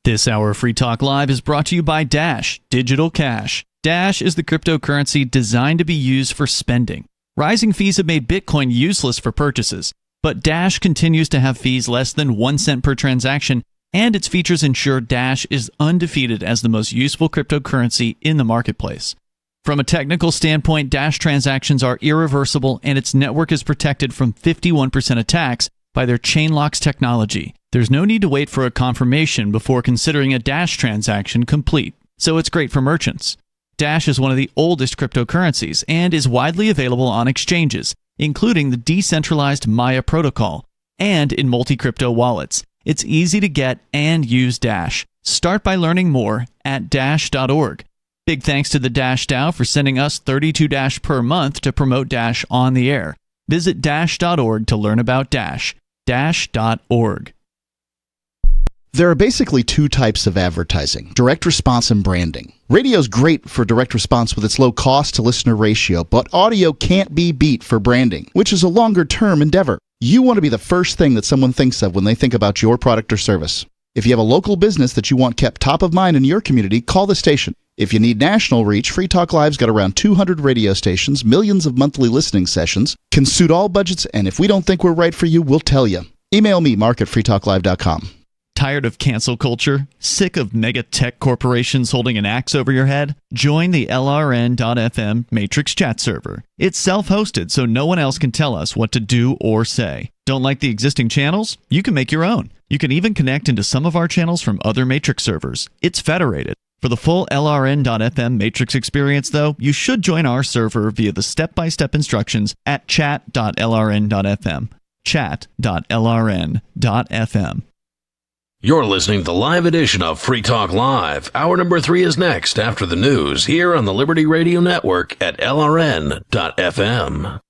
Speaker 17: This hour of Free Talk Live is brought to you by Dash Digital Cash. Dash is the cryptocurrency designed to be used for spending. Rising fees have made Bitcoin useless for purchases, but Dash continues to have fees less than 1 cent per transaction, and its features ensure Dash is undefeated as the most useful cryptocurrency in the marketplace. From a technical standpoint, Dash transactions are irreversible, and its network is protected from 51% attacks by their Chainlocks technology. There's no need to wait for a confirmation before considering a Dash transaction complete, so it's great for merchants. Dash is one of the oldest cryptocurrencies and is widely available on exchanges, including the decentralized Maya protocol, and in multi-crypto wallets. It's easy to get and use Dash. Start by learning more at Dash.org. Big thanks to the Dash DAO for sending us 32 Dash per month to promote Dash on the air. Visit Dash.org to learn about Dash. Dash.org.
Speaker 14: There are basically two types of advertising, direct response and branding. Radio's great for direct response with its low cost to listener ratio, but audio can't be beat for branding, which is a longer term endeavor. You want to be the first thing that someone thinks of when they think about your product or service. If you have a local business that you want kept top of mind in your community, call the station. If you need national reach, Free Talk Live's got around 200 radio stations, millions of monthly listening sessions, can suit all budgets, and if we don't think we're right for you, we'll tell you. Email me, mark@freetalklive.com.
Speaker 17: Tired of cancel culture? Sick of mega tech corporations holding an axe over your head? Join the LRN.FM Matrix chat server. It's self-hosted, so no one else can tell us what to do or say. Don't like the existing channels? You can make your own. You can even connect into some of our channels from other Matrix servers. It's federated. For the full LRN.FM Matrix experience, though, you should join our server via the step-by-step instructions at chat.lrn.fm. Chat.lrn.fm.
Speaker 4: You're listening to the live edition of Free Talk Live. Hour number 3 is next after the news here on the Liberty Radio Network at LRN.FM.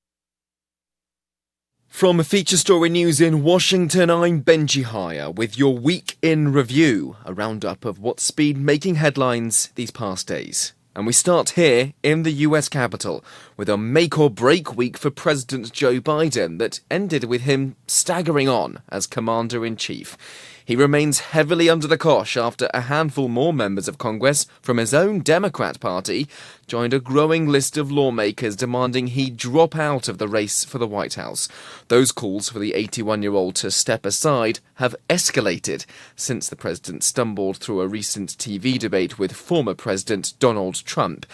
Speaker 9: From Feature Story News in Washington, I'm Benji Hire with your Week in Review, a roundup of what's been making headlines these past days. And we start here in the US Capitol with a make-or-break week for President Joe Biden that ended with him staggering on as Commander-in-Chief. He remains heavily under the cosh after a handful more members of Congress from his own Democrat Party joined a growing list of lawmakers demanding he drop out of the race for the White House. Those calls for the 81-year-old to step aside have escalated since the president stumbled through a recent TV debate with former President Donald Trump.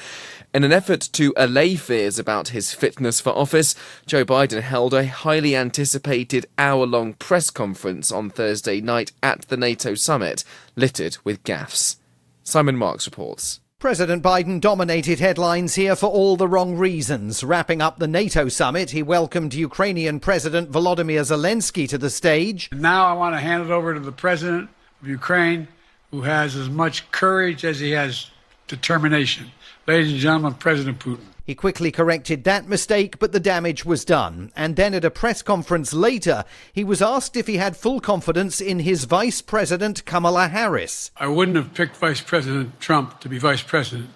Speaker 9: In an effort to allay fears about his fitness for office, Joe Biden held a highly anticipated hour-long press conference on Thursday night at the NATO summit, littered with gaffes. Simon Marks reports.
Speaker 10: President Biden dominated headlines here for all the wrong reasons. Wrapping up the NATO summit, he welcomed Ukrainian President Volodymyr Zelensky to the stage.
Speaker 11: Now I want to hand it over to the President of Ukraine, who has as much courage as he has determination. Ladies and gentlemen, President Putin.
Speaker 10: He quickly corrected that mistake, but the damage was done. And then at a press conference later, he was asked if he had full confidence in his Vice President Kamala Harris.
Speaker 11: I wouldn't have picked Vice President Trump to be Vice President,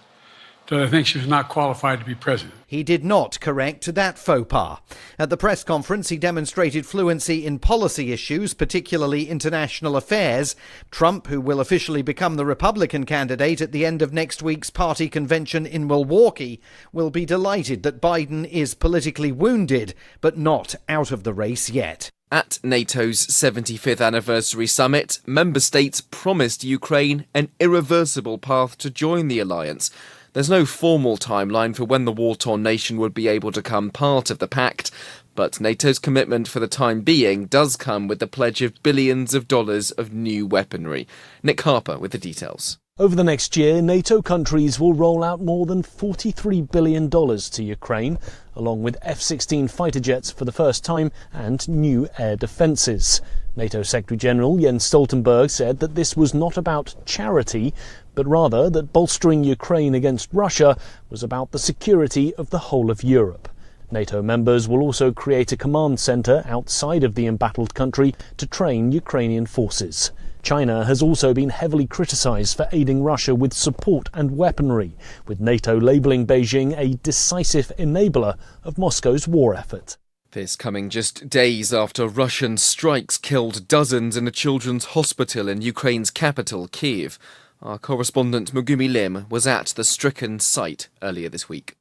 Speaker 11: because I think she was not qualified to be president.
Speaker 10: He did not correct that faux pas. At the press conference, he demonstrated fluency in policy issues, particularly international affairs. Trump, who will officially become the Republican candidate at the end of next week's party convention in Milwaukee, will be delighted that Biden is politically wounded, but not out of the race yet.
Speaker 9: At NATO's 75th anniversary summit, member states promised Ukraine an irreversible path to join the alliance. There's no formal timeline for when the war-torn nation would be able to become part of the pact, but NATO's commitment for the time being does come with the pledge of billions of dollars of new weaponry. Nick Harper with the details.
Speaker 12: Over the next year, NATO countries will roll out more than $43 billion to Ukraine, along with F-16 fighter jets for the first time and new air defences. NATO Secretary-General Jens Stoltenberg said that this was not about charity, but rather that bolstering Ukraine against Russia was about the security of the whole of Europe. NATO members will also create a command centre outside of the embattled country to train Ukrainian forces. China has also been heavily criticised for aiding Russia with support and weaponry, with NATO labelling Beijing a decisive enabler of Moscow's war effort.
Speaker 9: This coming just days after Russian strikes killed dozens in a children's hospital in Ukraine's capital, Kyiv. Our correspondent Megumi Lim was at the stricken site earlier this week.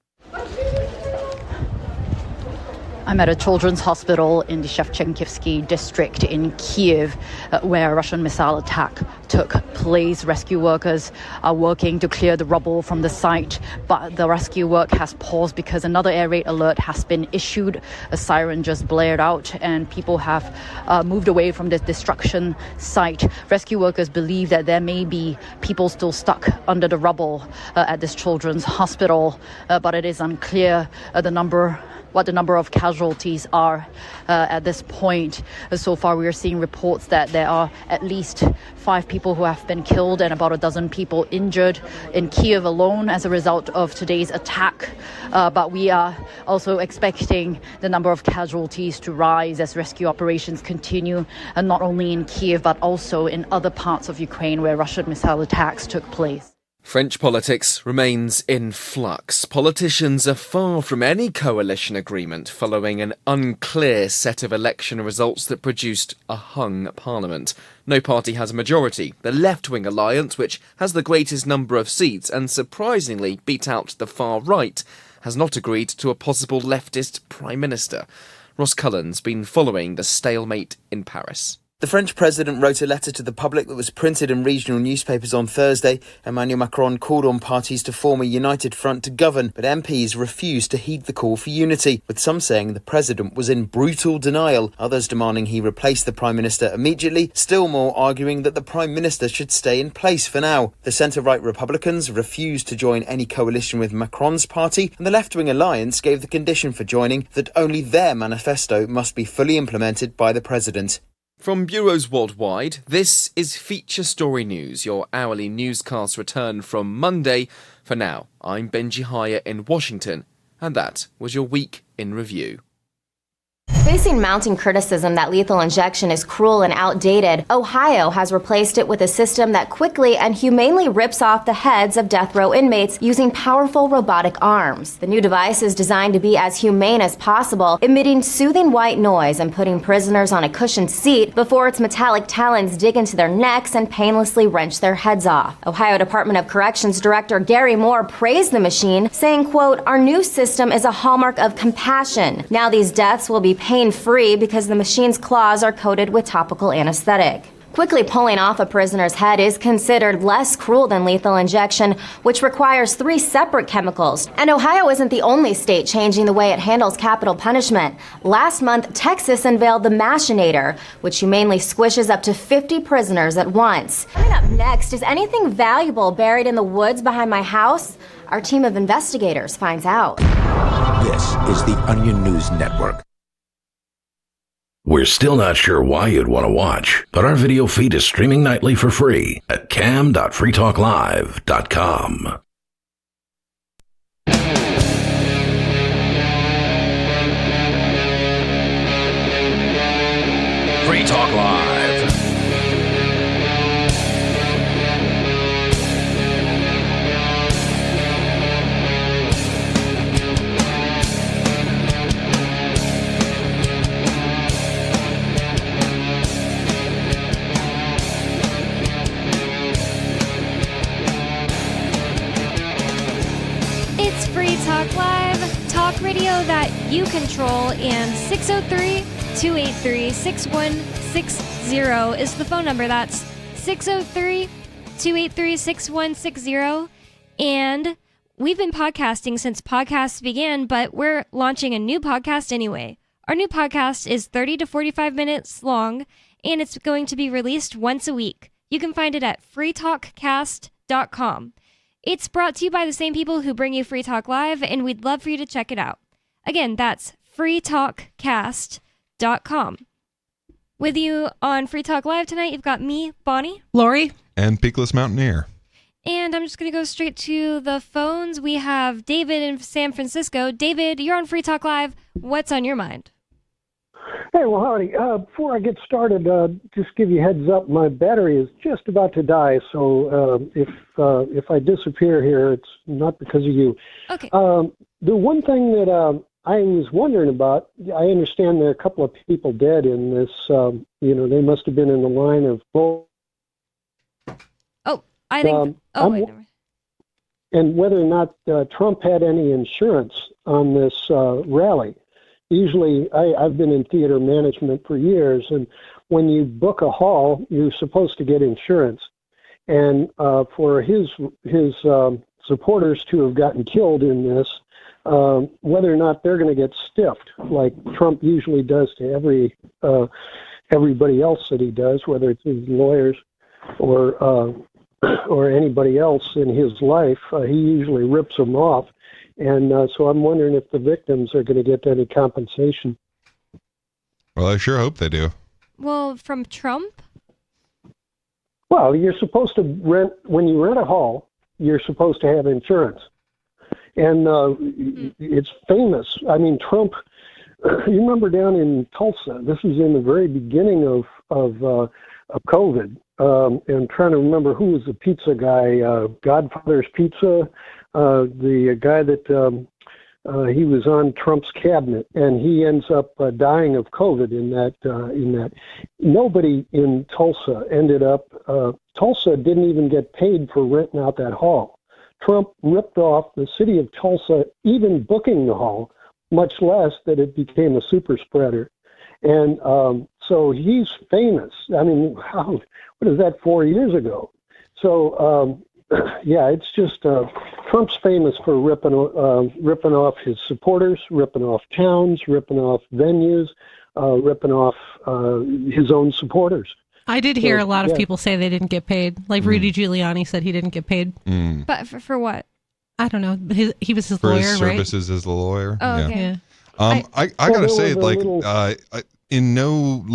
Speaker 15: I'm at a children's hospital in the Shevchenkivsky district in Kyiv, where a Russian missile attack took place. Rescue workers are working to clear the rubble from the site, but the rescue work has paused because another air raid alert has been issued. A siren just blared out and people have moved away from the destruction site. Rescue workers believe that there may be people still stuck under the rubble at this children's hospital, but it is unclear what the number of casualties are at this point. So far, we are seeing reports that there are at least 5 people who have been killed and about a dozen people injured in Kyiv alone as a result of today's attack. But we are also expecting the number of casualties to rise as rescue operations continue, and not only in Kyiv, but also in other parts of Ukraine where Russian missile attacks took place.
Speaker 9: French politics remains in flux. Politicians are far from any coalition agreement following an unclear set of election results that produced a hung parliament. No party has a majority. The left-wing alliance, which has the greatest number of seats and surprisingly beat out the far right, has not agreed to a possible leftist prime minister. Ross Cullen's been following the stalemate in Paris.
Speaker 19: The French president wrote a letter to the public that was printed in regional newspapers on Thursday. Emmanuel Macron called on parties to form a united front to govern, but MPs refused to heed the call for unity, with some saying the president was in brutal denial, others demanding he replace the prime minister immediately, still more arguing that the prime minister should stay in place for now. The centre-right Republicans refused to join any coalition with Macron's party, and the left-wing alliance gave the condition for joining that only their manifesto must be fully implemented by the president.
Speaker 9: From bureaus worldwide, this is Feature Story News, your hourly newscast return from Monday. For now, I'm Benji Haya in Washington, and that was your week in review.
Speaker 16: Facing mounting criticism that lethal injection is cruel and outdated, Ohio has replaced it with a system that quickly and humanely rips off the heads of death row inmates using powerful robotic arms. The new device is designed to be as humane as possible, emitting soothing white noise and putting prisoners on a cushioned seat before its metallic talons dig into their necks and painlessly wrench their heads off. Ohio Department of Corrections Director Gary Moore praised the machine, saying, quote, "Our new system is a hallmark of compassion. Now these deaths will be pain-free because the machine's claws are coated with topical anesthetic." Quickly pulling off a prisoner's head is considered less cruel than lethal injection, which requires 3 separate chemicals. And Ohio isn't the only state changing the way it handles capital punishment. Last month, Texas unveiled the Machinator, which humanely squishes up to 50 prisoners at once. Coming up next, is anything valuable buried in the woods behind my house? Our team of investigators finds out.
Speaker 3: This is the Onion News Network.
Speaker 4: We're still not sure why you'd want to watch, but our video feed is streaming nightly for free at cam.freetalklive.com. Free Talk Live.
Speaker 5: Talk Live, talk radio that you control, and 603-283-6160 is the phone number. That's 603-283-6160. And we've been podcasting since podcasts began, but we're launching a new podcast anyway. Our new podcast is 30 to 45 minutes long, and it's going to be released once a week. You can find it at freetalkcast.com. It's brought to you by the same people who bring you Free Talk Live, and we'd love for you to check it out. Again, that's freetalkcast.com. With you on Free Talk Live tonight, you've got me, Bonnie,
Speaker 6: Lori,
Speaker 7: and Peakless Mountaineer.
Speaker 5: And I'm just going to go straight to the phones. We have David in San Francisco. David, you're on Free Talk Live. What's on your mind?
Speaker 18: Hey, well, howdy. Before I get started, just give you a heads up. My battery is just about to die, so if I disappear here, it's not because of you.
Speaker 5: Okay.
Speaker 18: The one thing that I was wondering about, I understand there are a couple of people dead in this. They must have been in the line of.
Speaker 5: I think.
Speaker 18: And whether or not Trump had any insurance on this rally. Usually, I've been in theater management for years, and when you book a hall, you're supposed to get insurance. And for his supporters to have gotten killed in this, whether or not they're going to get stiffed, like Trump usually does to everybody else that he does, whether it's his lawyers or anybody else in his life, he usually rips them off. And so I'm wondering if the victims are going to get any compensation.
Speaker 7: Well, I sure hope they do.
Speaker 5: Well, from Trump?
Speaker 18: Well, you're supposed to when you rent a hall, you're supposed to have insurance. And it's famous. I mean, Trump, you remember down in Tulsa, this was in the very beginning of COVID. And trying to remember who was the pizza guy, Godfather's Pizza, the guy that he was on Trump's cabinet, and he ends up dying of COVID in that. Nobody in Tulsa ended up. Tulsa didn't even get paid for renting out that hall. Trump ripped off the city of Tulsa, even booking the hall, much less that it became a super spreader. And so he's famous. I mean, what is that, 4 years ago? So, yeah, it's just Trump's famous for ripping off his supporters, ripping off towns, ripping off venues, ripping off his own supporters.
Speaker 6: I did hear a lot of people say they didn't get paid. Like Rudy Giuliani said he didn't get paid.
Speaker 5: But for what?
Speaker 6: I don't know. He was his
Speaker 7: for
Speaker 6: lawyer,
Speaker 7: his
Speaker 6: right?
Speaker 7: services as the lawyer.
Speaker 5: Oh, okay.
Speaker 6: Yeah.
Speaker 7: I gotta say, in no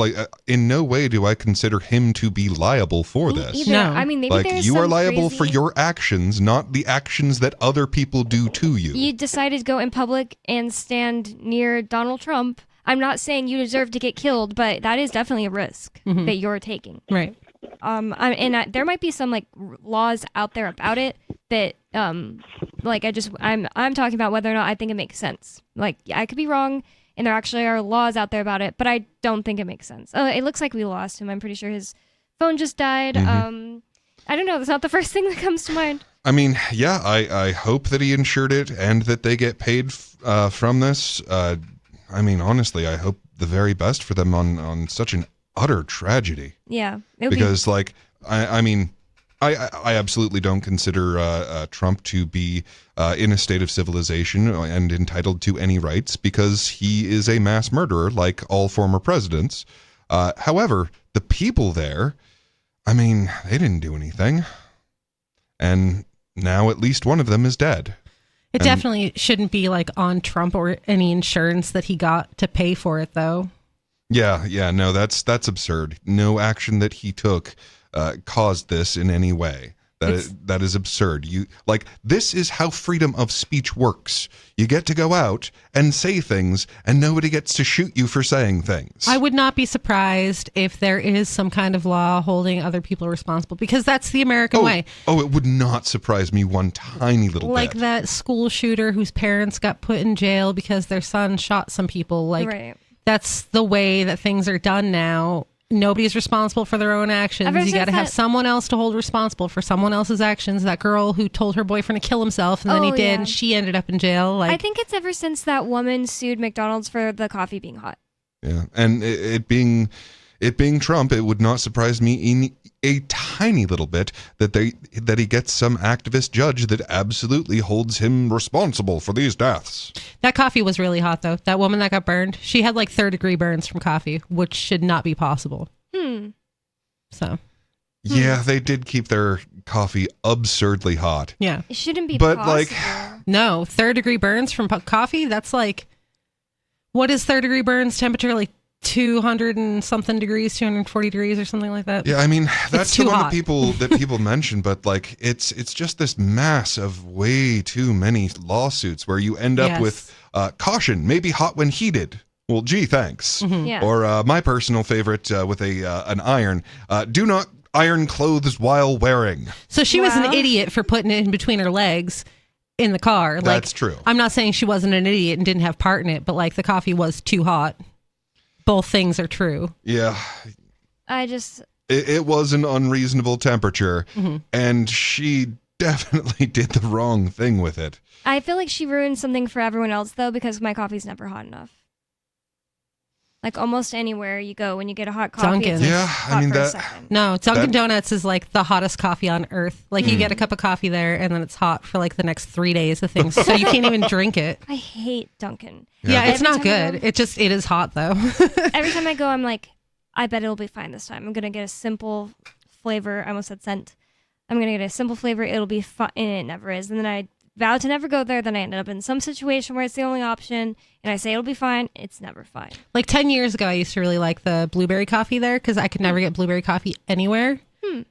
Speaker 7: way do I consider him to be liable for this.
Speaker 5: Either. No. I mean, maybe
Speaker 7: like
Speaker 5: there's
Speaker 7: you are
Speaker 5: some
Speaker 7: liable
Speaker 5: crazy...
Speaker 7: for your actions, not the actions that other people do to you.
Speaker 5: You decided to go in public and stand near Donald Trump. I'm not saying you deserve to get killed, but that is definitely a risk that you're taking.
Speaker 6: Right.
Speaker 5: There might be some laws out there about it that I'm talking about whether or not I think it makes sense. Like, I could be wrong, and there actually are laws out there about it, but I don't think it makes sense. Oh, it looks like we lost him. I'm pretty sure his phone just died. I don't know. That's not the first thing that comes to mind.
Speaker 7: I mean, yeah, I hope that he insured it and that they get paid from this. I mean, honestly, I hope the very best for them on such an utter tragedy.
Speaker 5: Yeah.
Speaker 7: Because, I mean, I absolutely don't consider Trump to be in a state of civilization and entitled to any rights because he is a mass murderer like all former presidents. However, the people there, I mean, they didn't do anything. And now at least one of them is dead.
Speaker 6: It definitely shouldn't be on Trump or any insurance that he got to pay for it, though.
Speaker 7: Yeah, no, that's absurd. No action that he took caused this in any way. That is absurd. This is how freedom of speech works. You get to go out and say things, and nobody gets to shoot you for saying things.
Speaker 6: I would not be surprised if there is some kind of law holding other people responsible, because that's the American way.
Speaker 7: Oh, it would not surprise me one tiny little bit.
Speaker 6: Like that school shooter whose parents got put in jail because their son shot some people.
Speaker 5: Right.
Speaker 6: That's the way that things are done now. Nobody's responsible for their own actions. You got to have someone else to hold responsible for someone else's actions. That girl who told her boyfriend to kill himself and then he did, and she ended up in jail.
Speaker 5: I think it's ever since that woman sued McDonald's for the coffee being hot.
Speaker 7: Yeah, and it being Trump, it would not surprise me a tiny little bit that he gets some activist judge that absolutely holds him responsible for these deaths.
Speaker 6: That coffee was really hot, though. That woman that got burned, she had like 3rd-degree burns from coffee, which should not be possible. So.
Speaker 7: Yeah, they did keep their coffee absurdly hot.
Speaker 6: Yeah.
Speaker 5: It shouldn't be
Speaker 7: But,
Speaker 5: possible.
Speaker 7: like,
Speaker 6: No, 3rd-degree burns from coffee? That's like, what is 3rd-degree burns temperature? Like 200 and something degrees, 240 degrees or something like that?
Speaker 7: Yeah, I mean, that's
Speaker 6: too
Speaker 7: the one
Speaker 6: hot.
Speaker 7: that people mention, but like it's just this mass of way too many lawsuits where you end up
Speaker 6: Yes.
Speaker 7: with caution, maybe hot when heated. Well, gee, thanks.
Speaker 6: Mhm. Yeah.
Speaker 7: Or my personal favorite with an iron, do not iron clothes while wearing.
Speaker 6: So she was an idiot for putting it in between her legs in the car. Like,
Speaker 7: That's true.
Speaker 6: I'm not saying she wasn't an idiot and didn't have part in it, but like the coffee was too hot. Both things are true.
Speaker 7: Yeah,
Speaker 5: I just
Speaker 7: it was an unreasonable temperature,
Speaker 6: Mhm.
Speaker 7: and she definitely did the wrong thing with it.
Speaker 5: I feel like she ruined something for everyone else though, because my coffee's never hot enough. Like almost anywhere you go when you get a hot coffee,
Speaker 6: Dunkin'.
Speaker 5: it's just
Speaker 7: Yeah,
Speaker 5: hot
Speaker 7: I mean
Speaker 5: for a
Speaker 7: that.
Speaker 5: second.
Speaker 6: No, Dunkin'
Speaker 7: That-
Speaker 6: Donuts is like the hottest coffee on earth. Like you get a cup of coffee there and then it's hot for like the next 3 days of things. So you can't even drink it.
Speaker 5: I hate Dunkin'.
Speaker 6: Yeah, it's
Speaker 5: Every
Speaker 6: not
Speaker 5: time I
Speaker 6: good.
Speaker 5: go-
Speaker 6: It is hot though.
Speaker 5: Every time I go, I'm like, I bet it'll be fine this time. I'm gonna get a simple flavor. I almost said scent. I'm gonna get a simple flavor. It'll be fine, and it never is. And then I vow to never go there. Then I ended up in some situation where it's the only option, and I say it'll be fine. It's never fine.
Speaker 6: Like 10 years ago, I used to really like the blueberry coffee there because I could never get blueberry coffee anywhere.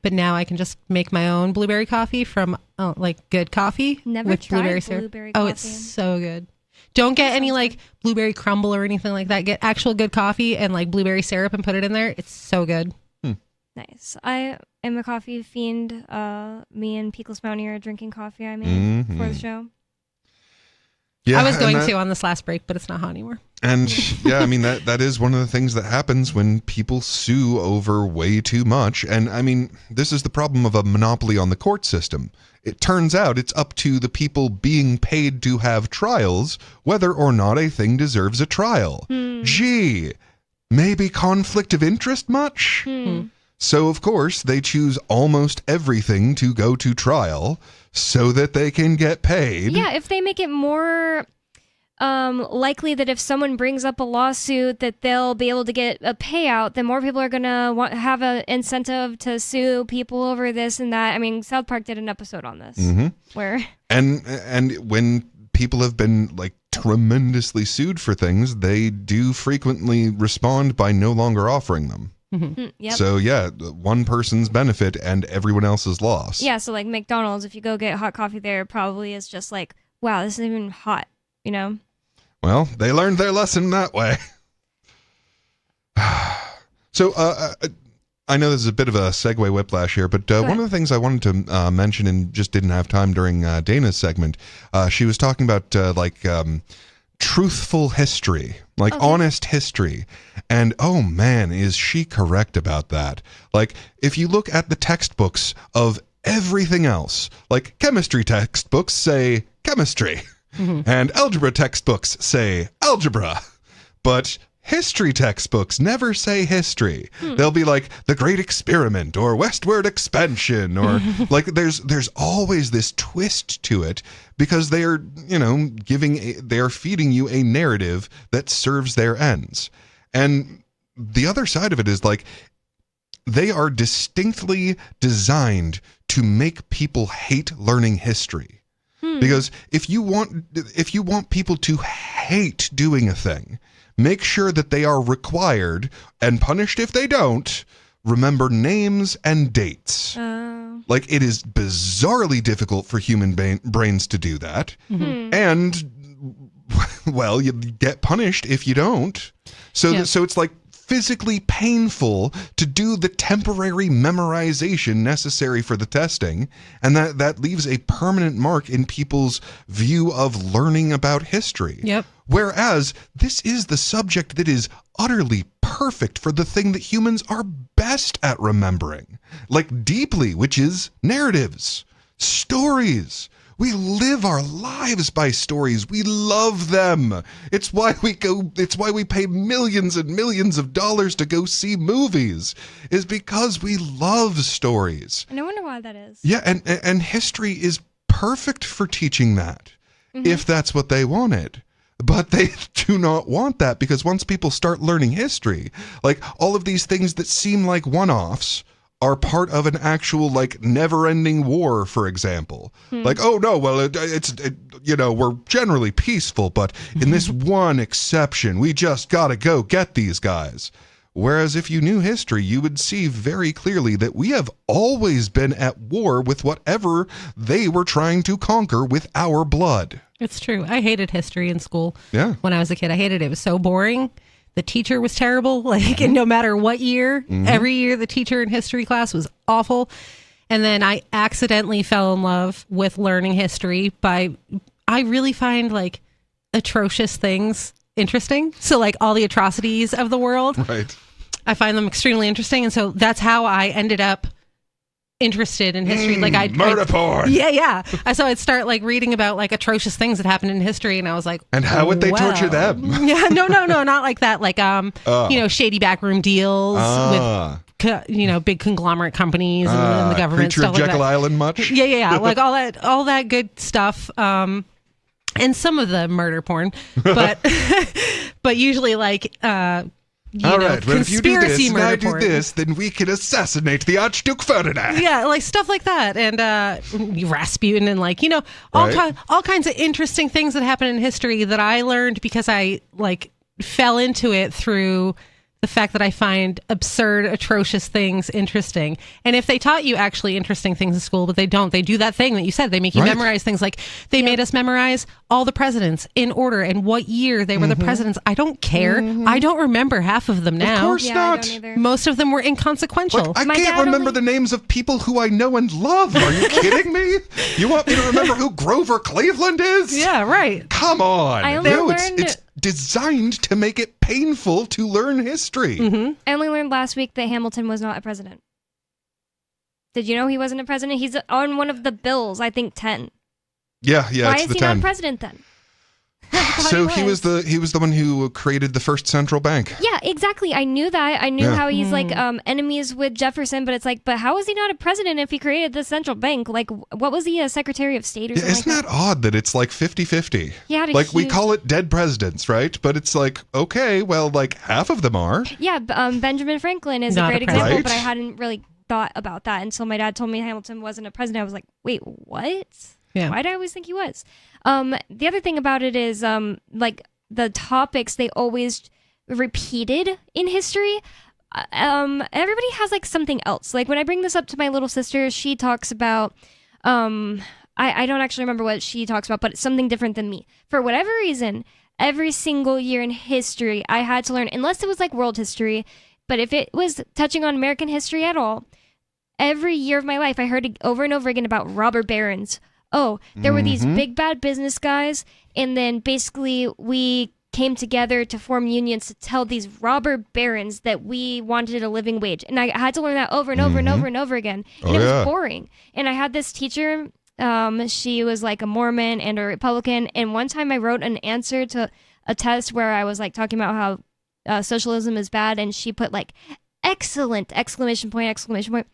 Speaker 6: But now I can just make my own blueberry coffee from like good coffee
Speaker 5: Never
Speaker 6: with
Speaker 5: tried
Speaker 6: blueberry syrup.
Speaker 5: blueberry
Speaker 6: Oh,
Speaker 5: coffee.
Speaker 6: it's so good. Don't get any like blueberry crumble or anything like that. Get actual good coffee and like blueberry syrup and put it in there. It's so good.
Speaker 5: Nice. I am a coffee fiend. Me and Peakless Mountaineer are drinking coffee I made for the show.
Speaker 7: Yeah,
Speaker 6: I was going
Speaker 7: and that-
Speaker 6: to on this last break, but it's not hot anymore.
Speaker 7: And yeah, I mean that is one of the things that happens when people sue over way too much. And I mean, this is the problem of a monopoly on the court system. It turns out it's up to the people being paid to have trials whether or not a thing deserves a trial. Gee, maybe conflict of interest much? So of course they choose almost everything to go to trial so that they can get paid.
Speaker 5: Yeah, if they make it more likely that if someone brings up a lawsuit that they'll be able to get a payout, then more people are gonna have an incentive to sue people over this and that. I mean, South Park did an episode on this where
Speaker 7: And when people have been like tremendously sued for things, they do frequently respond by no longer offering them.
Speaker 5: Yep.
Speaker 7: So yeah, one person's benefit and everyone else's loss.
Speaker 5: Yeah, so like McDonald's, if you go get hot coffee there, probably is just like, wow, this isn't even hot, you know?
Speaker 7: Well, they learned their lesson that way. So I know this is a bit of a segue whiplash here, but one of the things I wanted to mention and just didn't have time during Dana's segment, she was talking about truthful history, like honest history. And oh man, is she correct about that? Like, if you look at the textbooks of everything else, like chemistry textbooks say chemistry, and algebra textbooks say algebra, but history textbooks never say history. They'll be like the Great Experiment or Westward Expansion, or like there's always this twist to it because they are, they are feeding you a narrative that serves their ends. And the other side of it is like they are distinctly designed to make people hate learning history. Because if you want people to hate doing a thing, make sure that they are required and punished if they don't remember names and dates. Like, it is bizarrely difficult for human brains to do that. And, well, you get punished if you don't. So, so it's like physically painful to do the temporary memorization necessary for the testing, and that leaves a permanent mark in people's view of learning about history.
Speaker 6: Yep.
Speaker 7: Whereas this is the subject that is utterly perfect for the thing that humans are best at remembering, like deeply, which is narratives, stories. We live our lives by stories. We love them. It's why we pay millions and millions of dollars to go see movies, is because we love stories.
Speaker 5: And I wonder why that is.
Speaker 7: Yeah, and history is perfect for teaching that, if that's what they wanted. But they do not want that, because once people start learning history, like all of these things that seem like one-offs are part of an actual, like, never-ending war, for example. Like, oh no, well, we're generally peaceful, but in this one exception, we just gotta go get these guys. Whereas if you knew history, you would see very clearly that we have always been at war with whatever they were trying to conquer with our blood.
Speaker 6: It's true. I hated history in school.
Speaker 7: Yeah.
Speaker 6: When I was a kid, I hated it. It was so boring. The teacher was terrible. Like, and no matter what year, every year the teacher in history class was awful. And then I accidentally fell in love with learning history I really find, like, atrocious things interesting. So, like, all the atrocities of the world.
Speaker 7: Right.
Speaker 6: I find them extremely interesting. And so that's how I ended up interested in history. Like,
Speaker 7: murder porn.
Speaker 6: Yeah. So I'd start, like, reading about, like, atrocious things that happened in history, and I was like,
Speaker 7: and how would they torture them?
Speaker 6: Yeah, no, not like that. Like, shady backroom deals with, big conglomerate companies and the government.
Speaker 7: Creature
Speaker 6: stuff
Speaker 7: of
Speaker 6: like
Speaker 7: Jekyll
Speaker 6: that.
Speaker 7: Island much?
Speaker 6: Yeah. Like all that good stuff. And some of the murder porn, but usually, like,
Speaker 7: all right, well, if you do this and I do
Speaker 6: porn.
Speaker 7: this, then we can assassinate the Archduke Ferdinand.
Speaker 6: Yeah, like stuff like that. And Rasputin and, like, all kinds of interesting things that happen in history that I learned because I, like, fell into it through the fact that I find absurd, atrocious things interesting. And if they taught you actually interesting things in school, but they don't, they do that thing that you said, they make you memorize things. Like, they made us memorize all the presidents in order and what year they were the presidents. I don't care. I don't remember half of them now.
Speaker 7: Of course not.
Speaker 6: Most of them were inconsequential.
Speaker 7: Like, I can't remember the names of people who I know and love. Are you kidding me? You want me to remember who Grover Cleveland is?
Speaker 6: Yeah, right.
Speaker 7: Come on.
Speaker 5: I only learned...
Speaker 7: it's designed to make it painful to learn history.
Speaker 5: I only learned last week that Hamilton was not a president. Did you know he wasn't a president? He's on one of the bills, I think 10.
Speaker 7: Yeah,
Speaker 5: Why
Speaker 7: it's
Speaker 5: is
Speaker 7: the
Speaker 5: he
Speaker 7: 10.
Speaker 5: not president then?
Speaker 7: So he was the one who created the first central bank.
Speaker 5: Yeah, exactly. I knew that. I knew how he's like enemies with Jefferson, but it's like, but how is he not a president if he created the central bank? Like, what was he, a Secretary of State or something?
Speaker 7: Isn't that odd that it's like 50-50?
Speaker 5: Yeah,
Speaker 7: like we call it dead presidents, right? But it's like, okay, well, like half of them are.
Speaker 5: Yeah, Benjamin Franklin is
Speaker 6: Not
Speaker 5: a great
Speaker 6: a president.
Speaker 5: example,
Speaker 7: Right.
Speaker 5: but I hadn't really thought about that until my dad told me Hamilton wasn't a president. I was like, wait, what?
Speaker 6: Yeah.
Speaker 5: Why did I always think he was? The other thing about it is, like, the topics they always repeated in history. Everybody has, like, something else. Like, when I bring this up to my little sister, she talks about, I don't actually remember what she talks about, but it's something different than me. For whatever reason, every single year in history, I had to learn, unless it was, like, world history, but if it was touching on American history at all, every year of my life, I heard it over and over again about robber barons. Oh, there were these big bad business guys, and then basically we came together to form unions to tell these robber barons that we wanted a living wage. And I had to learn that over and over and over and over again. And it was boring. And I had this teacher, she was like a Mormon and a Republican, and one time I wrote an answer to a test where I was like talking about how socialism is bad, and she put like excellent exclamation point.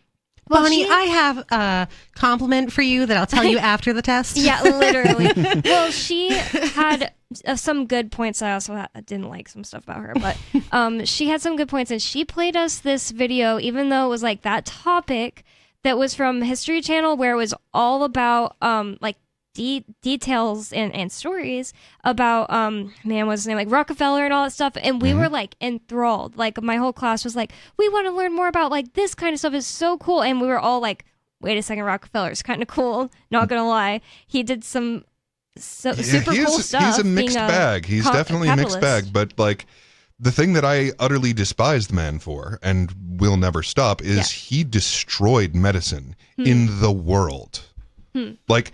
Speaker 5: Well,
Speaker 6: Bonnie, I have a compliment for you that I'll tell you after the test.
Speaker 5: Yeah, literally. Well, she had some good points. I also didn't like some stuff about her, but she had some good points, and she played us this video, even though it was like that topic that was from History Channel, where it was all about like details and stories about what's his name, like Rockefeller and all that stuff, and we were like enthralled. Like my whole class was like, we want to learn more about like this kind of stuff. Is so cool. And we were all like, wait a second, Rockefeller's kind of cool, not gonna lie. He did some super cool stuff.
Speaker 7: He's a mixed bag. He's definitely a mixed bag, but like the thing that I utterly despise the man for, and will never stop, is he destroyed medicine in the world. Like,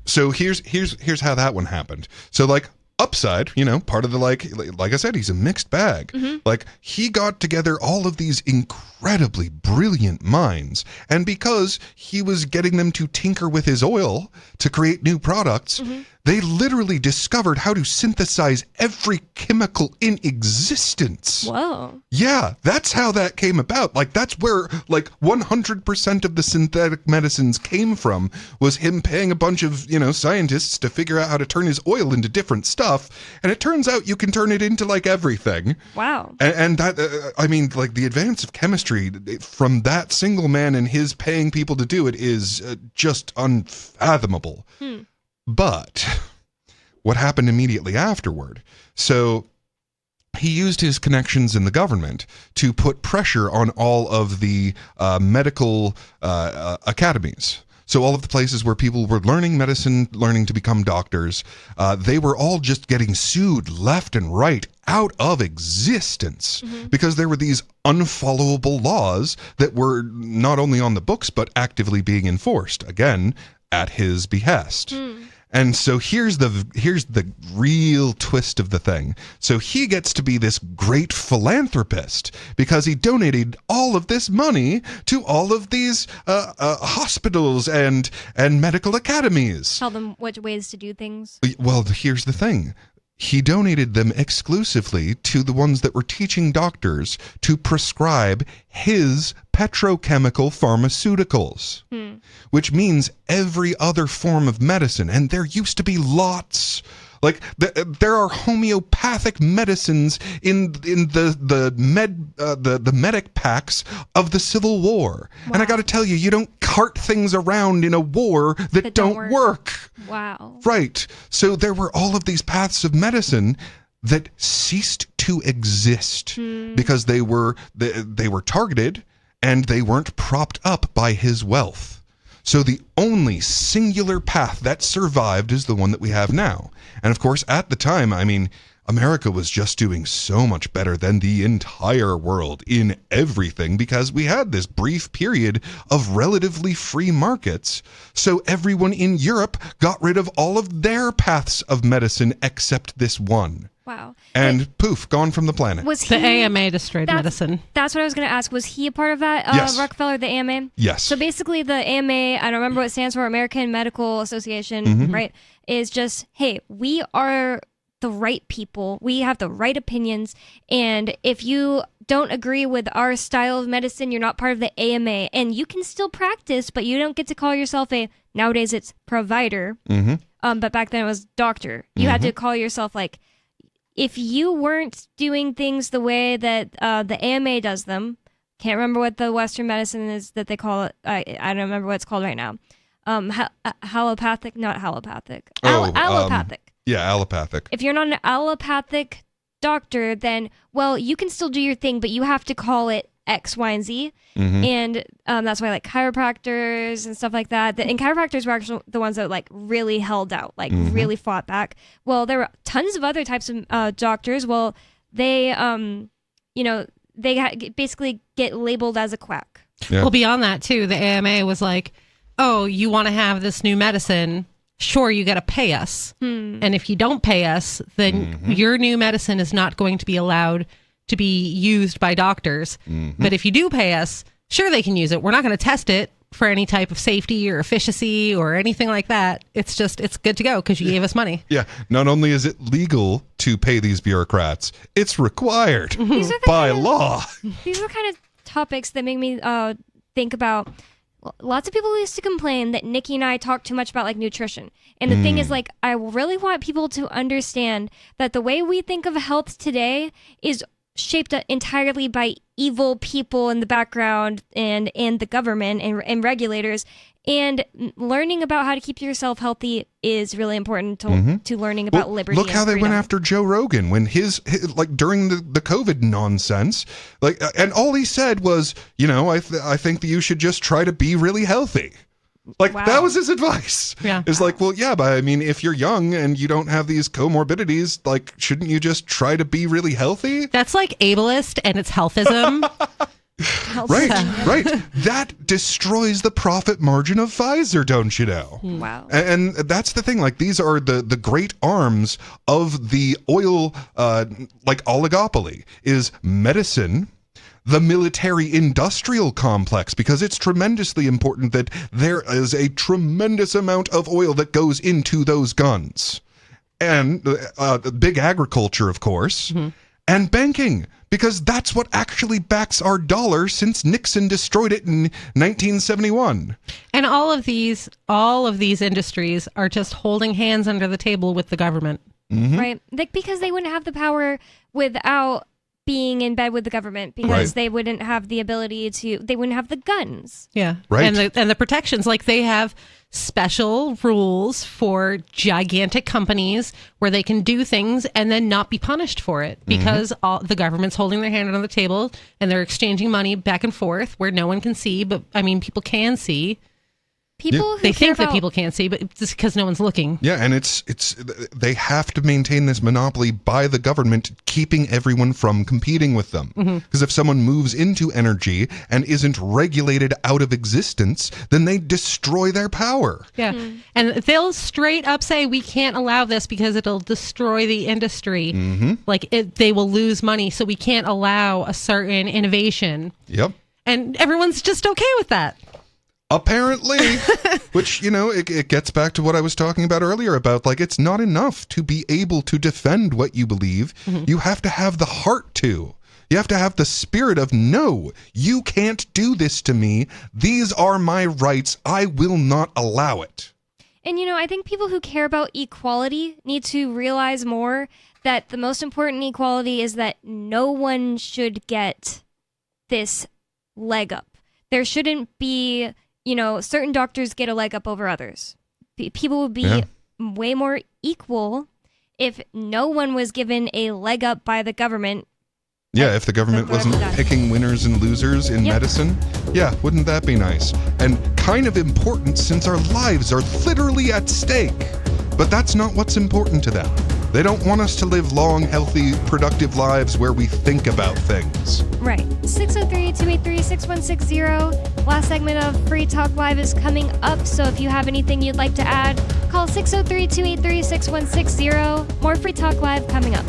Speaker 7: so here's how that one happened. So like upside, part of the like I said, he's a mixed bag. Like, he got together all of these incredibly brilliant minds, and because he was getting them to tinker with his oil to create new products, they literally discovered how to synthesize every chemical in existence.
Speaker 5: Whoa.
Speaker 7: Yeah, that's how that came about. Like, that's where 100% of the synthetic medicines came from, was him paying a bunch of, scientists to figure out how to turn his oil into different stuff. And it turns out you can turn it into everything.
Speaker 5: Wow.
Speaker 7: And that, the advance of chemistry from that single man and his paying people to do it is just unfathomable. But what happened immediately afterward? So he used his connections in the government to put pressure on all of the medical academies. So all of the places where people were learning medicine, learning to become doctors, they were all just getting sued left and right out of existence because there were these unfollowable laws that were not only on the books, but actively being enforced, again, at his behest. And so here's the real twist of the thing. So he gets to be this great philanthropist because he donated all of this money to all of these hospitals and medical academies.
Speaker 5: Tell them which ways to do things.
Speaker 7: Well, here's the thing. He donated them exclusively to the ones that were teaching doctors to prescribe his petrochemical pharmaceuticals, which means every other form of medicine. And there used to be lots. Like, there are homeopathic medicines in the medic packs of the Civil War. Wow. And I got to tell you, you don't cart things around in a war that don't work.
Speaker 5: Wow.
Speaker 7: Right. So there were all of these paths of medicine that ceased to exist because they were targeted and they weren't propped up by his wealth. So the only singular path that survived is the one that we have now. And of course, at the time, America was just doing so much better than the entire world in everything because we had this brief period of relatively free markets. So everyone in Europe got rid of all of their paths of medicine except this one.
Speaker 5: Wow.
Speaker 7: And poof, gone from the planet.
Speaker 5: Was he,
Speaker 6: the AMA destroyed medicine.
Speaker 5: That's what I was going to ask. Was he a part of that,
Speaker 7: Yes.
Speaker 5: Rockefeller, the AMA?
Speaker 7: Yes.
Speaker 5: So basically the AMA, I don't remember what it stands for, American Medical Association, right, is just, hey, we are the right people. We have the right opinions. And if you don't agree with our style of medicine, you're not part of the AMA. And you can still practice, but you don't get to call yourself nowadays it's provider. But back then it was doctor. You had to call yourself if you weren't doing things the way that the AMA does them, can't remember what the Western medicine is that they call it. I don't remember what it's called right now. Allopathic, not allopathic. Allopathic.
Speaker 7: Yeah, allopathic.
Speaker 5: If you're not an allopathic doctor, then, well, you can still do your thing, but you have to call it X, Y, and Z. And that's why chiropractors and stuff like that. And chiropractors were actually the ones that really held out, really fought back. Well, there were tons of other types of doctors. Well, they, they basically get labeled as a quack.
Speaker 7: Yeah.
Speaker 6: Well, beyond that too, the AMA was like, oh, you want to have this new medicine? Sure, you got to pay us. And if you don't pay us, then your new medicine is not going to be allowed to be used by doctors. But if you do pay us, sure, they can use it. We're not going to test it for any type of safety or efficacy or anything like that. It's good to go because you gave us money.
Speaker 7: Yeah. Not only is it legal to pay these bureaucrats, it's required by law.
Speaker 5: These are the kind of topics that make me think about. Lots of people used to complain that Nikki and I talk too much about nutrition. And the thing is I really want people to understand that the way we think of health today is shaped entirely by evil people in the background and the government and regulators. And learning about how to keep yourself healthy is really important to learning about liberty.
Speaker 7: Look how they went after Joe Rogan when his during the COVID nonsense, and all he said was, I think that you should just try to be really healthy. That was his advice.
Speaker 6: Yeah.
Speaker 7: It's but if you're young and you don't have these comorbidities, shouldn't you just try to be really healthy?
Speaker 6: That's ableist and it's healthism.
Speaker 7: Right. That destroys the profit margin of Pfizer, don't you know?
Speaker 5: Wow.
Speaker 7: And that's the thing. Like, these are the great arms of the oil, oligopoly, is medicine, the military industrial complex, because it's tremendously important that there is a tremendous amount of oil that goes into those guns. And big agriculture, of course, and banking, because that's what actually backs our dollar since Nixon destroyed it in 1971.
Speaker 6: And all of these industries are just holding hands under the table with the government.
Speaker 5: Right. Because they wouldn't have the power without being in bed with the government, because they wouldn't have the ability they wouldn't have the guns.
Speaker 6: Yeah.
Speaker 7: Right.
Speaker 6: And the protections, like they have special rules for gigantic companies where they can do things and then not be punished for it, because the government's holding their hand on the table and they're exchanging money back and forth where no one can see, but I mean, people can see. They think that people can't see, but it's because no one's looking.
Speaker 7: Yeah, and it's they have to maintain this monopoly by the government, keeping everyone from competing with them. Because if someone moves into energy and isn't regulated out of existence, then they destroy their power.
Speaker 6: Yeah, and they'll straight up say, we can't allow this because it'll destroy the industry. They will lose money, so we can't allow a certain innovation.
Speaker 7: Yep.
Speaker 6: And everyone's just okay with that.
Speaker 7: Apparently, which, it gets back to what I was talking about earlier about, like, it's not enough to be able to defend what you believe. You have to have the heart to. You have to have the spirit of, no, you can't do this to me. These are my rights. I will not allow it.
Speaker 5: And, I think people who care about equality need to realize more that the most important equality is that no one should get this leg up. There shouldn't be... certain doctors get a leg up over others. People would be way more equal if no one was given a leg up by the government.
Speaker 7: Yeah, if the government wasn't picking winners and losers in medicine. Yeah, wouldn't that be nice? And kind of important, since our lives are literally at stake. But that's not what's important to them. They don't want us to live long, healthy, productive lives where we think about things.
Speaker 5: Right. 603-283-6160. Last segment of Free Talk Live is coming up, so if you have anything you'd like to add, call 603-283-6160. More Free Talk Live coming up.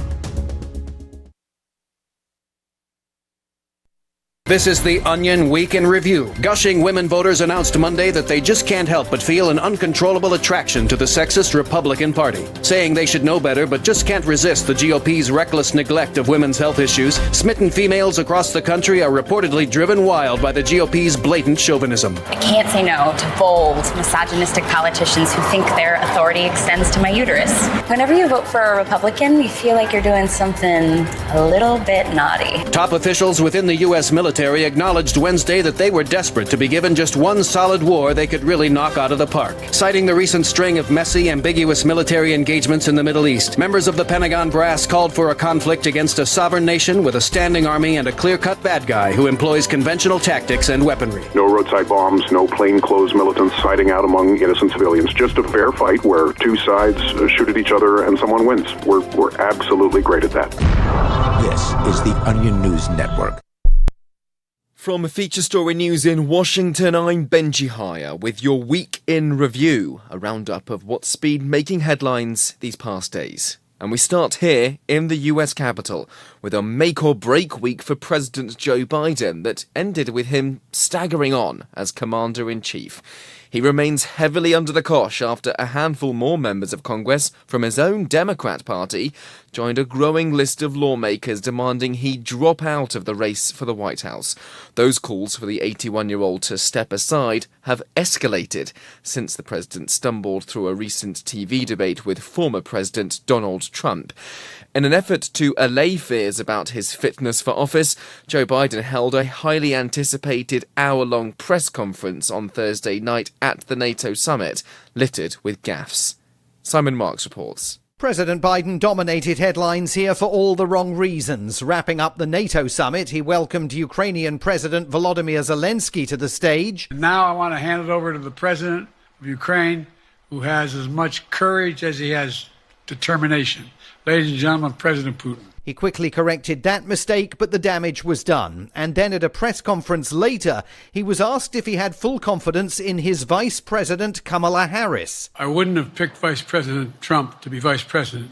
Speaker 20: This is the Onion Week in Review. Gushing women voters announced Monday that they just can't help but feel an uncontrollable attraction to the sexist Republican Party. Saying they should know better but just can't resist the GOP's reckless neglect of women's health issues, smitten females across the country are reportedly driven wild by the GOP's blatant chauvinism.
Speaker 22: I can't say no to bold, misogynistic politicians who think their authority extends to my uterus. Whenever you vote for a Republican, you feel like you're doing something a little bit naughty.
Speaker 20: Top officials within the U.S. military acknowledged Wednesday that they were desperate to be given just one solid war they could really knock out of the park. Citing the recent string of messy, ambiguous military engagements in the Middle East, members of the Pentagon brass called for a conflict against a sovereign nation with a standing army and a clear-cut bad guy who employs conventional tactics and weaponry.
Speaker 23: No roadside bombs, no plainclothes militants hiding out among innocent civilians. Just a fair fight where two sides shoot at each other and someone wins. We're absolutely great at that.
Speaker 3: This is the Onion News Network.
Speaker 9: From Feature Story News in Washington, I'm Benji Hire with your Week in Review, a roundup of what's been making headlines these past days. And we start here in the US Capitol with a make-or-break week for President Joe Biden that ended with him staggering on as Commander-in-Chief. He remains heavily under the cosh after a handful more members of Congress from his own Democrat Party joined a growing list of lawmakers demanding he drop out of the race for the White House. Those calls for the 81-year-old to step aside have escalated since the president stumbled through a recent TV debate with former President Donald Trump. In an effort to allay fears about his fitness for office, Joe Biden held a highly anticipated hour-long press conference on Thursday night at the NATO summit, littered with gaffes. Simon Marks reports.
Speaker 10: President Biden dominated headlines here for all the wrong reasons. Wrapping up the NATO summit, he welcomed Ukrainian President Volodymyr Zelensky to the stage.
Speaker 11: Now I want to hand it over to the President of Ukraine, who has as much courage as he has determination. Ladies and gentlemen, President Putin.
Speaker 10: He quickly corrected that mistake, but the damage was done. And then at a press conference later, he was asked if he had full confidence in his Vice President Kamala Harris.
Speaker 11: I wouldn't have picked Vice President Trump to be vice president,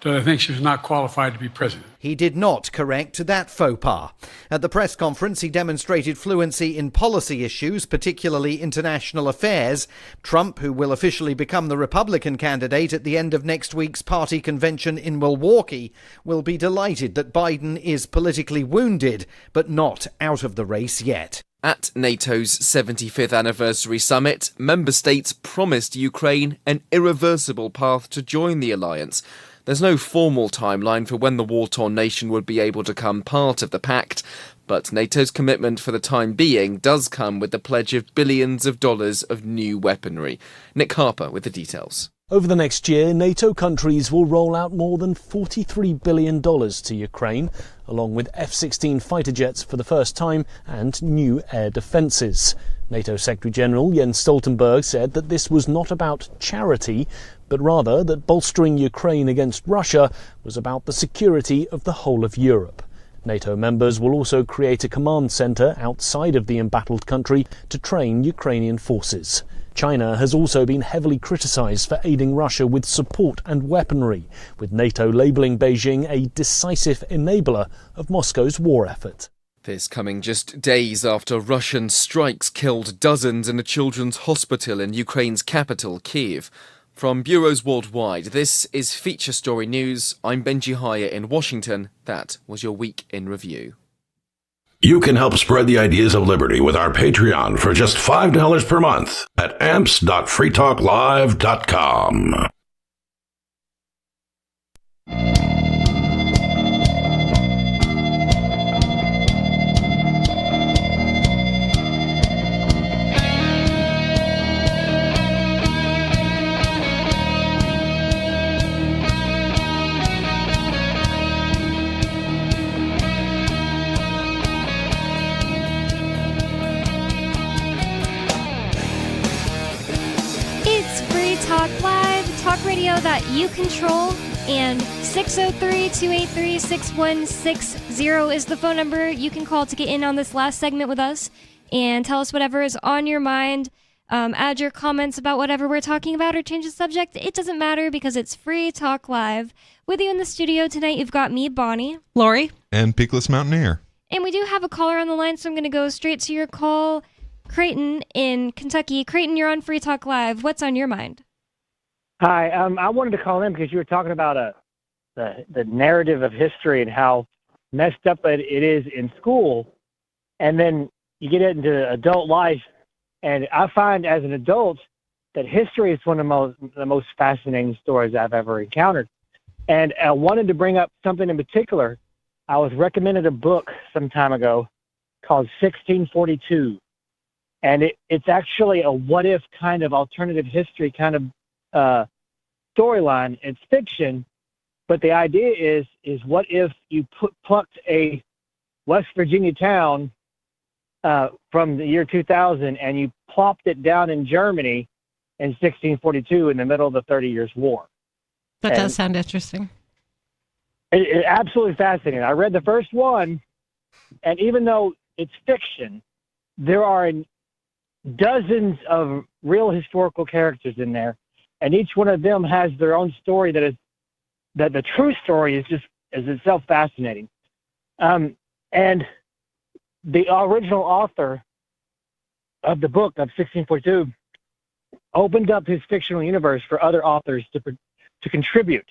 Speaker 11: but I think she was not qualified to be president.
Speaker 10: He did not correct that faux pas. At the press conference, he demonstrated fluency in policy issues, particularly international affairs. Trump, who will officially become the Republican candidate at the end of next week's party convention in Milwaukee, will be delighted that Biden is politically wounded, but not out of the race yet.
Speaker 9: At NATO's 75th anniversary summit, member states promised Ukraine an irreversible path to join the alliance. There's no formal timeline for when the war-torn nation would be able to become part of the pact, but NATO's commitment for the time being does come with the pledge of billions of dollars of new weaponry. Nick Harper with the details.
Speaker 12: Over the next year, NATO countries will roll out more than $43 billion to Ukraine, along with F-16 fighter jets for the first time and new air defences. NATO Secretary-General Jens Stoltenberg said that this was not about charity, but rather that bolstering Ukraine against Russia was about the security of the whole of Europe. NATO members will also create a command centre outside of the embattled country to train Ukrainian forces. China has also been heavily criticised for aiding Russia with support and weaponry, with NATO labelling Beijing a decisive enabler of Moscow's war effort.
Speaker 9: This coming just days after Russian strikes killed dozens in a children's hospital in Ukraine's capital, Kyiv. From bureaus worldwide, this is Feature Story News. I'm Benji Haya in Washington. That was your Week in Review.
Speaker 4: You can help spread the ideas of liberty with our Patreon for just $5 per month at amps.freetalklive.com.
Speaker 5: Talk radio that you control, and 603-283-6160 is the phone number you can call to get in on this last segment with us and tell us whatever is on your mind. Add your comments about whatever we're talking about or change the subject. It doesn't matter because it's Free Talk Live. With you in the studio tonight, you've got me, Bonnie,
Speaker 6: Lori,
Speaker 7: and Peakless Mountaineer.
Speaker 5: And we do have a caller on the line, so I'm going to go straight to your call. Creighton in Kentucky. Creighton, you're on Free Talk Live. What's on your mind?
Speaker 1: Hi, I wanted to call in because you were talking about the narrative of history and how messed up it is in school, and then you get into adult life, and I find as an adult that history is one of the most fascinating stories I've ever encountered. And I wanted to bring up something in particular. I was recommended a book some time ago called 1642, and it's actually a what-if kind of alternative history kind of storyline. It's fiction, but the idea is what if you plucked a West Virginia town from the year 2000 and you plopped it down in Germany in 1642 in the middle of the 30 Years' War.
Speaker 6: That does sound interesting.
Speaker 1: It absolutely fascinating. I read the first one, and even though it's fiction, there are dozens of real historical characters in there. And each one of them has their own story that the true story is itself fascinating. And the original author of the book of 1642 opened up his fictional universe for other authors to contribute.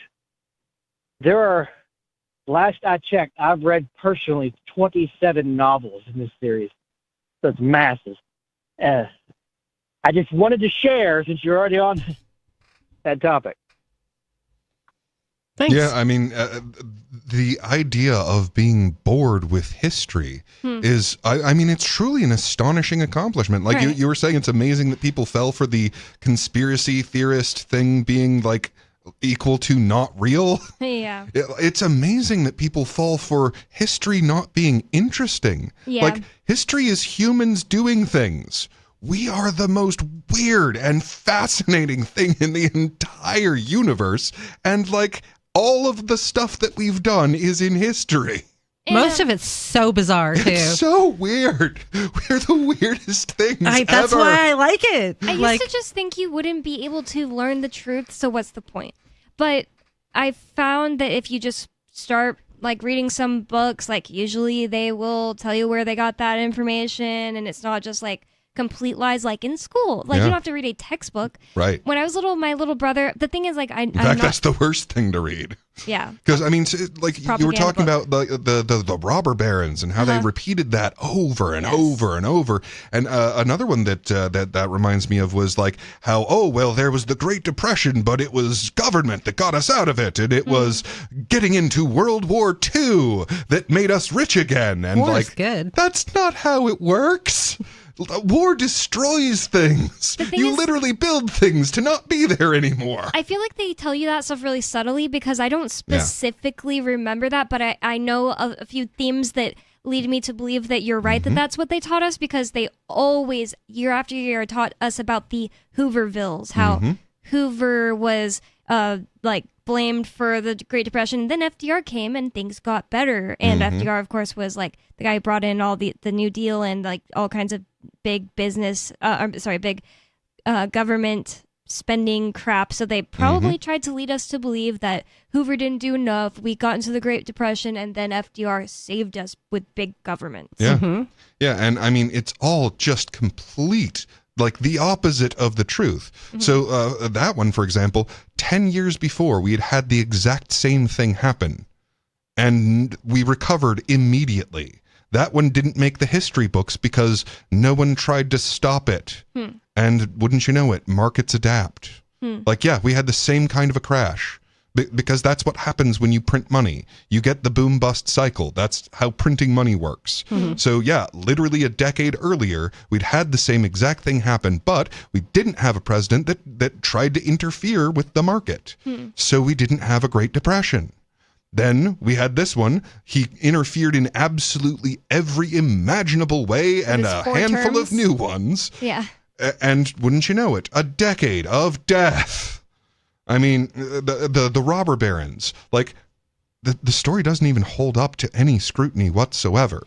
Speaker 1: There are, last I checked, I've read personally 27 novels in this series. So it's massive. I just wanted to share, since you're already on that topic.
Speaker 6: Thanks.
Speaker 7: Yeah, I mean, the idea of being bored with history is, I mean, it's truly an astonishing accomplishment. Like
Speaker 5: Right.
Speaker 7: you were saying, it's amazing that people fell for the conspiracy theorist thing being like equal to not real.
Speaker 5: Yeah.
Speaker 7: It's amazing that people fall for history not being interesting.
Speaker 5: Yeah.
Speaker 7: Like, history is humans doing things. We are the most weird and fascinating thing in the entire universe. And like, all of the stuff that we've done is in history.
Speaker 6: Most of it's so bizarre, too.
Speaker 7: It's so weird. We're the weirdest things
Speaker 6: That's
Speaker 7: ever.
Speaker 6: why I like it.
Speaker 5: I used to just think you wouldn't be able to learn the truth, so what's the point? But I found that if you just start like reading some books, like usually they will tell you where they got that information, and it's not just like complete lies like in school. Like you don't have to read a textbook.
Speaker 7: Right.
Speaker 5: When I was little, my little brother, the thing is like
Speaker 7: In fact, that's the worst thing to read.
Speaker 5: Yeah.
Speaker 7: Because, I mean, like you were talking
Speaker 5: book.
Speaker 7: about the robber barons and how they repeated that over and over and over. And another one that reminds me of was like how, oh, well, there was the Great Depression, but it was government that got us out of it. And it was getting into World War II that made us rich again. And
Speaker 6: War's
Speaker 7: like,
Speaker 6: good.
Speaker 7: That's not how it works. War destroys things. You literally build things to not be there anymore.
Speaker 5: I feel like they tell you that stuff really subtly because I don't specifically remember that, but I know a few themes that lead me to believe that you're right, that that's what they taught us, because they always, year after year, taught us about the Hoovervilles, how Hoover was like blamed for the Great Depression. Then FDR came and things got better. And FDR, of course, was like the guy who brought in all the New Deal and like all kinds of big business, big government spending crap. So they probably tried to lead us to believe that Hoover didn't do enough. We got into the Great Depression and then FDR saved us with big government.
Speaker 7: Yeah. Yeah. And I mean, it's all just complete, like the opposite of the truth. So that one, for example, 10 years before, we had the exact same thing happen and we recovered immediately. That one didn't make the history books because no one tried to stop it. And wouldn't you know it, markets adapt. Like, yeah, we had the same kind of a crash because that's what happens when you print money. You get the boom bust cycle. That's how printing money works. So yeah, literally a decade earlier, we'd had the same exact thing happen, but we didn't have a president that tried to interfere with the market. So we didn't have a Great Depression. Then we had this one. He interfered in absolutely every imaginable way and a handful of new ones.
Speaker 5: Yeah.
Speaker 7: And wouldn't you know it, a decade of death. I mean, the robber barons, like the story doesn't even hold up to any scrutiny whatsoever.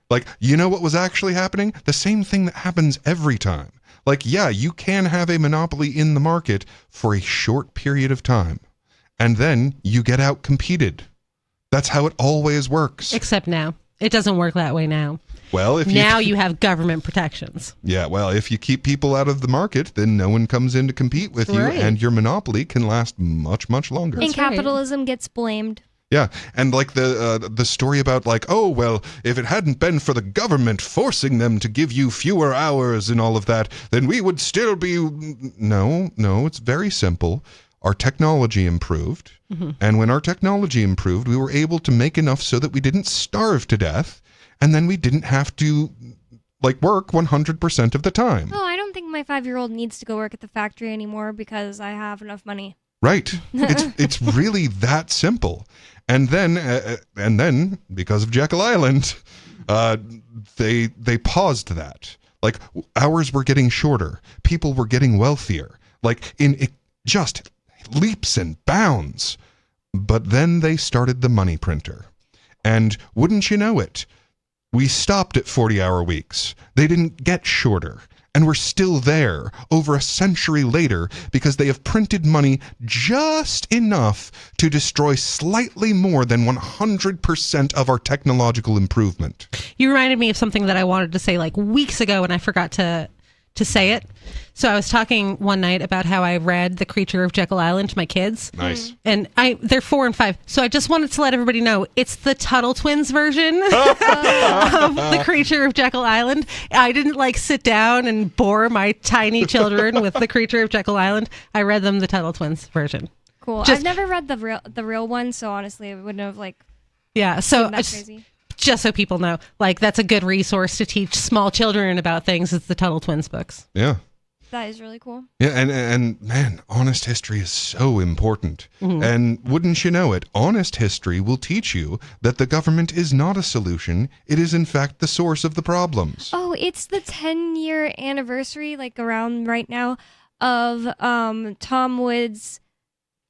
Speaker 7: Like, you know what was actually happening? The same thing that happens every time. Like, yeah, you can have a monopoly in the market for a short period of time, and then you get out competed. That's how it always works.
Speaker 6: Except now. It doesn't work that way now.
Speaker 7: Well, if
Speaker 6: now you have government protections.
Speaker 7: Yeah, well, if you keep people out of the market, then no one comes in to compete with you, and your monopoly can last much, much longer.
Speaker 5: And capitalism gets blamed.
Speaker 7: Yeah, and like the story about like, oh, well, if it hadn't been for the government forcing them to give you fewer hours and all of that, then we would still be... No, it's very simple. Our technology improved, and when our technology improved, we were able to make enough so that we didn't starve to death, and then we didn't have to like work 100% of the time.
Speaker 5: Oh, I don't think my 5-year-old needs to go work at the factory anymore because I have enough money.
Speaker 7: Right. It's really that simple. And then because of Jekyll Island, they paused that. Like, hours were getting shorter, people were getting wealthier, like in just leaps and bounds. But then they started the money printer. And wouldn't you know it, we stopped at 40-hour weeks. They didn't get shorter. And we're still there over a century later because they have printed money just enough to destroy slightly more than 100% of our technological improvement.
Speaker 6: You reminded me of something that I wanted to say like weeks ago and I forgot to say it. So I was talking one night about how I read The Creature of Jekyll Island to my kids.
Speaker 7: Nice.
Speaker 6: And they're 4 and 5. So I just wanted to let everybody know it's the Tuttle Twins version of The Creature of Jekyll Island. I didn't like sit down and bore my tiny children with The Creature of Jekyll Island. I read them the Tuttle Twins version.
Speaker 5: Cool. I've never read the real one, so honestly, I wouldn't have like.
Speaker 6: Yeah. So
Speaker 5: crazy.
Speaker 6: Just so people know, like that's a good resource to teach small children about things. It's the Tuttle Twins books.
Speaker 7: Yeah.
Speaker 5: That is really cool.
Speaker 7: Yeah, and man, honest history is so important. And wouldn't you know it, honest history will teach you that the government is not a solution. It is, in fact, the source of the problems.
Speaker 5: Oh, it's the 10-year anniversary, like around right now, of Tom Woods'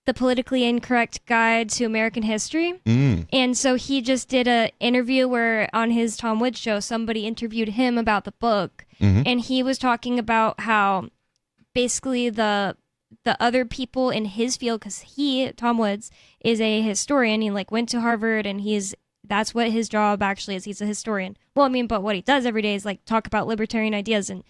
Speaker 5: the politically incorrect guide to American history. And so he just did an interview where on his Tom Woods show, somebody interviewed him about the book. And he was talking about how basically the other people in his field, because Tom Woods, is a historian. He like went to Harvard, and that's what his job actually is. He's a historian. Well, I mean, but what he does every day is like talk about libertarian ideas and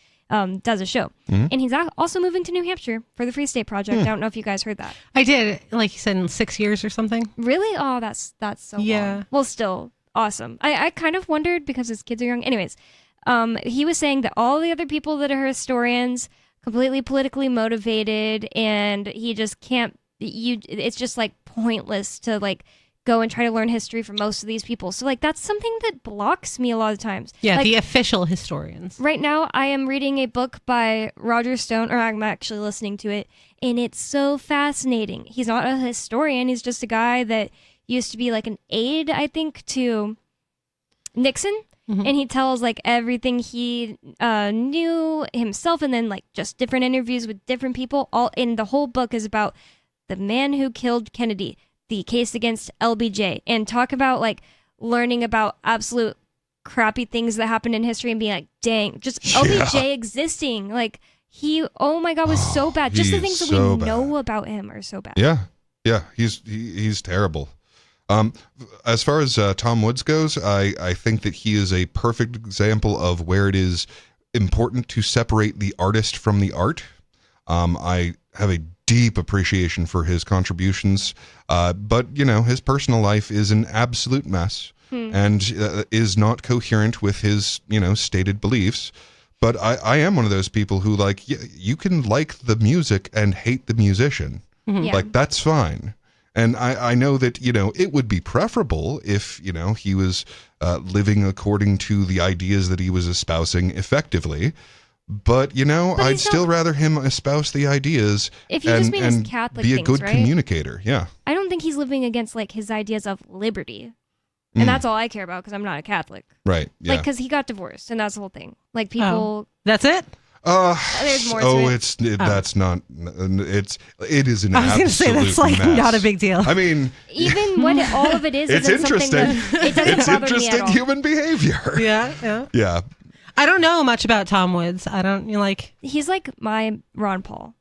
Speaker 5: does a show. And he's also moving to New Hampshire for the Free State Project. I don't know if you guys heard that.
Speaker 6: I did, like you said, in 6 years or something.
Speaker 5: Really? Oh, that's so long. Well, still awesome. I kind of wondered because his kids are young. Anyways, he was saying that all the other people that are historians, completely politically motivated, and he just can't. It's just like pointless to like go and try to learn history from most of these people. So like that's something that blocks me a lot of times.
Speaker 6: Yeah,
Speaker 5: like,
Speaker 6: the official historians.
Speaker 5: Right now I am reading a book by Roger Stone, or I'm actually listening to it, and it's so fascinating. He's not a historian, he's just a guy that used to be like an aide, I think, to Nixon. And he tells like everything he knew himself, and then like just different interviews with different people. All in the whole book is about the man who killed Kennedy, the case against LBJ, and talk about like learning about absolute crappy things that happened in history and being like, dang, just LBJ existing. Like oh my God, was so bad. Just the things that we know about him are so bad.
Speaker 7: Yeah, he's terrible. As far as Tom Woods goes, I think that he is a perfect example of where it is important to separate the artist from the art. I have a deep appreciation for his contributions, but his personal life is an absolute mess and is not coherent with his stated beliefs. But I am one of those people who like you can like the music and hate the musician. Like that's fine. And I know that, it would be preferable if, he was living according to the ideas that he was espousing effectively. But, I'd still rather him espouse the ideas
Speaker 5: if you just mean his Catholic
Speaker 7: be a
Speaker 5: things,
Speaker 7: good
Speaker 5: right?
Speaker 7: communicator. Yeah.
Speaker 5: I don't think he's living against like his ideas of liberty. And that's all I care about because I'm not a Catholic.
Speaker 7: Right. Yeah.
Speaker 5: Like, because he got divorced and that's the whole thing. Like people.
Speaker 6: That's it?
Speaker 5: There's more to it.
Speaker 7: That's not. It is an absolute
Speaker 6: I was going to say that's like
Speaker 7: mess.
Speaker 6: not a big deal.
Speaker 7: I mean,
Speaker 5: even when all of it is,
Speaker 7: it's
Speaker 5: isn't
Speaker 7: interesting.
Speaker 5: Something that, it doesn't
Speaker 7: It's
Speaker 5: bother me at
Speaker 7: interesting
Speaker 5: all.
Speaker 7: human behavior.
Speaker 6: Yeah. I don't know much about Tom Woods. I don't like.
Speaker 5: He's like my Ron Paul.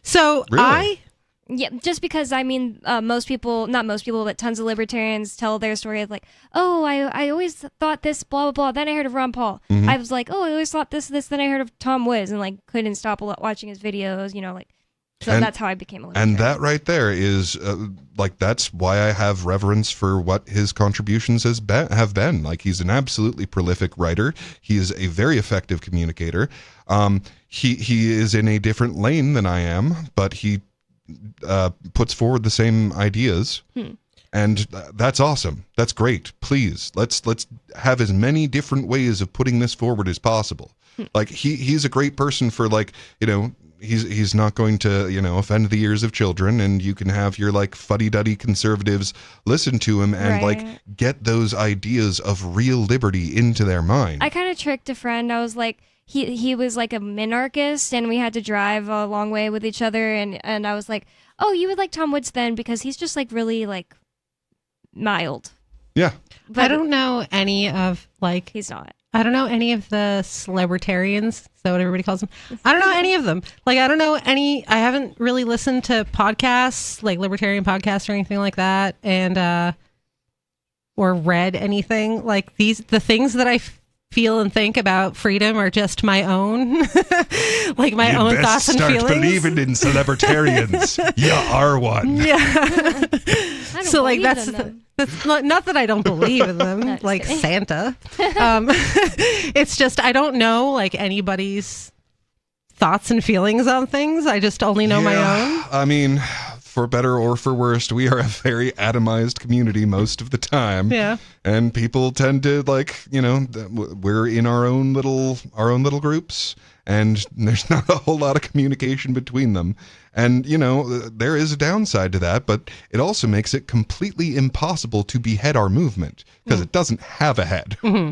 Speaker 6: So
Speaker 7: really?
Speaker 5: Yeah, just because not most people, but tons of libertarians tell their story of like, oh, I always thought this, blah, blah, blah. Then I heard of Ron Paul. I was like, oh, I always thought this. Then I heard of Tom Woods and like couldn't stop watching his videos, So that's how I became a libertarian.
Speaker 7: And that right there is that's why I have reverence for what his contributions have been. Like he's an absolutely prolific writer. He is a very effective communicator. He is in a different lane than I am, but he puts forward the same ideas. And that's awesome. That's great. Please, let's have as many different ways of putting this forward as possible. Like he's a great person for he's not going to, offend the ears of children, and you can have your like fuddy-duddy conservatives listen to him and like get those ideas of real liberty into their mind.
Speaker 5: I kind of tricked a friend. I was like, he was like a minarchist, and we had to drive a long way with each other, and I was like, oh, you would like Tom Woods then because he's just like really like mild.
Speaker 7: Yeah.
Speaker 5: But
Speaker 6: I don't know any of like.
Speaker 5: He's not.
Speaker 6: I don't know any of the celebritarians. Is that what everybody calls them? I don't know any of them. Like, I don't know any. I haven't really listened to podcasts, like libertarian podcasts or anything like that, and or read anything like these. The things that I feel and think about freedom are just my own, like my own thoughts and feelings.
Speaker 7: Start believing in celebritarians. You are one.
Speaker 6: Yeah. So like that's not that I don't believe in them, like Santa. It's just I don't know like anybody's thoughts and feelings on things. I just only know my own.
Speaker 7: I mean, for better or for worse, we are a very atomized community most of the time.
Speaker 6: Yeah.
Speaker 7: And people tend to we're in our own little groups, and there's not a whole lot of communication between them. And, there is a downside to that, but it also makes it completely impossible to behead our movement because it doesn't have a head.
Speaker 6: Mm-hmm.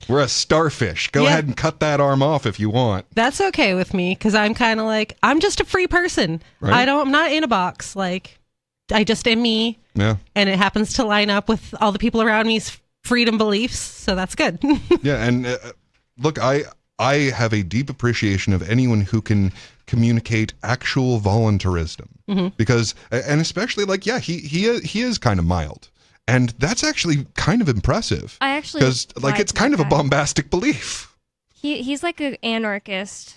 Speaker 7: We're a starfish. Go ahead and cut that arm off if you want.
Speaker 6: That's okay with me because I'm kind of like, I'm just a free person.
Speaker 7: Right?
Speaker 6: I'm not in a box. Like, I just am me.
Speaker 7: Yeah.
Speaker 6: And it happens to line up with all the people around me's freedom beliefs. So that's good.
Speaker 7: Yeah. And look, I have a deep appreciation of anyone who can communicate actual voluntarism, because, and especially like, yeah, he is kind of mild, and that's actually kind of impressive.
Speaker 5: I actually
Speaker 7: because like it's kind of a bombastic belief.
Speaker 5: He's like an anarchist.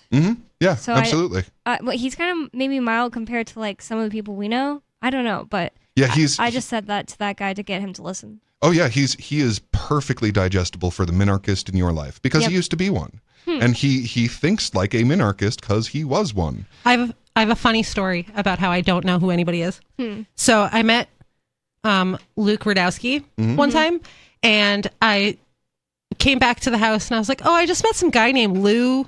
Speaker 7: Yeah,
Speaker 5: So
Speaker 7: absolutely.
Speaker 5: Well, he's kind of maybe mild compared to like some of the people we know. I don't know, but
Speaker 7: Yeah,
Speaker 5: I just said that to that guy to get him to listen.
Speaker 7: Oh yeah, he is perfectly digestible for the minarchist in your life, because he used to be one. And he thinks like a minarchist because he was one.
Speaker 6: I have a funny story about how I don't know who anybody is. So I met Luke Rudowski one time, and I came back to the house and I was like, oh, I just met some guy named Lou,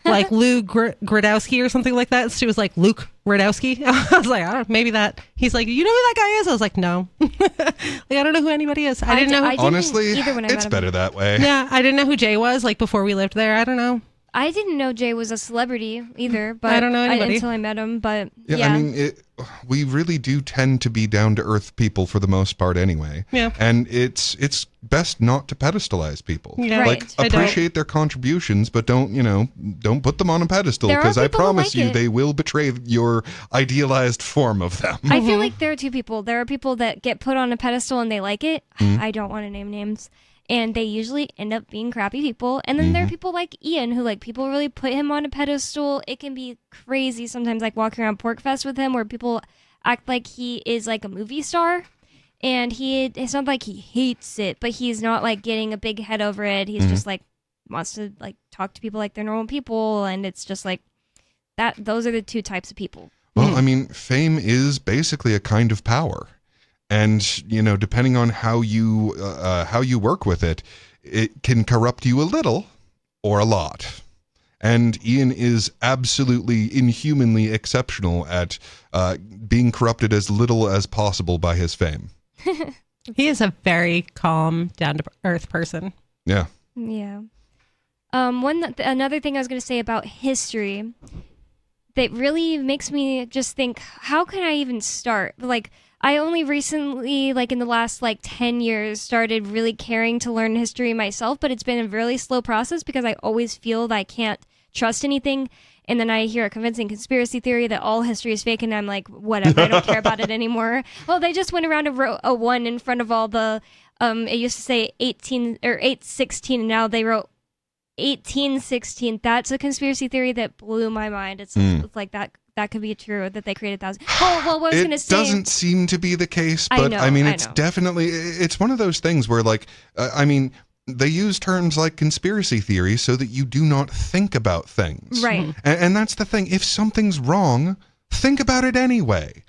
Speaker 6: like Lou Gradowski or something like that. So she was like, Luke Rudowski. I was like, I don't know, maybe that. He's like, you know who that guy is? I was like, no. Like, I don't know who anybody is. I didn't know.
Speaker 7: Honestly, it's better that way.
Speaker 6: Yeah, I didn't know who Jay was, like, before we lived there. I don't know.
Speaker 5: I didn't know Jay was a celebrity either, but
Speaker 6: I don't know anybody
Speaker 5: until I met him. But
Speaker 7: Yeah, I mean, we really do tend to be down to earth people for the most part, anyway.
Speaker 6: Yeah,
Speaker 7: and it's best not to pedestalize people.
Speaker 6: Yeah, right.
Speaker 7: Like appreciate their contributions, but don't put them on a pedestal, because I promise you they will betray your idealized form of them.
Speaker 5: I feel like there are two people. There are people that get put on a pedestal and they like it. I don't want to name names. And they usually end up being crappy people. And then there are people like Ian who, like, people really put him on a pedestal. It can be crazy sometimes, like walking around PorcFest with him, where people act like he is like a movie star. And it's not like he hates it, but he's not like getting a big head over it. He's just like wants to like talk to people like they're normal people. And it's just like that. Those are the two types of people.
Speaker 7: Well, I mean, fame is basically a kind of power. And, depending on how you work with it, it can corrupt you a little or a lot. And Ian is absolutely inhumanly exceptional at being corrupted as little as possible by his fame.
Speaker 6: He is a very calm, down-to-earth person.
Speaker 7: Yeah.
Speaker 5: Yeah. Another thing I was going to say about history that really makes me just think, how can I even start? Like, I only recently, like in the last 10 years, started really caring to learn history myself, but it's been a really slow process because I always feel that I can't trust anything. And then I hear a convincing conspiracy theory that all history is fake, and I'm like, whatever, I don't care about it anymore. Well, they just went around and wrote a 1 in front of all the, it used to say 816, and now they wrote 1816. That's a conspiracy theory that blew my mind. It's like that could be true, that they created thousands. Oh, well, what I was going to say.
Speaker 7: It doesn't seem to be the case, but I mean, it's definitely, it's one of those things where they use terms like conspiracy theory so that you do not think about things.
Speaker 5: Right.
Speaker 7: And that's the thing. If something's wrong, think about it anyway.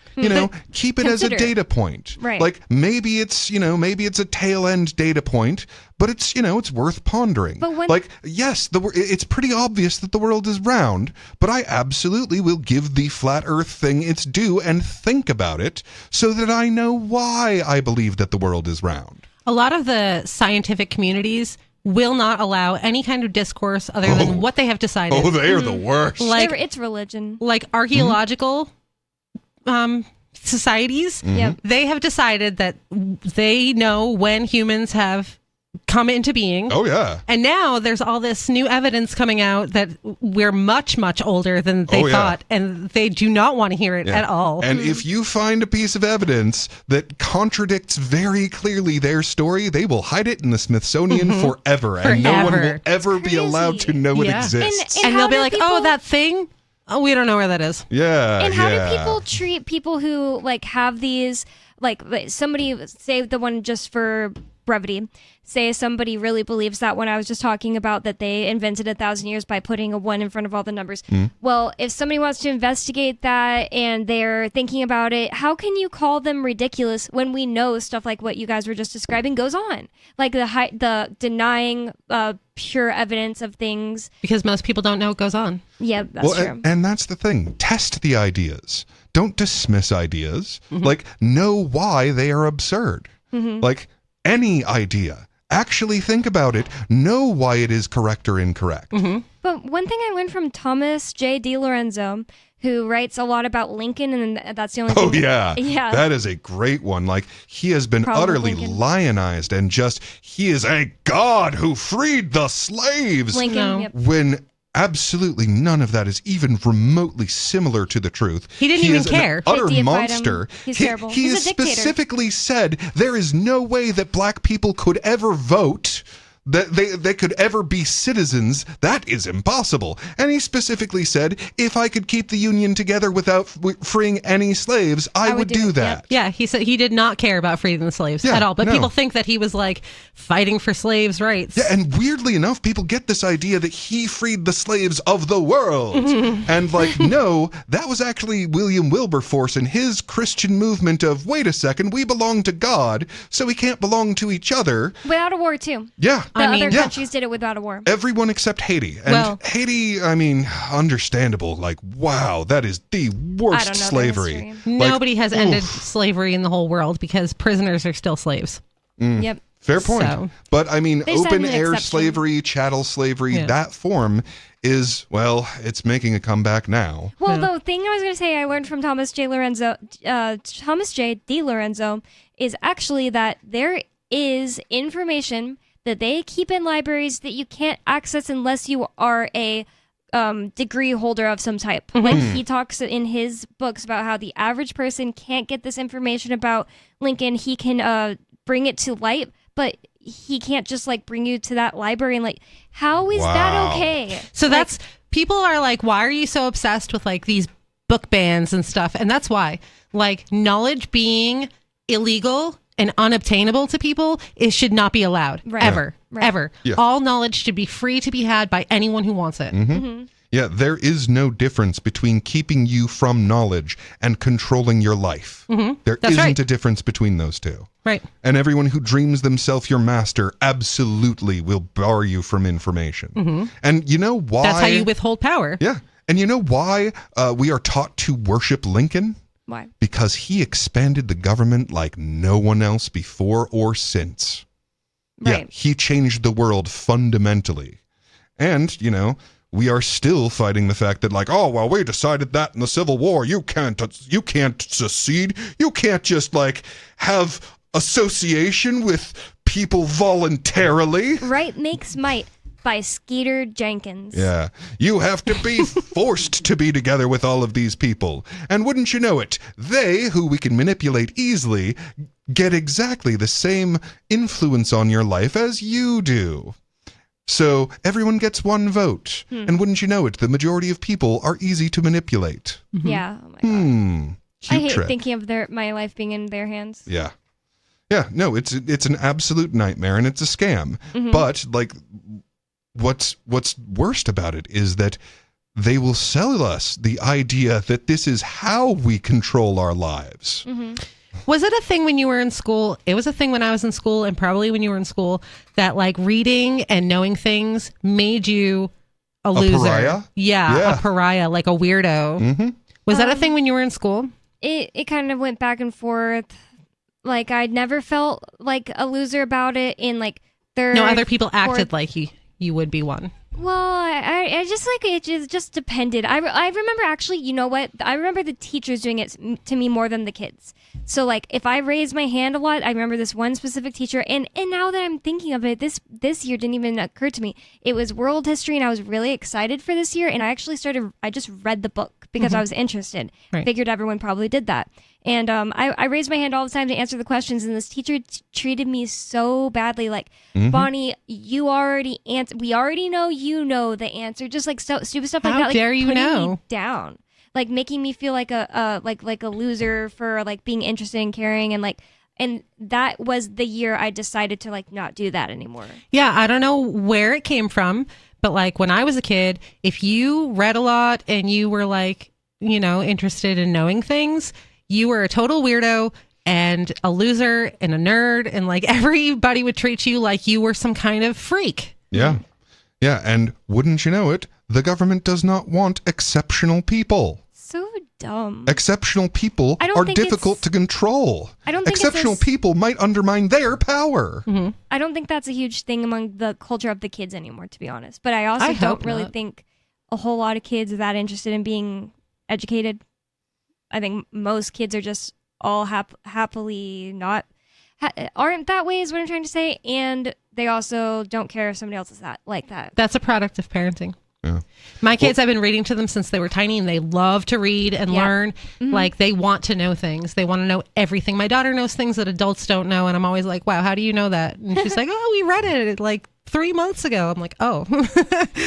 Speaker 7: Keep it as a data point.
Speaker 5: Right.
Speaker 7: Like maybe it's a tail end data point, but it's worth pondering. But yes, it's pretty obvious that the world is round, but I absolutely will give the flat earth thing its due and think about it so that I know why I believe that the world is round.
Speaker 6: A lot of the scientific communities will not allow any kind of discourse other than what they have decided.
Speaker 7: Oh, they are the worst.
Speaker 5: It's religion.
Speaker 6: Like archaeological societies, they have decided that they know when humans have come into being.
Speaker 7: Oh, yeah.
Speaker 6: And now there's all this new evidence coming out that we're much, much older than they thought, and they do not want to hear it at all.
Speaker 7: And if you find a piece of evidence that contradicts very clearly their story, they will hide it in the Smithsonian forever, and no one will ever be allowed to know it exists.
Speaker 6: And they'll be like, oh, that thing? Oh, we don't know where that is.
Speaker 7: Yeah.
Speaker 5: And how do people treat people who have these, somebody, say the one just for brevity, say somebody really believes that one I was just talking about, that they invented 1,000 years by putting a 1 in front of all the numbers. Well, if somebody wants to investigate that and they're thinking about it, how can you call them ridiculous when we know stuff like what you guys were just describing goes on? Like the denying pure evidence of things.
Speaker 6: Because most people don't know what goes on.
Speaker 5: Yeah, that's true.
Speaker 7: And that's the thing. Test the ideas. Don't dismiss ideas. Know why they are absurd. Any idea. Actually think about it. Know why it is correct or incorrect.
Speaker 5: But one thing I learned from Thomas J. DiLorenzo, who writes a lot about Lincoln, and that's the only
Speaker 7: Oh,
Speaker 5: thing.
Speaker 7: yeah. That is a great one. Like, he has been
Speaker 5: Probably
Speaker 7: utterly
Speaker 5: Lincoln.
Speaker 7: lionized and just, he is a god who freed the slaves.
Speaker 5: Lincoln, yep.
Speaker 7: When absolutely none of that is even remotely similar to the truth.
Speaker 6: He didn't even
Speaker 7: is
Speaker 6: care.
Speaker 7: An utter
Speaker 5: They deified
Speaker 7: monster.
Speaker 5: him. He's
Speaker 7: he
Speaker 5: terrible.
Speaker 7: he
Speaker 5: He's
Speaker 7: has
Speaker 5: a dictator.
Speaker 7: specifically said there is no way that black people could ever vote, that they could ever be citizens. That is impossible. And he specifically said, if I could keep the Union together without freeing any slaves, I would do that.
Speaker 6: Yeah, he said he did not care about freeing the slaves at all. But
Speaker 7: no.
Speaker 6: people think that he was like fighting for slaves' rights.
Speaker 7: Yeah, and weirdly enough, people get this idea that he freed the slaves of the world. And like, no, that was actually William Wilberforce and his Christian movement of, wait a second, we belong to God, so we can't belong to each other.
Speaker 5: Without a war, too.
Speaker 7: Yeah.
Speaker 5: The other countries did it without a war.
Speaker 7: Everyone except Haiti. And Haiti, I mean, understandable. Like, wow, that is the worst slavery.
Speaker 6: Nobody has ended
Speaker 7: oof.
Speaker 6: slavery in the whole world because prisoners are still slaves.
Speaker 5: Yep.
Speaker 7: Fair point.
Speaker 6: So-
Speaker 7: But I mean,
Speaker 5: They just had
Speaker 7: open
Speaker 5: an
Speaker 7: air
Speaker 5: exception.
Speaker 7: slavery, chattel slavery,
Speaker 6: Yeah.
Speaker 7: that form is, well, it's making a comeback now.
Speaker 5: Well, the thing I was going to say I learned from Thomas J. DiLorenzo is actually that there is information that they keep in libraries that you can't access unless you are a degree holder of some type. Like, he talks in his books about how the average person can't get this information about Lincoln. He can bring it to light, but he can't just like bring you to that library and like, how is that okay?
Speaker 6: So that's, people are like, why are you so obsessed with like these book bans and stuff? And that's why, like, knowledge being illegal and unobtainable to people, it should not be allowed.
Speaker 5: Right.
Speaker 6: Ever.
Speaker 5: Right.
Speaker 6: Ever.
Speaker 7: Yeah.
Speaker 6: All knowledge should be free to be had by anyone who wants it.
Speaker 7: Yeah, there is no difference between keeping you from knowledge and controlling your life. There
Speaker 6: That's
Speaker 7: isn't
Speaker 6: right.
Speaker 7: a difference between those two.
Speaker 6: Right.
Speaker 7: And everyone who dreams themselves your master absolutely will bar you from information. And you know why?
Speaker 6: That's how you withhold power.
Speaker 7: Yeah. And you know why we are taught to worship Lincoln?
Speaker 5: Why?
Speaker 7: Because he expanded the government like no one else before or since. Yeah,
Speaker 5: Right.
Speaker 7: he changed the world fundamentally. And, you know, we are still fighting the fact that, like, oh, well, we decided that in the Civil War. You can't secede. You can't just, like, have association with people voluntarily.
Speaker 5: Right Makes Might by Skeeter Jenkins.
Speaker 7: Yeah. You have to be forced to be together with all of these people. And wouldn't you know it, they, who we can manipulate easily, get exactly the same influence on your life as you do. So everyone gets one vote. And wouldn't you know it, the majority of people are easy to manipulate.
Speaker 5: Yeah. Oh my God. I
Speaker 7: Cute
Speaker 5: hate
Speaker 7: trick.
Speaker 5: thinking of my life being in their hands.
Speaker 7: Yeah. Yeah, no, it's an absolute nightmare and it's a scam. But like what's worst about it is that they will sell us the idea that this is how we control our lives.
Speaker 6: Was it a thing when you were in school? It was a thing when I was in school, and probably when you were in school, that like reading and knowing things made you a loser.
Speaker 7: Pariah?
Speaker 6: Yeah, a pariah, like a weirdo. Was that a thing when you were in school?
Speaker 5: It kind of went back and forth. Like, I'd never felt like a loser about it in like third.
Speaker 6: No, other people
Speaker 5: fourth.
Speaker 6: acted like you would be one.
Speaker 5: Well, I just like it just depended. I remember actually, you know what? I remember the teachers doing it to me more than the kids. So like if I raised my hand a lot, I remember this one specific teacher. And now that I'm thinking of it, this year didn't even occur to me. It was world history, and I was really excited for this year. And I actually I just read the book because I was interested.
Speaker 6: Right.
Speaker 5: Figured everyone probably did that. And I raised my hand all the time to answer the questions, and this teacher treated me so badly. Like, Bonnie, you already we already know you know the answer. Just like stupid stuff like
Speaker 6: How
Speaker 5: that. Like,
Speaker 6: dare you
Speaker 5: putting
Speaker 6: know?
Speaker 5: me down, like making me feel like a loser for like being interested and caring, and that was the year I decided to like not do that anymore.
Speaker 6: Yeah, I don't know where it came from, but like when I was a kid, if you read a lot and you were like, you know, interested in knowing things, you were a total weirdo and a loser and a nerd, and like everybody would treat you like you were some kind of freak.
Speaker 7: Yeah. Yeah, and wouldn't you know it, the government does not want exceptional people.
Speaker 5: So dumb.
Speaker 7: Exceptional people
Speaker 5: I don't
Speaker 7: are
Speaker 5: think
Speaker 7: difficult to control.
Speaker 5: I don't think it's
Speaker 7: exceptional
Speaker 5: as-
Speaker 7: people might undermine their power.
Speaker 5: I don't think that's a huge thing among the culture of the kids anymore, to be honest. But I also
Speaker 6: I
Speaker 5: don't
Speaker 6: hope
Speaker 5: really
Speaker 6: not.
Speaker 5: think a whole lot of kids are that interested in being educated. I think most kids are just all happily aren't that way is what I'm trying to say. And they also don't care if somebody else is like that.
Speaker 6: That's a product of parenting.
Speaker 7: Yeah.
Speaker 6: My kids, I've been reading to them since they were tiny, and they love to read and learn.
Speaker 5: Mhm.
Speaker 6: Like, they want to know things. They want to know everything. My daughter knows things that adults don't know, and I'm always like, wow, how do you know that? And she's like, oh, we read it like 3 months ago. I'm like, oh,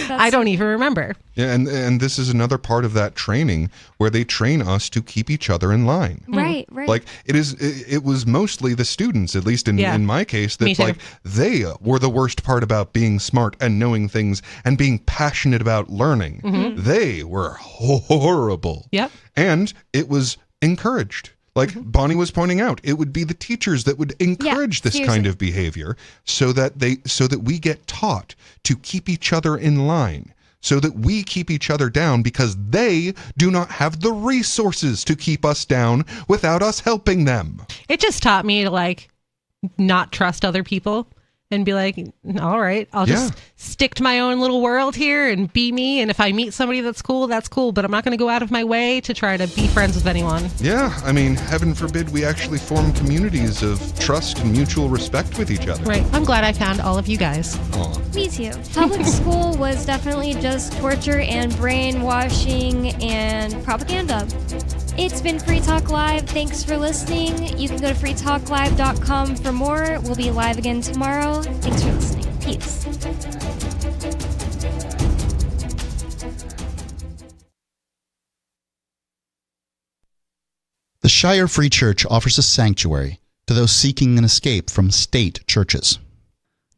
Speaker 6: I don't even remember.
Speaker 7: Yeah, and this is another part of that training where they train us to keep each other in line.
Speaker 5: Right.
Speaker 7: Like it was mostly the students, at least in my case,
Speaker 6: Me
Speaker 7: that
Speaker 6: too.
Speaker 7: like they were the worst part about being smart and knowing things and being passionate about learning.
Speaker 6: Mhm.
Speaker 7: They were horrible.
Speaker 6: Yep.
Speaker 7: And it was encouraged. Like Bonnie was pointing out, it would be the teachers that would encourage this kind of behavior so that we get taught to keep each other in line, so that we keep each other down because they do not have the resources to keep us down without us helping them.
Speaker 6: It just taught me to like not trust other people and be like, all right, I'll just stick to my own little world here and be me. And if I meet somebody that's cool, but I'm not going to go out of my way to try to be friends with anyone.
Speaker 7: Yeah, I mean, heaven forbid we actually form communities of trust and mutual respect with each other.
Speaker 6: Right. I'm glad I found all of you guys.
Speaker 7: Aw.
Speaker 5: Me too. Public school was definitely just torture and brainwashing and propaganda. It's been Free Talk Live. Thanks for listening. You can go to freetalklive.com for more. We'll be live again tomorrow. Thanks for listening. Peace.
Speaker 14: The Shire Free Church offers a sanctuary to those seeking an escape from state churches.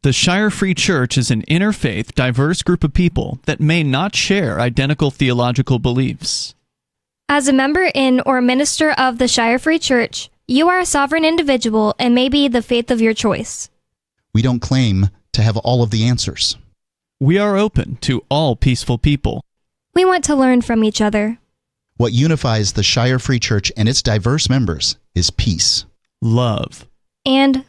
Speaker 17: The Shire Free Church is an interfaith, diverse group of people that may not share identical theological beliefs.
Speaker 5: As a member in or minister of the Shire Free Church, you are a sovereign individual and may be the faith of your choice.
Speaker 14: We don't claim to have all of the answers.
Speaker 17: We are open to all peaceful people.
Speaker 5: We want to learn from each other.
Speaker 14: What unifies the Shire Free Church and its diverse members is peace,
Speaker 17: love,
Speaker 5: and